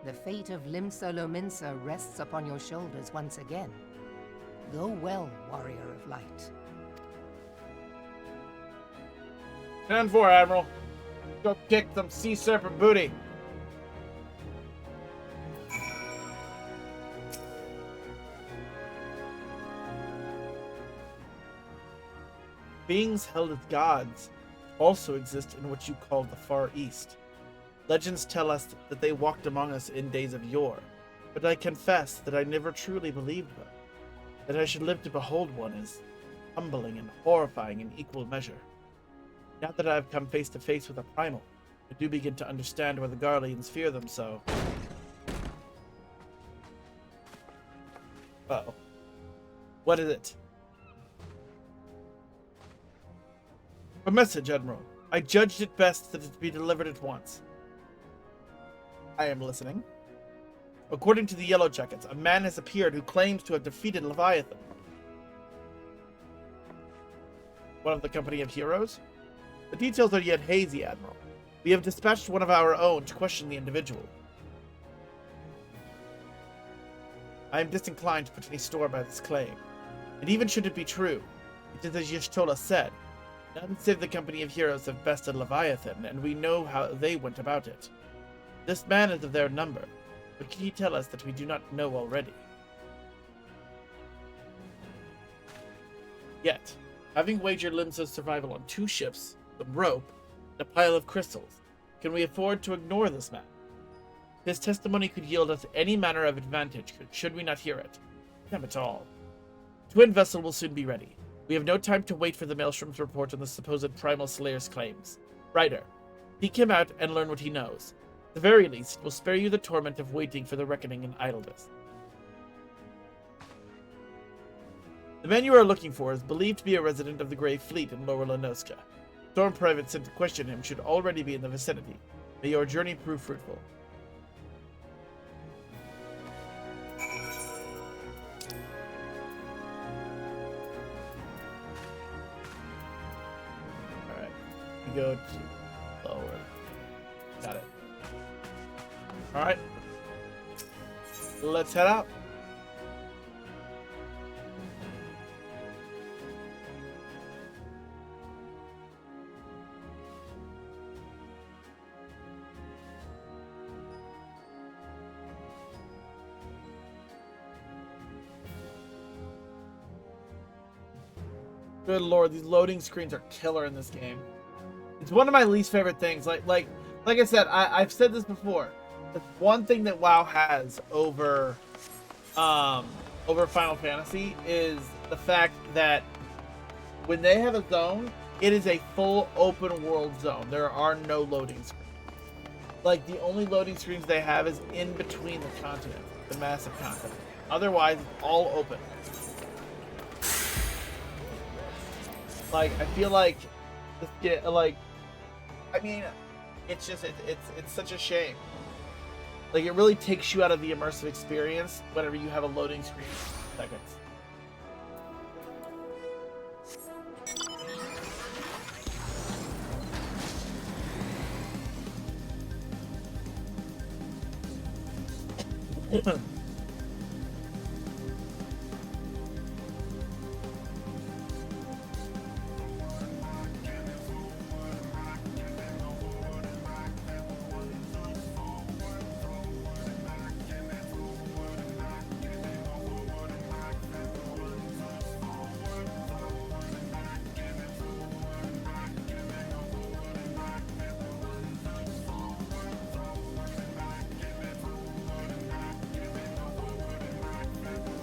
The fate of Limsa Lominsa rests upon your shoulders once again. Go well, warrior of light. 10-4, Admiral. Go kick some sea serpent booty. Beings held as gods also exist in what you call the Far East. Legends tell us that they walked among us in days of yore, but I confess that I never truly believed them. That I should live to behold one is humbling and horrifying in equal measure. Now that I have come face to face with a primal, I do begin to understand why the Garleans fear them so. Uh-oh. What is it? A message, Admiral. I judged it best that it be delivered at once. I am listening. According to the Yellow Jackets, a man has appeared who claims to have defeated Leviathan. One of the company of heroes? The details are yet hazy, Admiral. We have dispatched one of our own to question the individual. I am disinclined to put any store by this claim. And even should it be true, it is as Y'shtola said, none save the company of heroes have bested Leviathan, and we know how they went about it. This man is of their number, but can he tell us that we do not know already? Yet, having wagered Limsa's survival on 2 ships, some rope, and a pile of crystals, can we afford to ignore this man? His testimony could yield us any manner of advantage should we not hear it. Damn it all. Twin vessel will soon be ready. We have no time to wait for the Maelstrom's report on the supposed Primal Slayer's claims. Ryder, seek him out and learn what he knows. At the very least, it will spare you the torment of waiting for the reckoning in idleness. The man you are looking for is believed to be a resident of the Grey Fleet in Lower Lenoska. Storm Private sent to question him should already be in the vicinity. May your journey prove fruitful. Alright. We go to lower. Got it. Alright. Let's head out. Good lord, these loading screens are killer in this game. It's one of my least favorite things. Like I said, I've said this before. The one thing that WoW has over Final Fantasy is the fact that when they have a zone, it is a full open world zone. There are no loading screens. Like, the only loading screens they have is in between the continents, the massive continent. Otherwise, it's all open. Like, I feel like this I mean, it's just it's such a shame. Like, it really takes you out of the immersive experience whenever you have a loading screen for seconds.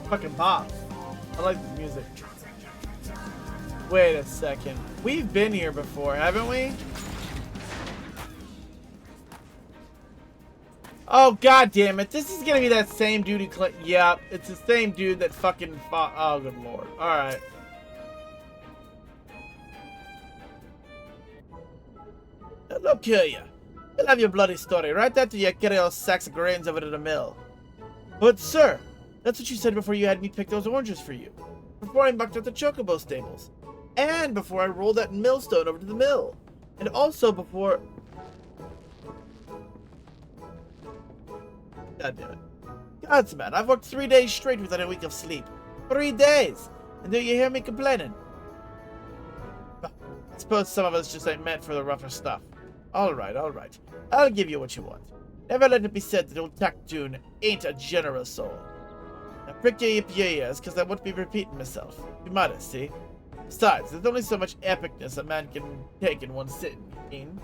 Fucking pop. I like this music. Wait a second. We've been here before, haven't we? Oh, god damn it. This is gonna be that same dude who yeah, it's the same dude that fucking fought. Oh, good lord. Alright. Look here, you. You'll have your bloody story right after you carry those sacks of grains over to the mill. But sir, that's what you said before you had me pick those oranges for you. Before I mucked out the chocobo stables. And before I rolled that millstone over to the mill. And also before... God damn it. Gods, man, I've worked 3 days straight without a week of sleep. 3 days! And do you hear me complaining? I suppose some of us just ain't meant for the rougher stuff. Alright, alright. I'll give you what you want. Never let it be said that old Taktoon ain't a generous soul. Now prick your ears, cause I won't be repeating myself. Be modest, see? Besides, there's only so much epicness a man can take in one sitting, you mean?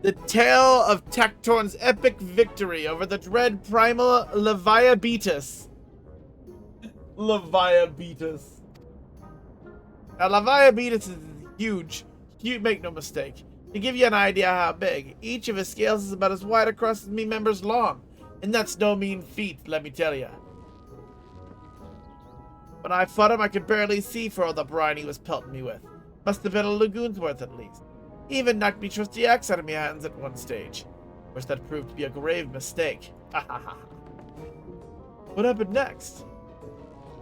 The tale of Taktorn's epic victory over the dread primal Leviabetus. Leviabetus. Now, Leviabetus is huge. You make no mistake. To give you an idea how big, each of his scales is about as wide across as me members long. And that's no mean feat, let me tell ya. When I fought him, I could barely see for all the brine he was pelting me with. Must have been a lagoon's worth at least. He even knocked me trusty axe out of my hands at one stage. Which that proved to be a grave mistake. Ha ha ha. What happened next?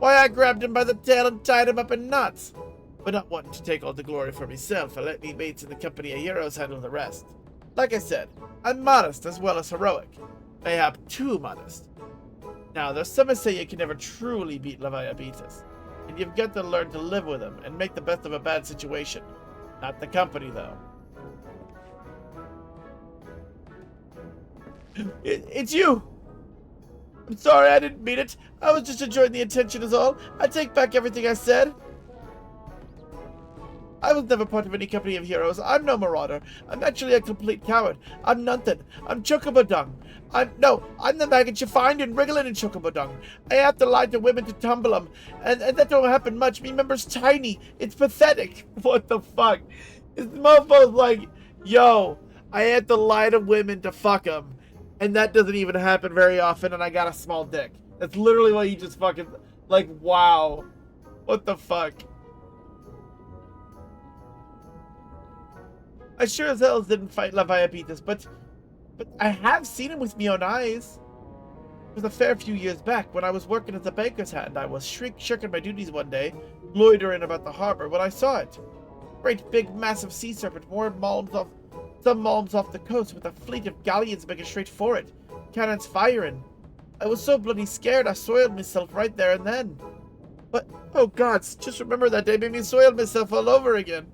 Why, I grabbed him by the tail and tied him up in knots. But not wanting to take all the glory for myself, I let me mates in the company of heroes handle the rest. Like I said, I'm modest as well as heroic. Mayhap too modest. Now, there's some who say you can never truly beat Leviabetus, and you've got to learn to live with him and make the best of a bad situation. Not the company, though. It's you! I'm sorry, I didn't mean it. I was just enjoying the attention is all. I take back everything I said. I was never part of any company of heroes. I'm no marauder. I'm actually a complete coward. I'm nothing. I'm Chocobo Dung. I'm the maggot you find and wriggling in Chocobo Dung. I have to lie to women to tumble 'em. And that don't happen much. Me member's tiny. It's pathetic. What the fuck? This mofo's like, yo, I had to lie to women to fuck 'em. And that doesn't even happen very often, and I got a small dick. That's literally what you just fucking, like, wow. What the fuck? I sure as hell didn't fight Leviabetus, but I have seen him with me own eyes. It was a fair few years back, when I was working as a baker's hand. I was shirking my duties one day, loitering about the harbor, when I saw it. Great big massive sea serpent, some malms off the coast, with a fleet of galleons making straight for it. Cannons firing. I was so bloody scared I soiled myself right there and then. But, oh gods, just remember that day made me soil myself all over again.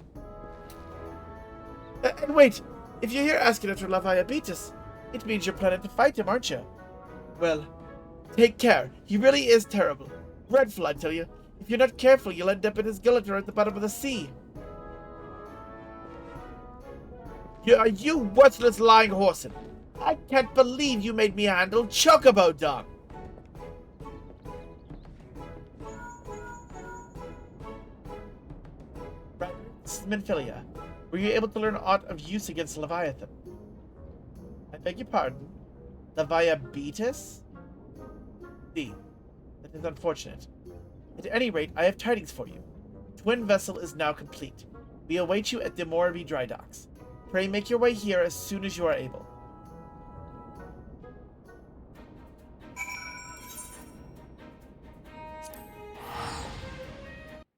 And wait, if you're here asking after Leviabetus, it means you're planning to fight him, aren't you? Well, take care. He really is terrible. Dreadful, I tell you. If you're not careful, you'll end up in his gullet or at the bottom of the sea. You worthless lying horseman. I can't believe you made me handle Chocobo Dung. This is Minfilia. Were you able to learn aught of use against Leviathan? I beg your pardon? Leviabetus? D. That is unfortunate. At any rate, I have tidings for you. The twin vessel is now complete. We await you at the Morby dry docks. Pray make your way here as soon as you are able.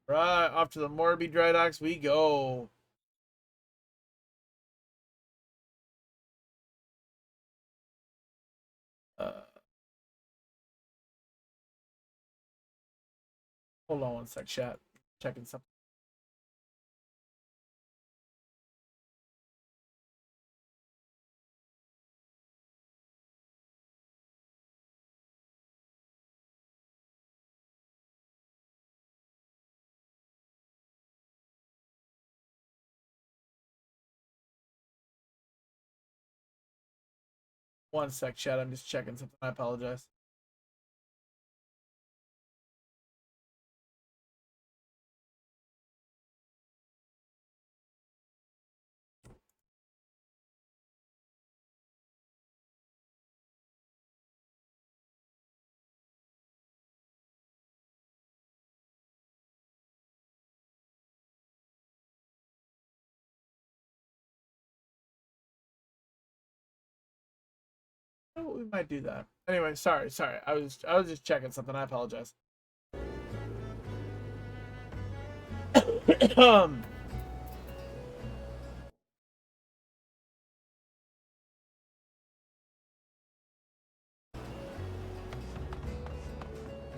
Right, off to the Morby dry docks we go. Hold on one sec, chat. Checking something. One sec, chat. I'm just checking something. I apologize. know, we might do that. Anyway, sorry. I was just checking something. I apologize.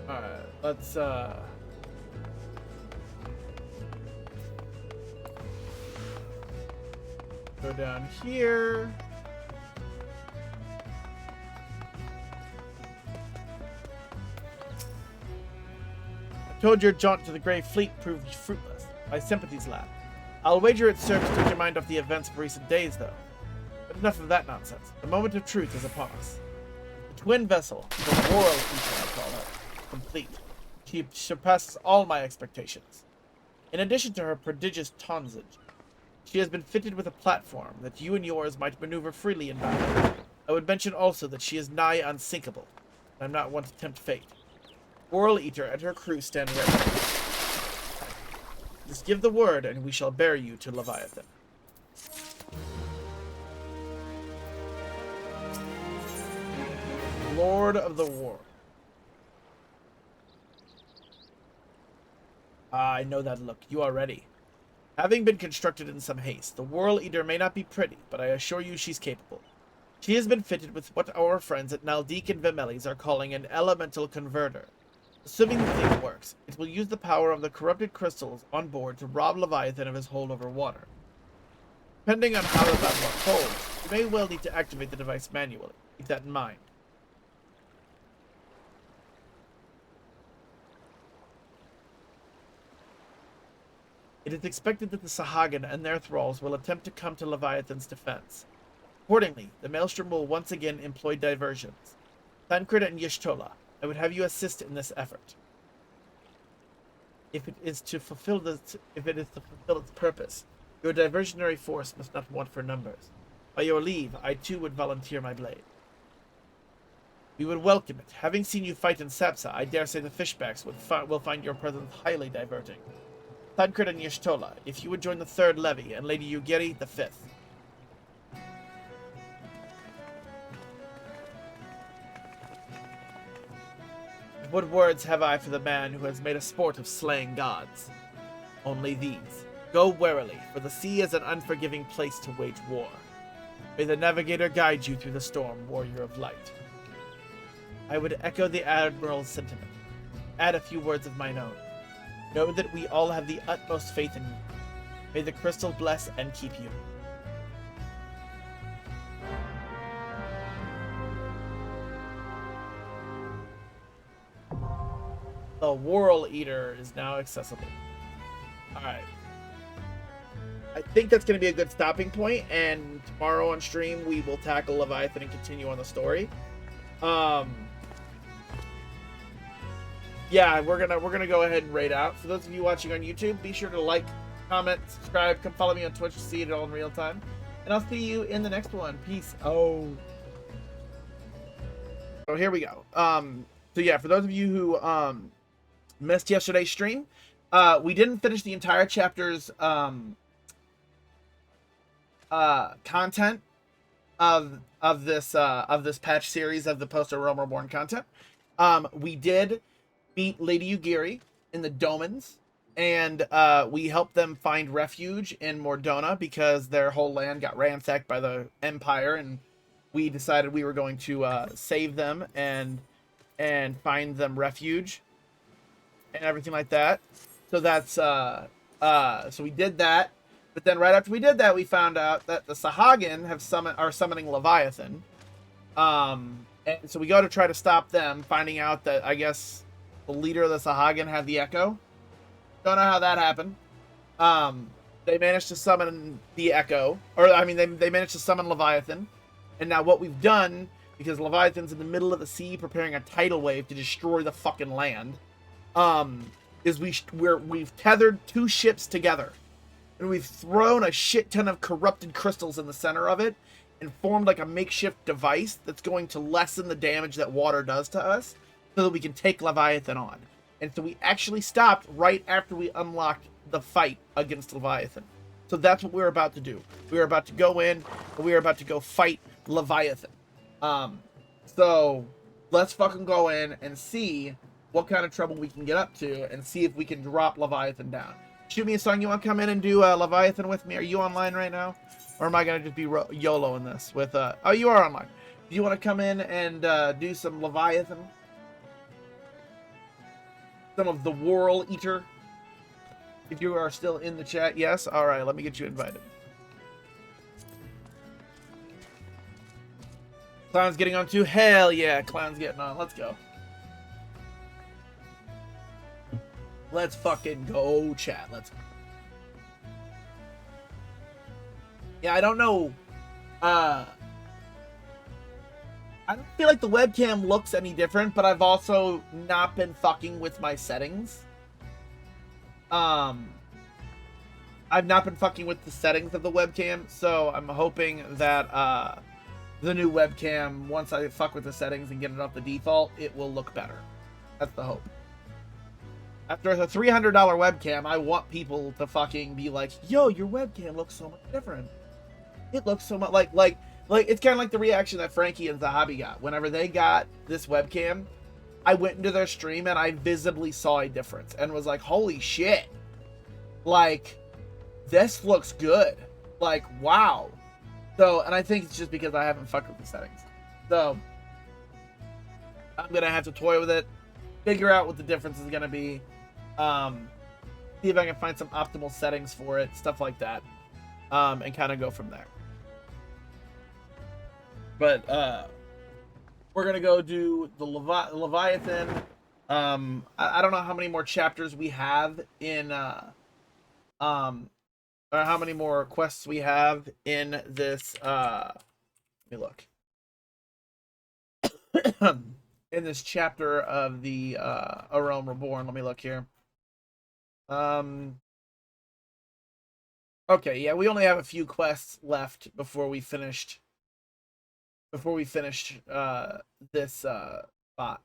Alright, let's go down here. I told your jaunt to the Grey Fleet proved fruitless. My sympathies lack. I'll wager it served to take your mind off the events of recent days, though. But enough of that nonsense. The moment of truth is upon us. The twin vessel, the World Eater, I call her, complete. She surpasses all my expectations. In addition to her prodigious tonnage, she has been fitted with a platform that you and yours might maneuver freely in battle. I would mention also that she is nigh unsinkable. I'm not one to tempt fate. World Eater and her crew stand ready. Just give the word, and we shall bear you to Leviathan. Lord of the War. Ah, I know that look. You are ready. Having been constructed in some haste, the World Eater may not be pretty, but I assure you she's capable. She has been fitted with what our friends at Naldik and Vimelis are calling an elemental converter. Assuming the thing works, it will use the power of the corrupted crystals on board to rob Leviathan of his hold over water. Depending on how the battle unfolds, you may well need to activate the device manually. Keep that in mind. It is expected that the Sahagin and their thralls will attempt to come to Leviathan's defense. Accordingly, the Maelstrom will once again employ diversions. Tancred and Y'shtola, I would have you assist in this effort. If it is to fulfill its purpose, your diversionary force must not want for numbers. By your leave, I too would volunteer my blade. We would welcome it. Having seen you fight in Sapsa, I dare say the fishbacks will find your presence highly diverting. Tancred and Y'shtola, if you would join the 3rd levy, and Lady Ugiri, the 5th. What words have I for the man who has made a sport of slaying gods? Only these. Go warily, for the sea is an unforgiving place to wage war. May the navigator guide you through the storm, warrior of light. I would echo the Admiral's sentiment. Add a few words of mine own. Know that we all have the utmost faith in you. May the crystal bless and keep you. The World Eater is now accessible. Alright. I think that's going to be a good stopping point, and tomorrow on stream we will tackle Leviathan and continue on the story. Yeah, we're gonna go ahead and raid out. For those of you watching on YouTube, be sure to like, comment, subscribe, come follow me on Twitch to see it all in real time. And I'll see you in the next one. Peace. Oh, here we go. So yeah, for those of you who missed yesterday's stream, we didn't finish the entire chapter's content of this patch series of the Post Realm Reborn content. We did meet Lady Ugiri in the Domans, and we helped them find refuge in Mordona because their whole land got ransacked by the Empire, and we decided we were going to save them and find them refuge and everything like that. So that's so we did that, but then right after we did that, we found out that the Sahagin are summoning Leviathan, and so we go to try to stop them, finding out that I guess the leader of the Sahagin had the Echo. Don't know how that happened. They managed to summon the Echo, or I mean, they managed to summon Leviathan, and now what we've done, because Leviathan's in the middle of the sea preparing a tidal wave to destroy the fucking land, is we've tethered 2 ships together, and we've thrown a shit ton of corrupted crystals in the center of it, and formed like a makeshift device that's going to lessen the damage that water does to us, so that we can take Leviathan on. And so we actually stopped right after we unlocked the fight against Leviathan. So that's what we're about to do. We're about to go in, and we're about to go fight Leviathan. So let's fucking go in and see what kind of trouble we can get up to and see if we can drop Leviathan down. Shoot me a song. You want to come in and do Leviathan with me? Are you online right now? Or am I going to just be YOLOing this with... Oh, you are online. Do you want to come in and do some Leviathan? Some of the Whirl Eater? If you are still in the chat, yes? Alright, let me get you invited. Clown's getting on too? Hell yeah, Clown's getting on. Let's go. Let's fucking go, chat. Let's go. Yeah, I don't know. I don't feel like the webcam looks any different, but I've also not been fucking with my settings. I've not been fucking with the settings of the webcam, so I'm hoping that the new webcam, once I fuck with the settings and get it off the default, it will look better. That's the hope. After the $300 webcam, I want people to fucking be like, yo, your webcam looks so much different. It looks so much like it's kind of like the reaction that Frankie and Zahabi got. Whenever they got this webcam, I went into their stream and I visibly saw a difference and was like, holy shit. Like, this looks good. Like, wow. So, and I think it's just because I haven't fucked with the settings. So, I'm going to have to toy with it, figure out what the difference is going to be, see if I can find some optimal settings for it, stuff like that, and kind of go from there. But, we're going to go do the Leviathan. I don't know how many more chapters we have in, or how many more quests we have in this, let me look. In this chapter of the, A Realm Reborn. Let me look here. Okay, yeah, we only have a few quests left before we finished, this, spot.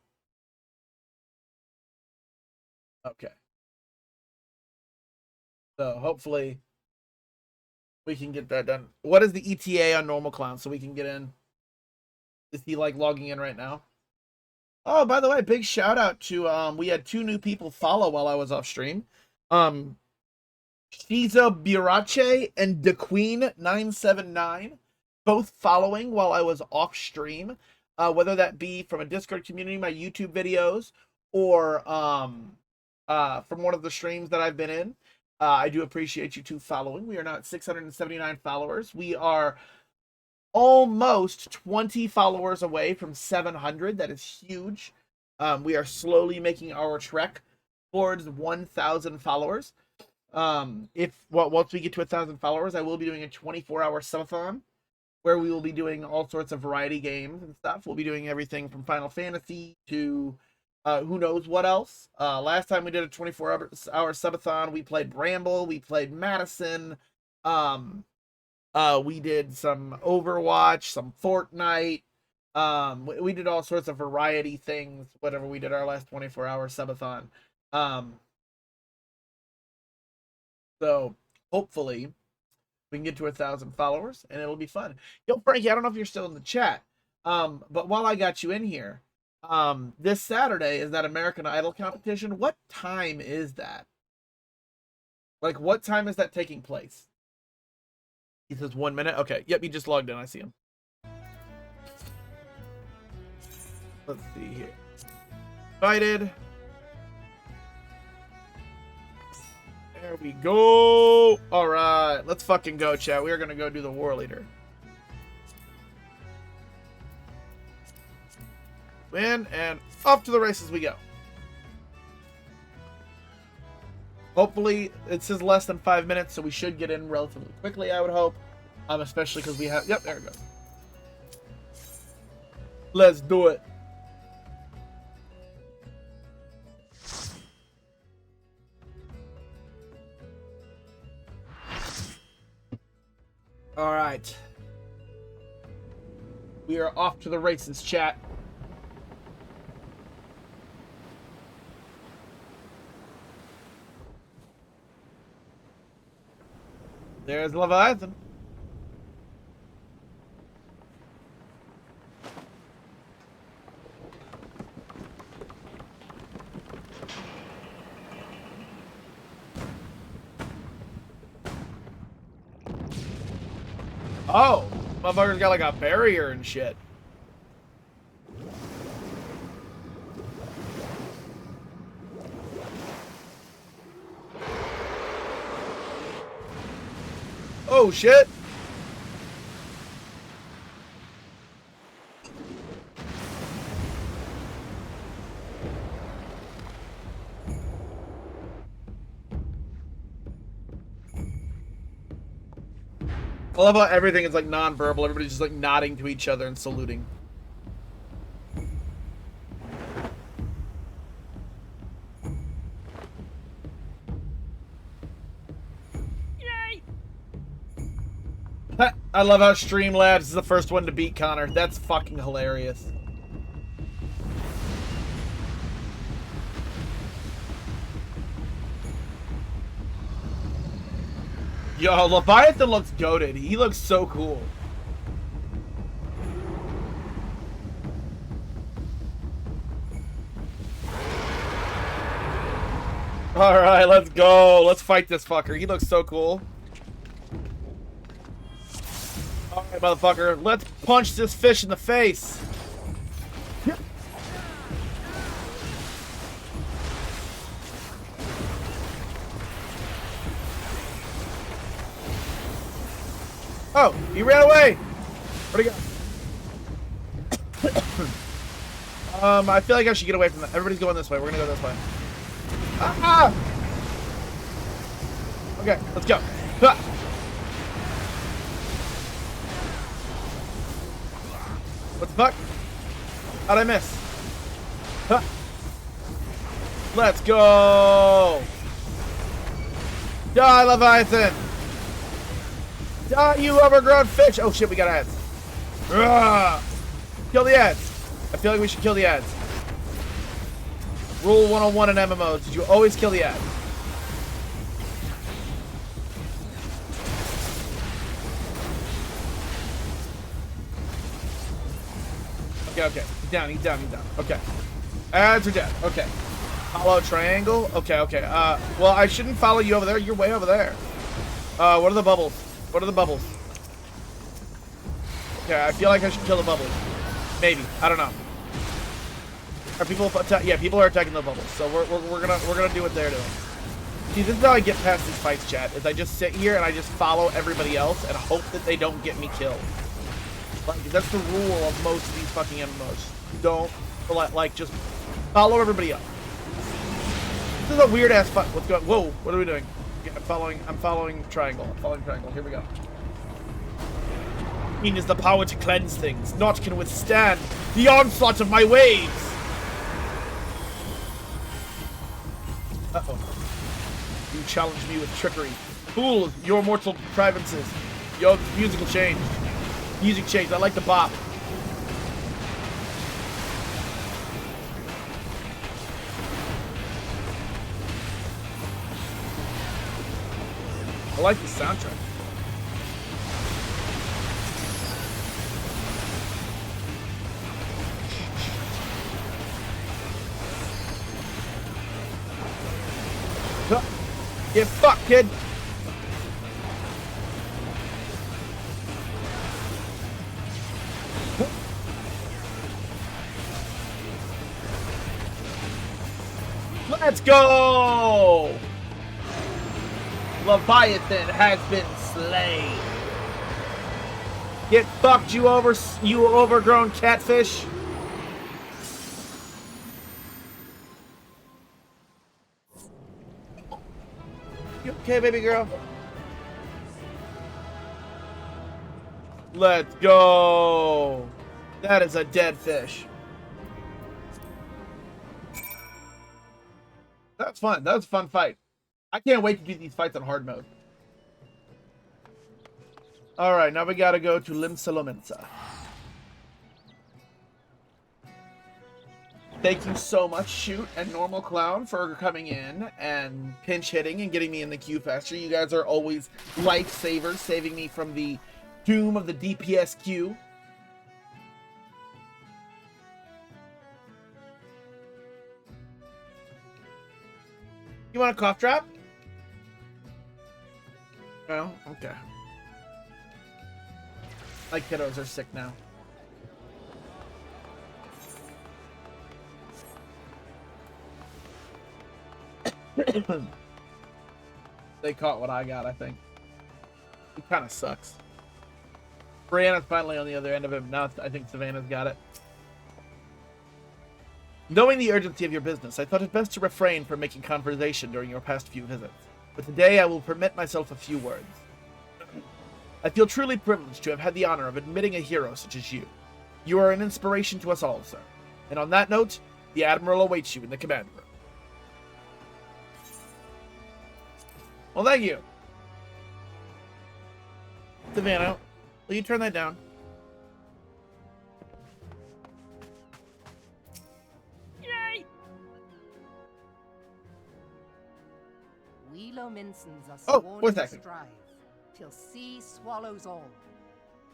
Okay. So, hopefully, we can get that done. What is the ETA on Normal Clown so we can get in? Is he, like, logging in right now? Oh, by the way, big shout out to, we had 2 new people follow while I was off stream. Shiza Birache and DeQueen979, both following while I was off stream. Whether that be from a Discord community, my YouTube videos, or from one of the streams that I've been in. I do appreciate you 2 following. We are now at 679 followers. We are almost 20 followers away from 700. That is huge. We are slowly making our trek towards 1,000 followers. Once we get to 1,000 followers, I will be doing a 24-hour subathon where we will be doing all sorts of variety games and stuff. We'll be doing everything from Final Fantasy to who knows what else. Last time we did a 24-hour subathon, we played Bramble, we played Madison, we did some Overwatch, some Fortnite. We did all sorts of variety things whenever we did our last 24-hour subathon. So hopefully we can get to 1,000 followers and it'll be fun. Yo, Frankie, I don't know if you're still in the chat. But while I got you in here, this Saturday is that American Idol competition. What time is that? Like, what time is that taking place? He says 1 minute. Okay. Yep, he just logged in. I see him. Let's see here. Invited. There we go. All right. Let's fucking go, chat. We are going to go do the War Leader. In and off to the races we go. Hopefully, it says less than 5 minutes, so we should get in relatively quickly, I would hope. Especially because we have... Yep, there it goes. Let's do it. All right. We are off to the races, chat. There's Leviathan. Oh, motherfucker's got like a barrier and shit. Oh shit. I love how everything is like non-verbal. Everybody's just like nodding to each other and saluting. Yay! I love how Streamlabs is the first one to beat Connor. That's fucking hilarious. Yo, Leviathan looks goated. He looks so cool. Alright, let's go. Let's fight this fucker. He looks so cool. Alright, motherfucker. Let's punch this fish in the face. Oh, he ran away. Where'd he go? I feel like I should get away from that. Everybody's going this way. We're gonna go this way. Ah! Okay, let's go. Ah! What the fuck? How'd I miss? Ah! Let's go! Die, Leviathan! Die, you overgrown fish! Oh shit, we got ads. Ugh. Kill the ads. I feel like we should kill the ads. Rule 101 in MMOs. Did you always kill the ads? Okay. He's down. Okay. Ads are dead. Okay. Follow triangle. Okay. Well, I shouldn't follow you over there. You're way over there. What are the bubbles? What are the bubbles? Okay, I feel like I should kill the bubbles. Maybe. I don't know. Are people yeah, people are attacking the bubbles. So we're gonna do what they're doing. See, this is how I get past these fights, chat. Is I just sit here and I just follow everybody else and hope that they don't get me killed. Like that's the rule of most of these fucking MMOs. Don't like just follow everybody else. This is a weird ass fight. What's going? Whoa! What are we doing? I'm following triangle. Here we go. Green is the power to cleanse things. Naught can withstand the onslaught of my waves. Uh-oh. You challenge me with trickery. Fool, your mortal contrivances. Yo, musical change. Music change. I like the bop. I like the soundtrack. Get fucked, kid. Let's go! Leviathan has been slain. Get fucked, you overgrown catfish. You okay, baby girl? Let's go. That is a dead fish. That's fun. That was a fun fight. I can't wait to do these fights on hard mode. Alright, now we gotta go to Limsalomensa. Thank you so much, Shoot and Normal Clown, for coming in and pinch hitting and getting me in the queue faster. You guys are always lifesavers, saving me from the doom of the DPS queue. You want a cough drop? No? Okay. My kiddos are sick now. They caught what I got, I think. It kind of sucks. Brianna's finally on the other end of it. Now I think Savannah's got it. Knowing the urgency of your business, I thought it best to refrain from making conversation during your past few visits. But today I will permit myself a few words. I feel truly privileged to have had the honor of admitting a hero such as you. You are an inspiration to us all, sir. And on that note, the Admiral awaits you in the command room. Well, thank you. Savannah, will you turn that down? Yay! We Lominsons are sworn to strive till sea swallows all.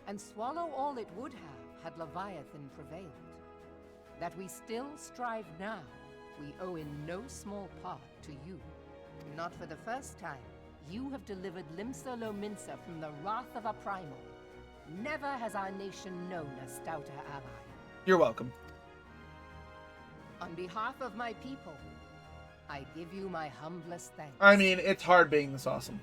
And swallow all it would have had Leviathan prevailed. That we still strive now, we owe in no small part to you. Not for the first time, you have delivered Limsa Lominsa from the wrath of a primal. Never has our nation known a stouter ally. You're welcome. On behalf of my people, I give you my humblest thanks. I mean, it's hard being this awesome.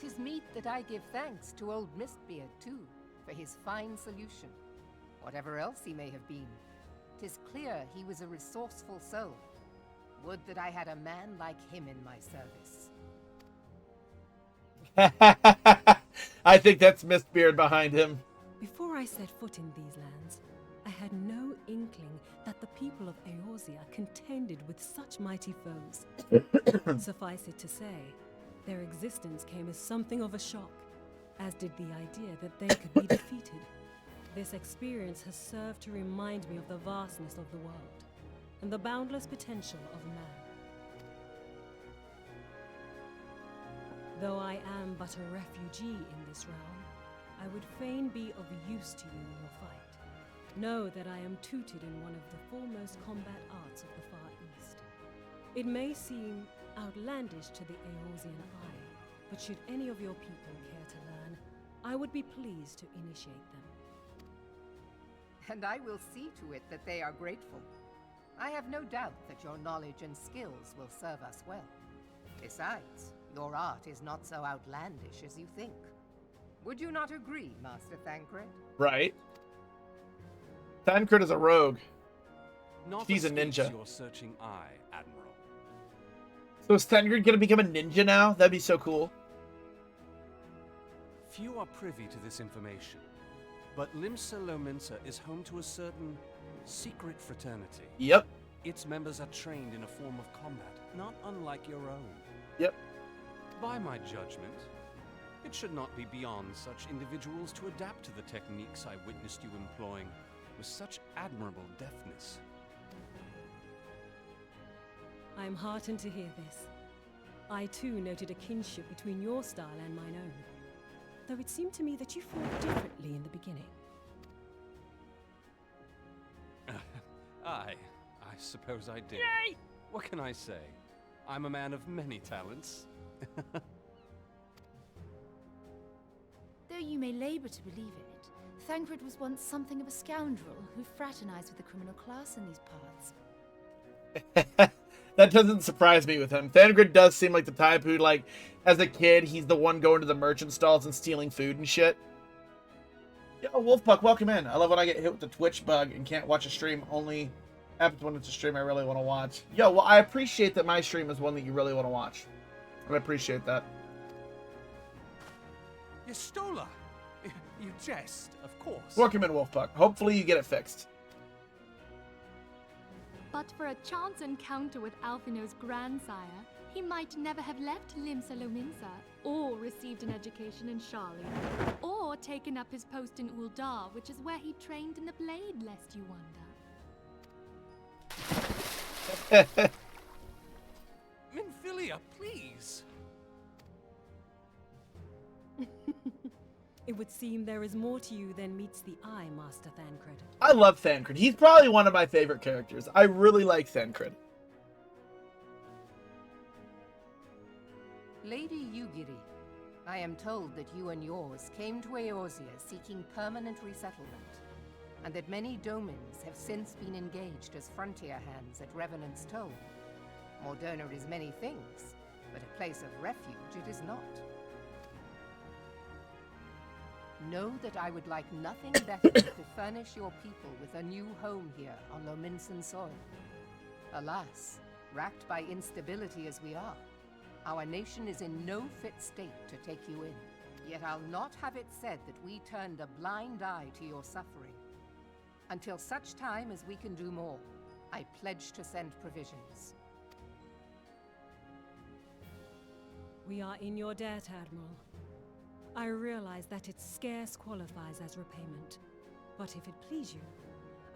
Tis meet that I give thanks to old Mistbeard, too, for his fine solution. Whatever else he may have been, 'tis clear he was a resourceful soul. Would that I had a man like him in my service. I think that's Mistbeard behind him. Before I set foot in these lands, I had no inkling that the people of Eorzea contended with such mighty foes. Suffice it to say, their existence came as something of a shock, as did the idea that they could be defeated. This experience has served to remind me of the vastness of the world, and the boundless potential of man. Though I am but a refugee in this realm, I would fain be of use to you in your fight. Know that I am tutored in one of the foremost combat arts of the Far East. It may seem outlandish to the Eorzean eye, but should any of your people care to learn, I would be pleased to initiate them. And I will see to it that they are grateful. I have no doubt that your knowledge and skills will serve us well. Besides, your art is not so outlandish as you think. Would you not agree, Master Thancred? Right. Thancred is a rogue. Not She's a ninja. Your searching eye, Admiral. So is Thancred gonna become a ninja now? That'd be so cool. Few are privy to this information, but Limsa Lominsa is home to a certain secret fraternity. Yep. Its members are trained in a form of combat, not unlike your own. Yep. By my judgment, it should not be beyond such individuals to adapt to the techniques I witnessed you employing with such admirable deftness. I am heartened to hear this. I too noted a kinship between your style and mine own, though it seemed to me that you fought differently in the beginning. I suppose I did. Yay! What can I say? I'm a man of many talents. Though you may labor to believe it, Thancred was once something of a scoundrel who fraternized with the criminal class in these parts. That doesn't surprise me with him. Thancred does seem like the type who, like, as a kid, he's the one going to the merchant stalls and stealing food and shit. Yo, Wolfpuck, welcome in. I love when I get hit with the Twitch bug and can't watch a stream. Only happens when it's a stream I really want to watch. Yo, well, I appreciate that my stream is one that you really want to watch. I appreciate that. Yestola! You jest, of course. Welcome in, Wolfpuck. Hopefully you get it fixed. But for a chance encounter with Alphino's grandsire, he might never have left Limsa Lominsa, or received an education in Charlie, or taken up his post in Uldar, which is where he trained in the blade, lest you wonder. Minfilia, please! It would seem there is more to you than meets the eye, Master Thancred. I love Thancred. He's probably one of my favorite characters. I really like Thancred. Lady Yugiri, I am told that you and yours came to Eorzea seeking permanent resettlement, and that many domins have since been engaged as frontier hands at Revenant's Toll. Mordona is many things, but a place of refuge it is not. Know that I would like nothing better than to furnish your people with a new home here on Lominsan soil. Alas, racked by instability as we are, our nation is in no fit state to take you in. Yet I'll not have it said that we turned a blind eye to your suffering. Until such time as we can do more, I pledge to send provisions. We are in your debt, Admiral. I realize that it scarce qualifies as repayment, but if it please you,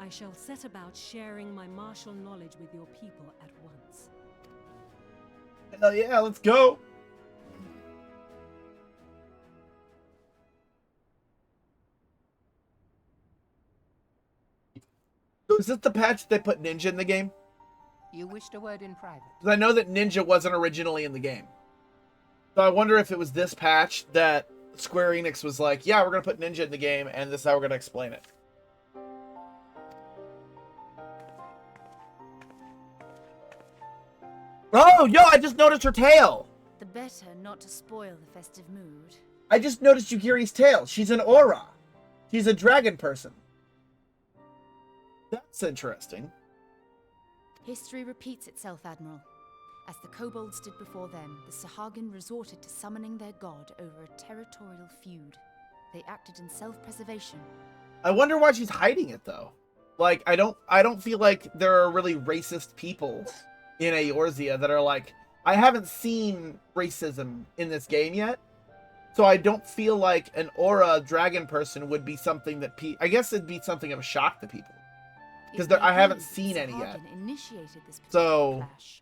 I shall set about sharing my martial knowledge with your people at once. Hell yeah, let's go! So is this the patch they put Ninja in the game? You wished a word in private. Because I know that Ninja wasn't originally in the game. So I wonder if it was this patch that Square Enix was like, yeah, we're going to put Ninja in the game, and this is how we're going to explain it. Oh, yo, I just noticed her tail. The better not to spoil the festive mood. I just noticed Yugiri's tail. She's an aura. She's a dragon person. That's interesting. History repeats itself, Admiral. As the kobolds did before them, the Sahagin resorted to summoning their god over a territorial feud. They acted in self-preservation. I wonder why she's hiding it, though. Like, I don't feel like there are really racist people in Eorzea that are like, I haven't seen racism in this game yet, so I don't feel like an aura dragon person would be something that I guess it'd be something of a shock to people. Because I haven't seen any yet. Initiated this so, clash,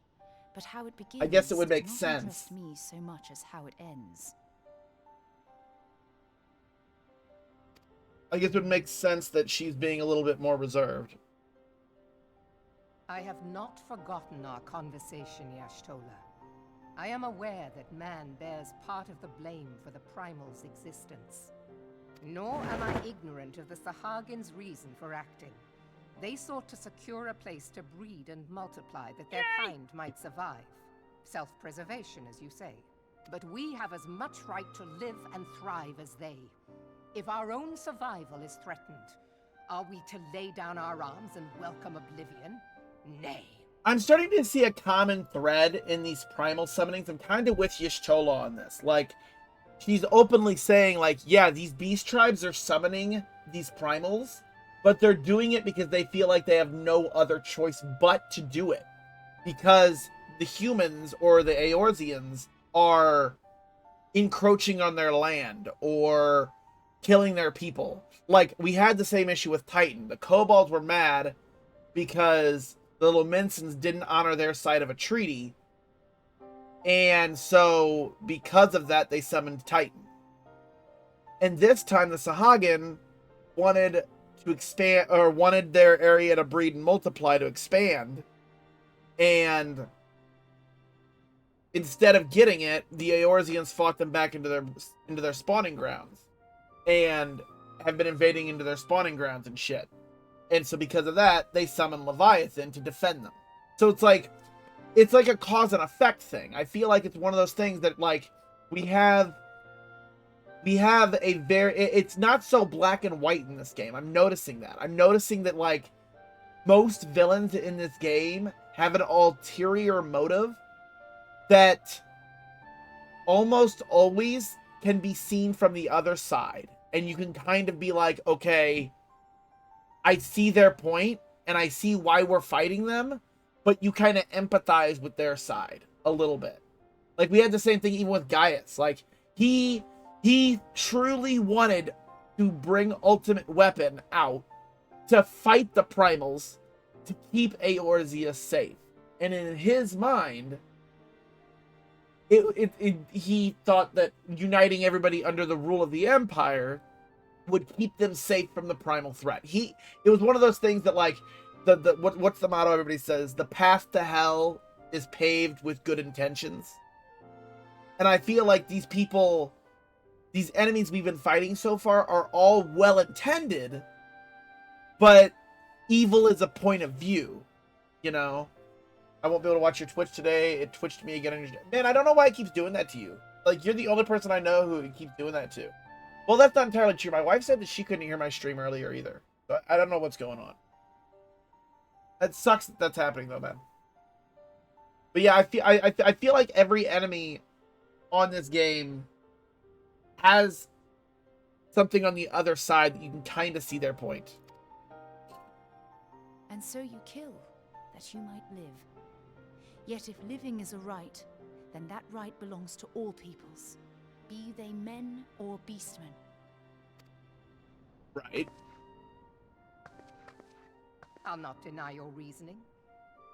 but how it begins I guess it would make does not sense. interest me so much as how it ends. I guess it would make sense that she's being a little bit more reserved. I have not forgotten our conversation, Y'shtola. I am aware that man bears part of the blame for the Primal's existence. Nor am I ignorant of the Sahagin's reason for acting. They sought to secure a place to breed and multiply that their kind might survive. Self-preservation, as you say. But we have as much right to live and thrive as they. If our own survival is threatened, are we to lay down our arms and welcome oblivion? Nay. I'm starting to see a common thread in these primal summonings. I'm kind of with Y'shtola on this. Like, she's openly saying, like, yeah, these beast tribes are summoning these primals, but they're doing it because they feel like they have no other choice but to do it. Because the humans, or the Eorzeans, are encroaching on their land, or killing their people. Like, we had the same issue with Titan. The kobolds were mad because the Lominsans didn't honor their side of a treaty. And so, because of that, they summoned Titan. And this time, the Sahagin wanted to expand, or wanted their area to breed and multiply to expand. And instead of getting it, the Eorzeans fought them back into their spawning grounds. And have been invading into their spawning grounds and shit. And so because of that, they summon Leviathan to defend them. So it's like a cause and effect thing. I feel like it's one of those things that, like, we have a very, it's not so black and white in this game. I'm noticing that. I'm noticing that, like, most villains in this game have an ulterior motive that almost always can be seen from the other side. And you can kind of be like, okay, I see their point, and I see why we're fighting them, but you kind of empathize with their side a little bit. Like, we had the same thing even with Gaius. Like, he truly wanted to bring Ultimate Weapon out to fight the Primals to keep Eorzea safe. And in his mind, he thought that uniting everybody under the rule of the Empire would keep them safe from the primal threat. It was one of those things that, like, what's the motto everybody says? The path to hell is paved with good intentions. And I feel like these people, these enemies we've been fighting so far are all well-intended, but evil is a point of view, you know? I won't be able to watch your Twitch today. It twitched me again. Man, I don't know why it keeps doing that to you. Like, you're the only person I know who keeps doing that to. Well, that's not entirely true. My wife said that she couldn't hear my stream earlier either. So I don't know what's going on. It sucks that that's happening though, man. But yeah, I feel like every enemy on this game has something on the other side that you can kind of see their point. And so you kill, that you might live. Yet if living is a right, then that right belongs to all peoples, be they men or beastmen. Right. I'll not deny your reasoning.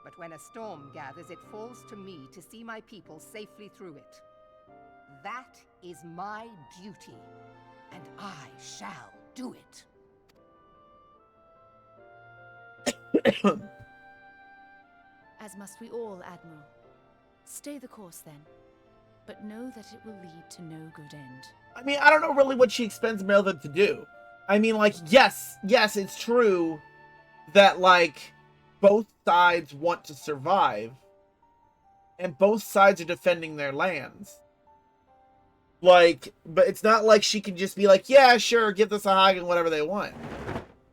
But when a storm gathers, it falls to me to see my people safely through it. That is my duty, and I shall do it. As must we all, Admiral. Stay the course then, but know that it will lead to no good end. I mean, I don't know really what she expects Melvin to do. I mean, like, yes, it's true that, like, both sides want to survive, and both sides are defending their lands. Like, but it's not like she can just be like, yeah, sure, give the Sahagin whatever they want.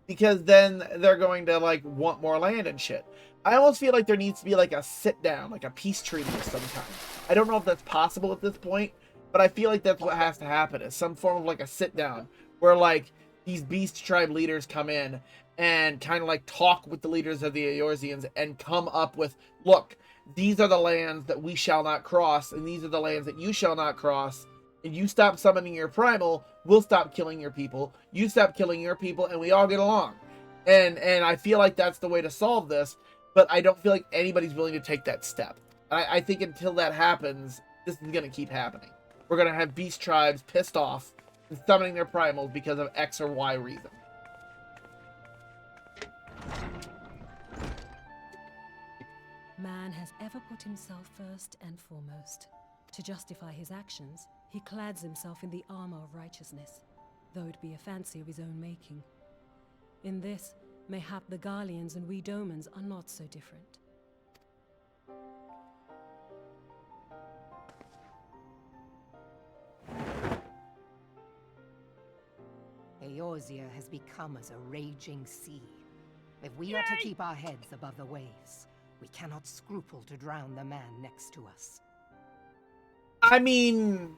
Because then they're going to, like, want more land and shit. I almost feel like there needs to be, like, a sit-down, like a peace treaty of some kind. I don't know if that's possible at this point, but I feel like that's what has to happen, is some form of, like, a sit-down, where, like, these beast tribe leaders come in and kind of, like, talk with the leaders of the Eorzeans and come up with, look, these are the lands that we shall not cross, and these are the lands that you shall not cross, and you stop summoning your primal, we'll stop killing your people, you stop killing your people, and we all get along. And I feel like that's the way to solve this, but I don't feel like anybody's willing to take that step. I think until that happens, this is going to keep happening. We're going to have beast tribes pissed off and summoning their primals because of X or Y reason. Man has ever put himself first and foremost. To justify his actions, he clads himself in the armor of righteousness, though it be a fancy of his own making. In this, mayhap the Garleans and we Domans are not so different. Eorzea has become as a raging sea. If we are to keep our heads above the waves, we cannot scruple to drown the man next to us. I mean,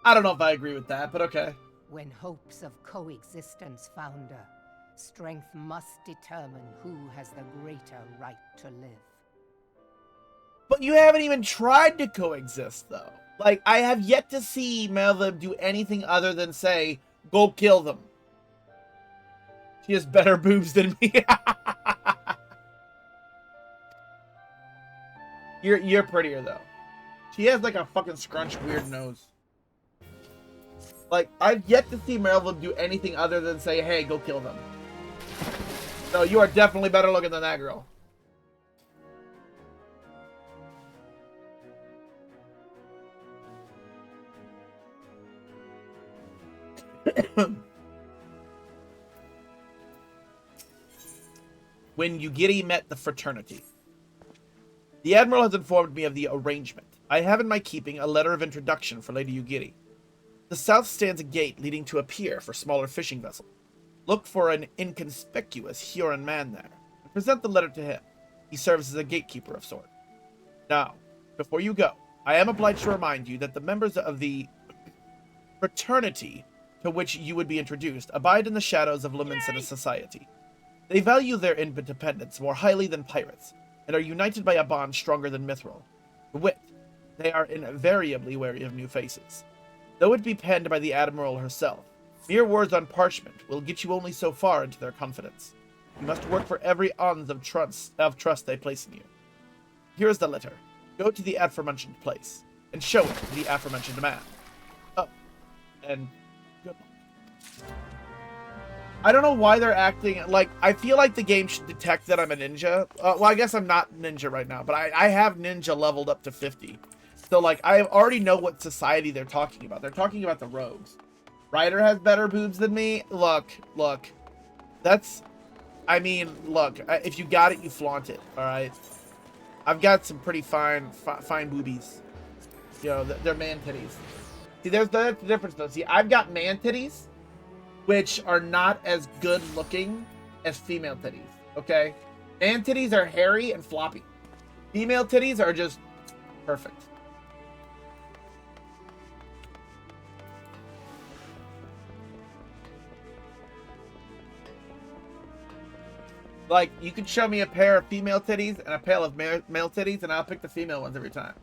I don't know if I agree with that, but okay. When hopes of coexistence founder, strength must determine who has the greater right to live. But you haven't even tried to coexist, though. Like, I have yet to see Melvin do anything other than say, go kill them. She has better boobs than me. You're prettier, though. She has, like, a fucking scrunched weird nose. Like, I've yet to see Melvin do anything other than say, hey, go kill them. No, you are definitely better looking than that girl. When Ugiri met the fraternity. The Admiral has informed me of the arrangement. I have in my keeping a letter of introduction for Lady Ugiri. The south stands a gate leading to a pier for smaller fishing vessels. Look for an inconspicuous Huron man there, and present the letter to him. He serves as a gatekeeper of sorts. Now, before you go, I am obliged to remind you that the members of the fraternity to which you would be introduced abide in the shadows of Laminsana society. They value their independence more highly than pirates, and are united by a bond stronger than mithril. To wit, they are invariably wary of new faces. Though it be penned by the Admiral herself, mere words on parchment will get you only so far into their confidence. You must work for every ounce of trust they place in you. Here is the letter. Go to the aforementioned place, and show it to the aforementioned man. Oh, and good luck. I don't know why they're acting like, I feel like the game should detect that I'm a ninja. Well, I guess I'm not ninja right now, but I have ninja leveled up to 50. So, like, I already know what society they're talking about. They're talking about the rogues. Ryder has better boobs than me. Look. That's... I mean, look. If you got it, you flaunt it, alright? I've got some pretty fine boobies. You know, they're man titties. See, that's the difference, though. See, I've got man titties, which are not as good looking as female titties, okay? Man titties are hairy and floppy. Female titties are just perfect. Like, you can show me a pair of female titties and a pair of male titties, and I'll pick the female ones every time.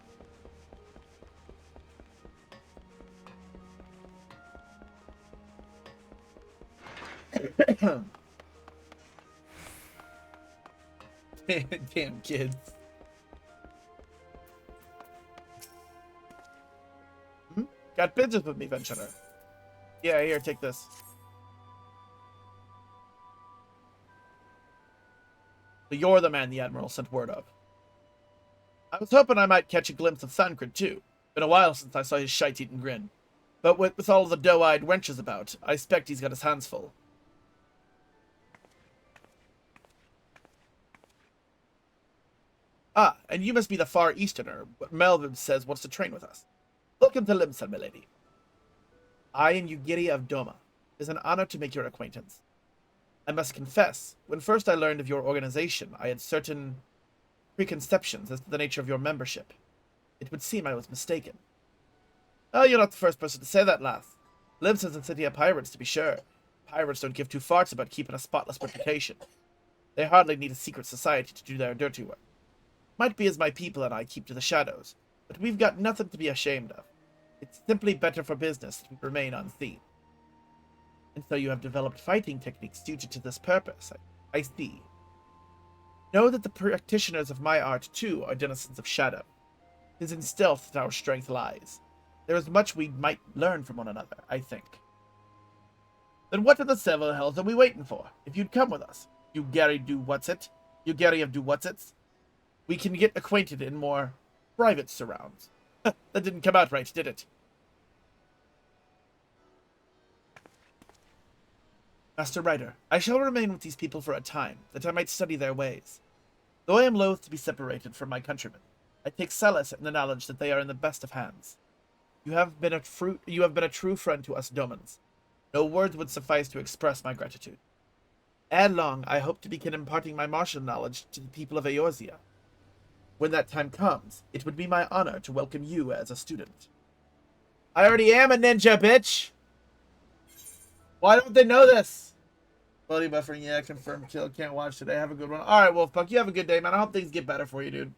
Damn kids. Got business with me, Venturer. Yeah, here, take this. So you're the man the Admiral sent word of. I was hoping I might catch a glimpse of Thancred, too. Been a while since I saw his shite-eaten grin. But with all the doe-eyed wenches about, I expect he's got his hands full. Ah, and you must be the Far Easterner, but Melvin says wants to train with us. Welcome to Limsa, milady. I am Ugiri of Doma. It is an honor to make your acquaintance. I must confess, when first I learned of your organization, I had certain preconceptions as to the nature of your membership. It would seem I was mistaken. Oh, you're not the first person to say that, lass. Limsa is a city of pirates, to be sure. Pirates don't give two farts about keeping a spotless reputation. They hardly need a secret society to do their dirty work. Might be as my people and I keep to the shadows, but we've got nothing to be ashamed of. It's simply better for business that we remain unseen. And so you have developed fighting techniques suited to this purpose. I see. Know that the practitioners of my art, too, are denizens of shadow. It is in stealth that our strength lies. There is much we might learn from one another, I think. Then what in the several hells are we waiting for? If you'd come with us, you Gary of Do-Whatsits, we can get acquainted in more private surrounds. That didn't come out right, did it? Master Ryder, I shall remain with these people for a time, that I might study their ways. Though I am loath to be separated from my countrymen, I take solace in the knowledge that they are in the best of hands. You have been a true friend to us Domans. No words would suffice to express my gratitude. Ere long, I hope to begin imparting my martial knowledge to the people of Eorzea. When that time comes, it would be my honor to welcome you as a student. I already am a ninja, bitch! Why don't they know this? Bloody buffering, yeah, confirmed kill. Can't watch today. Have a good one. Alright, Wolfpuck, you have a good day, man. I hope things get better for you, dude.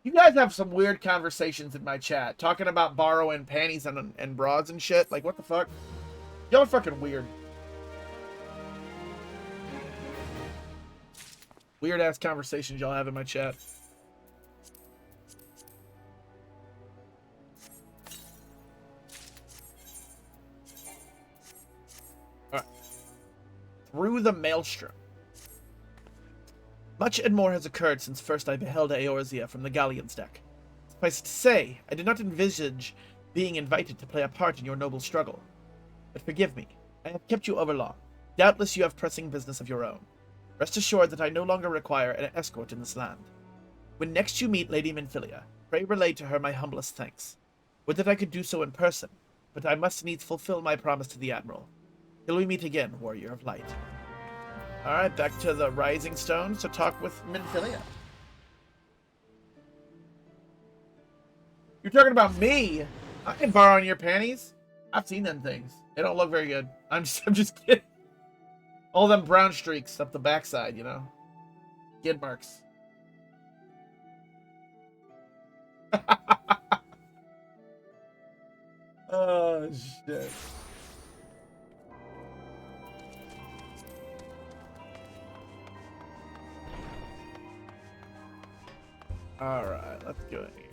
You guys have some weird conversations in my chat. Talking about borrowing panties and broads and shit. Like, what the fuck? Y'all are fucking weird. Weird-ass conversations y'all have in my chat. Alright. Through the Maelstrom. Much and more has occurred since first I beheld Eorzea from the galleon's deck. Suffice to say, I did not envisage being invited to play a part in your noble struggle. But forgive me, I have kept you overlong. Doubtless you have pressing business of your own. Rest assured that I no longer require an escort in this land. When next you meet Lady Minfilia, pray relay to her my humblest thanks. Would that I could do so in person, but I must needs fulfill my promise to the Admiral. Till we meet again, Warrior of Light. Alright, back to the Rising Stone to talk with Minfilia. You're talking about me? I can borrow your panties. I've seen them things. They don't look very good. I'm just kidding. All them brown streaks up the backside, you know? Skid marks. Oh, shit. Alright, let's go in here.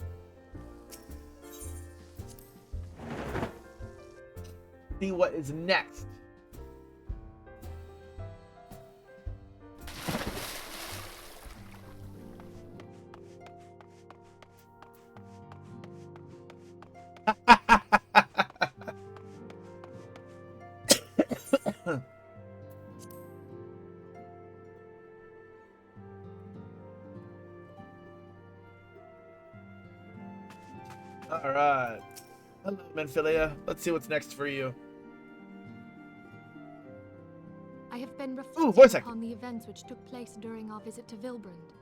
See what is next. Alright. Hello, Menphilia. Let's see what's next for you. I have been voice reflecting acting. upon the events which took place during our visit to Vilbrand.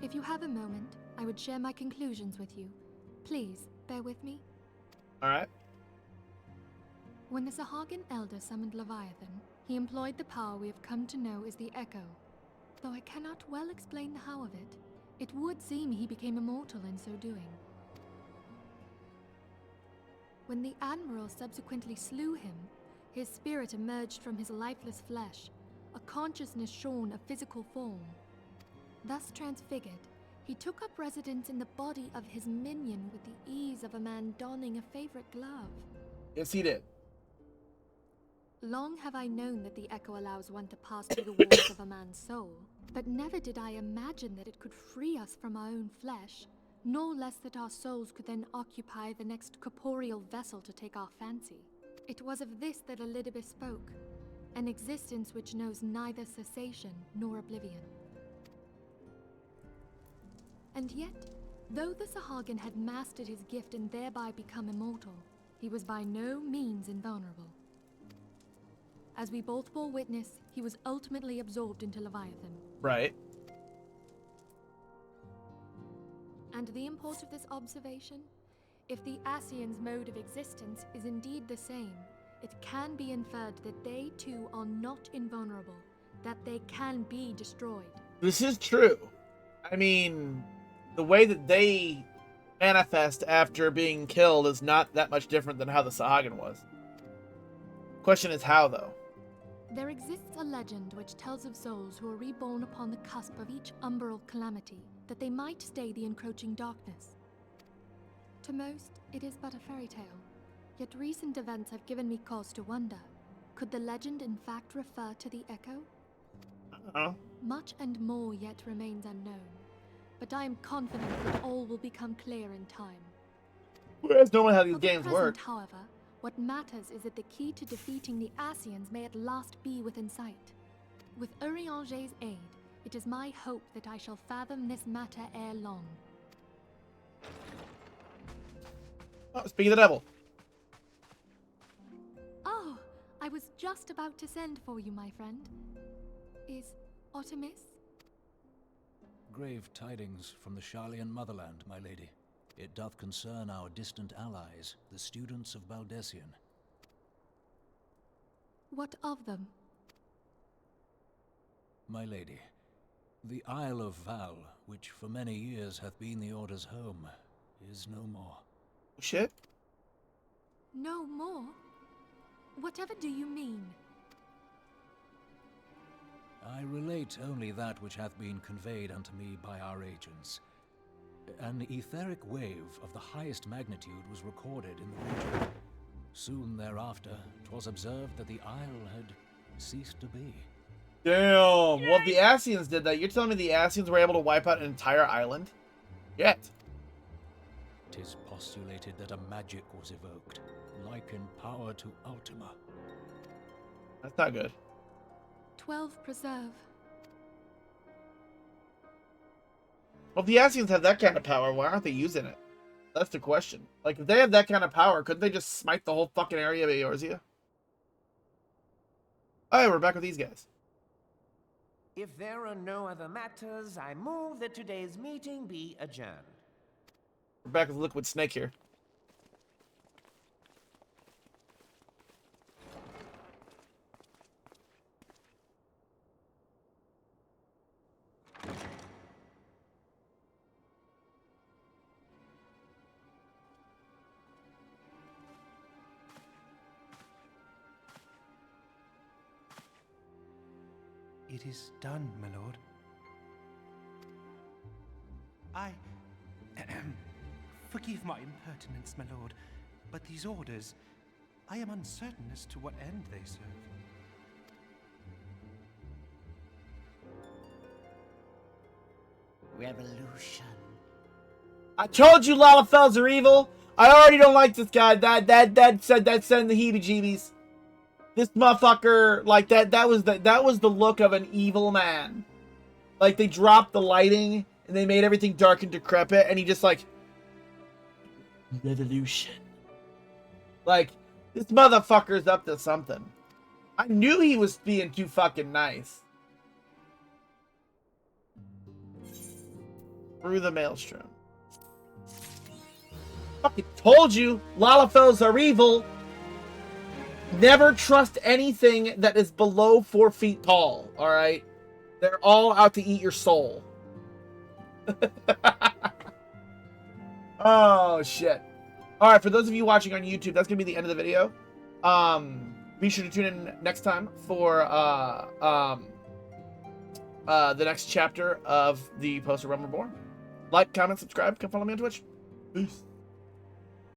If you have a moment, I would share my conclusions with you. Please, bear with me. Alright. When the Sahagin Elder summoned Leviathan, he employed the power we have come to know as the Echo. Though I cannot well explain the how of it, it would seem he became immortal in so doing. When the Admiral subsequently slew him, his spirit emerged from his lifeless flesh, a consciousness shorn of physical form. Thus transfigured, he took up residence in the body of his minion with the ease of a man donning a favorite glove. Yes, he did. Long have I known that the Echo allows one to pass through the walls of a man's soul, but never did I imagine that it could free us from our own flesh, nor less that our souls could then occupy the next corporeal vessel to take our fancy. It was of this that Elidibus spoke, an existence which knows neither cessation nor oblivion. And yet, though the Sahagin had mastered his gift and thereby become immortal, he was by no means invulnerable. As we both bore witness, he was ultimately absorbed into Leviathan. Right. And the import of this observation? If the Ascians' mode of existence is indeed the same, it can be inferred that they too are not invulnerable, that they can be destroyed. This is true. I mean, the way that they manifest after being killed is not that much different than how the Sahagin was. Question is how, though? There exists a legend which tells of souls who are reborn upon the cusp of each umbral calamity, that they might stay the encroaching darkness. To most, it is but a fairy tale, yet recent events have given me cause to wonder. Could the legend in fact refer to the Echo? Much and more yet remains unknown, but I am confident that all will become clear in time. That's normally how these For the games present, work. however, what matters is that the key to defeating the Ascians may at last be within sight. With Urianger's aid, it is my hope that I shall fathom this matter ere long. Oh, speak of the devil. Oh, I was just about to send for you, my friend. Is Artemis? Grave tidings from the Sharlayan motherland, my lady. It doth concern our distant allies, the students of Baldessian. What of them? My lady, the Isle of Val, which for many years hath been the Order's home, is no more. Shit? No more? Whatever do you mean? I relate only that which hath been conveyed unto me by our agents. An etheric wave of the highest magnitude was recorded in the region. Soon thereafter, 'twas observed that the isle had ceased to be. Damn. Well, if the Ascians did that, you're telling me the Ascians were able to wipe out an entire island? Yet. 'Tis postulated that a magic was evoked, like in power to Ultima. That's not good. 12 preserve. Well, if the Ascians have that kind of power, why aren't they using it? That's the question. Like, if they have that kind of power, couldn't they just smite the whole fucking area of Eorzea? Oh, yeah, we're back with these guys. If there are no other matters, I move that today's meeting be adjourned. We're back with Liquid Snake here. It is done, my lord. Forgive my impertinence, my lord, but these orders, I am uncertain as to what end they serve. Revolution. I told you Lalafells are evil! I already don't like this guy. That sent the heebie-jeebies. This motherfucker, like that was the look of an evil man. Like they dropped the lighting and they made everything dark and decrepit, and he just like revolution. Like this motherfucker's up to something. I knew he was being too fucking nice. Through the Maelstrom. Fucking told you, Lalafels are evil. Never trust anything that is below 4 feet tall, alright? They're all out to eat your soul. Oh, shit. Alright, for those of you watching on YouTube, that's going to be the end of the video. Be sure to tune in next time for the next chapter of the Post of Realm Reborn. Like, comment, subscribe, come follow me on Twitch. Peace.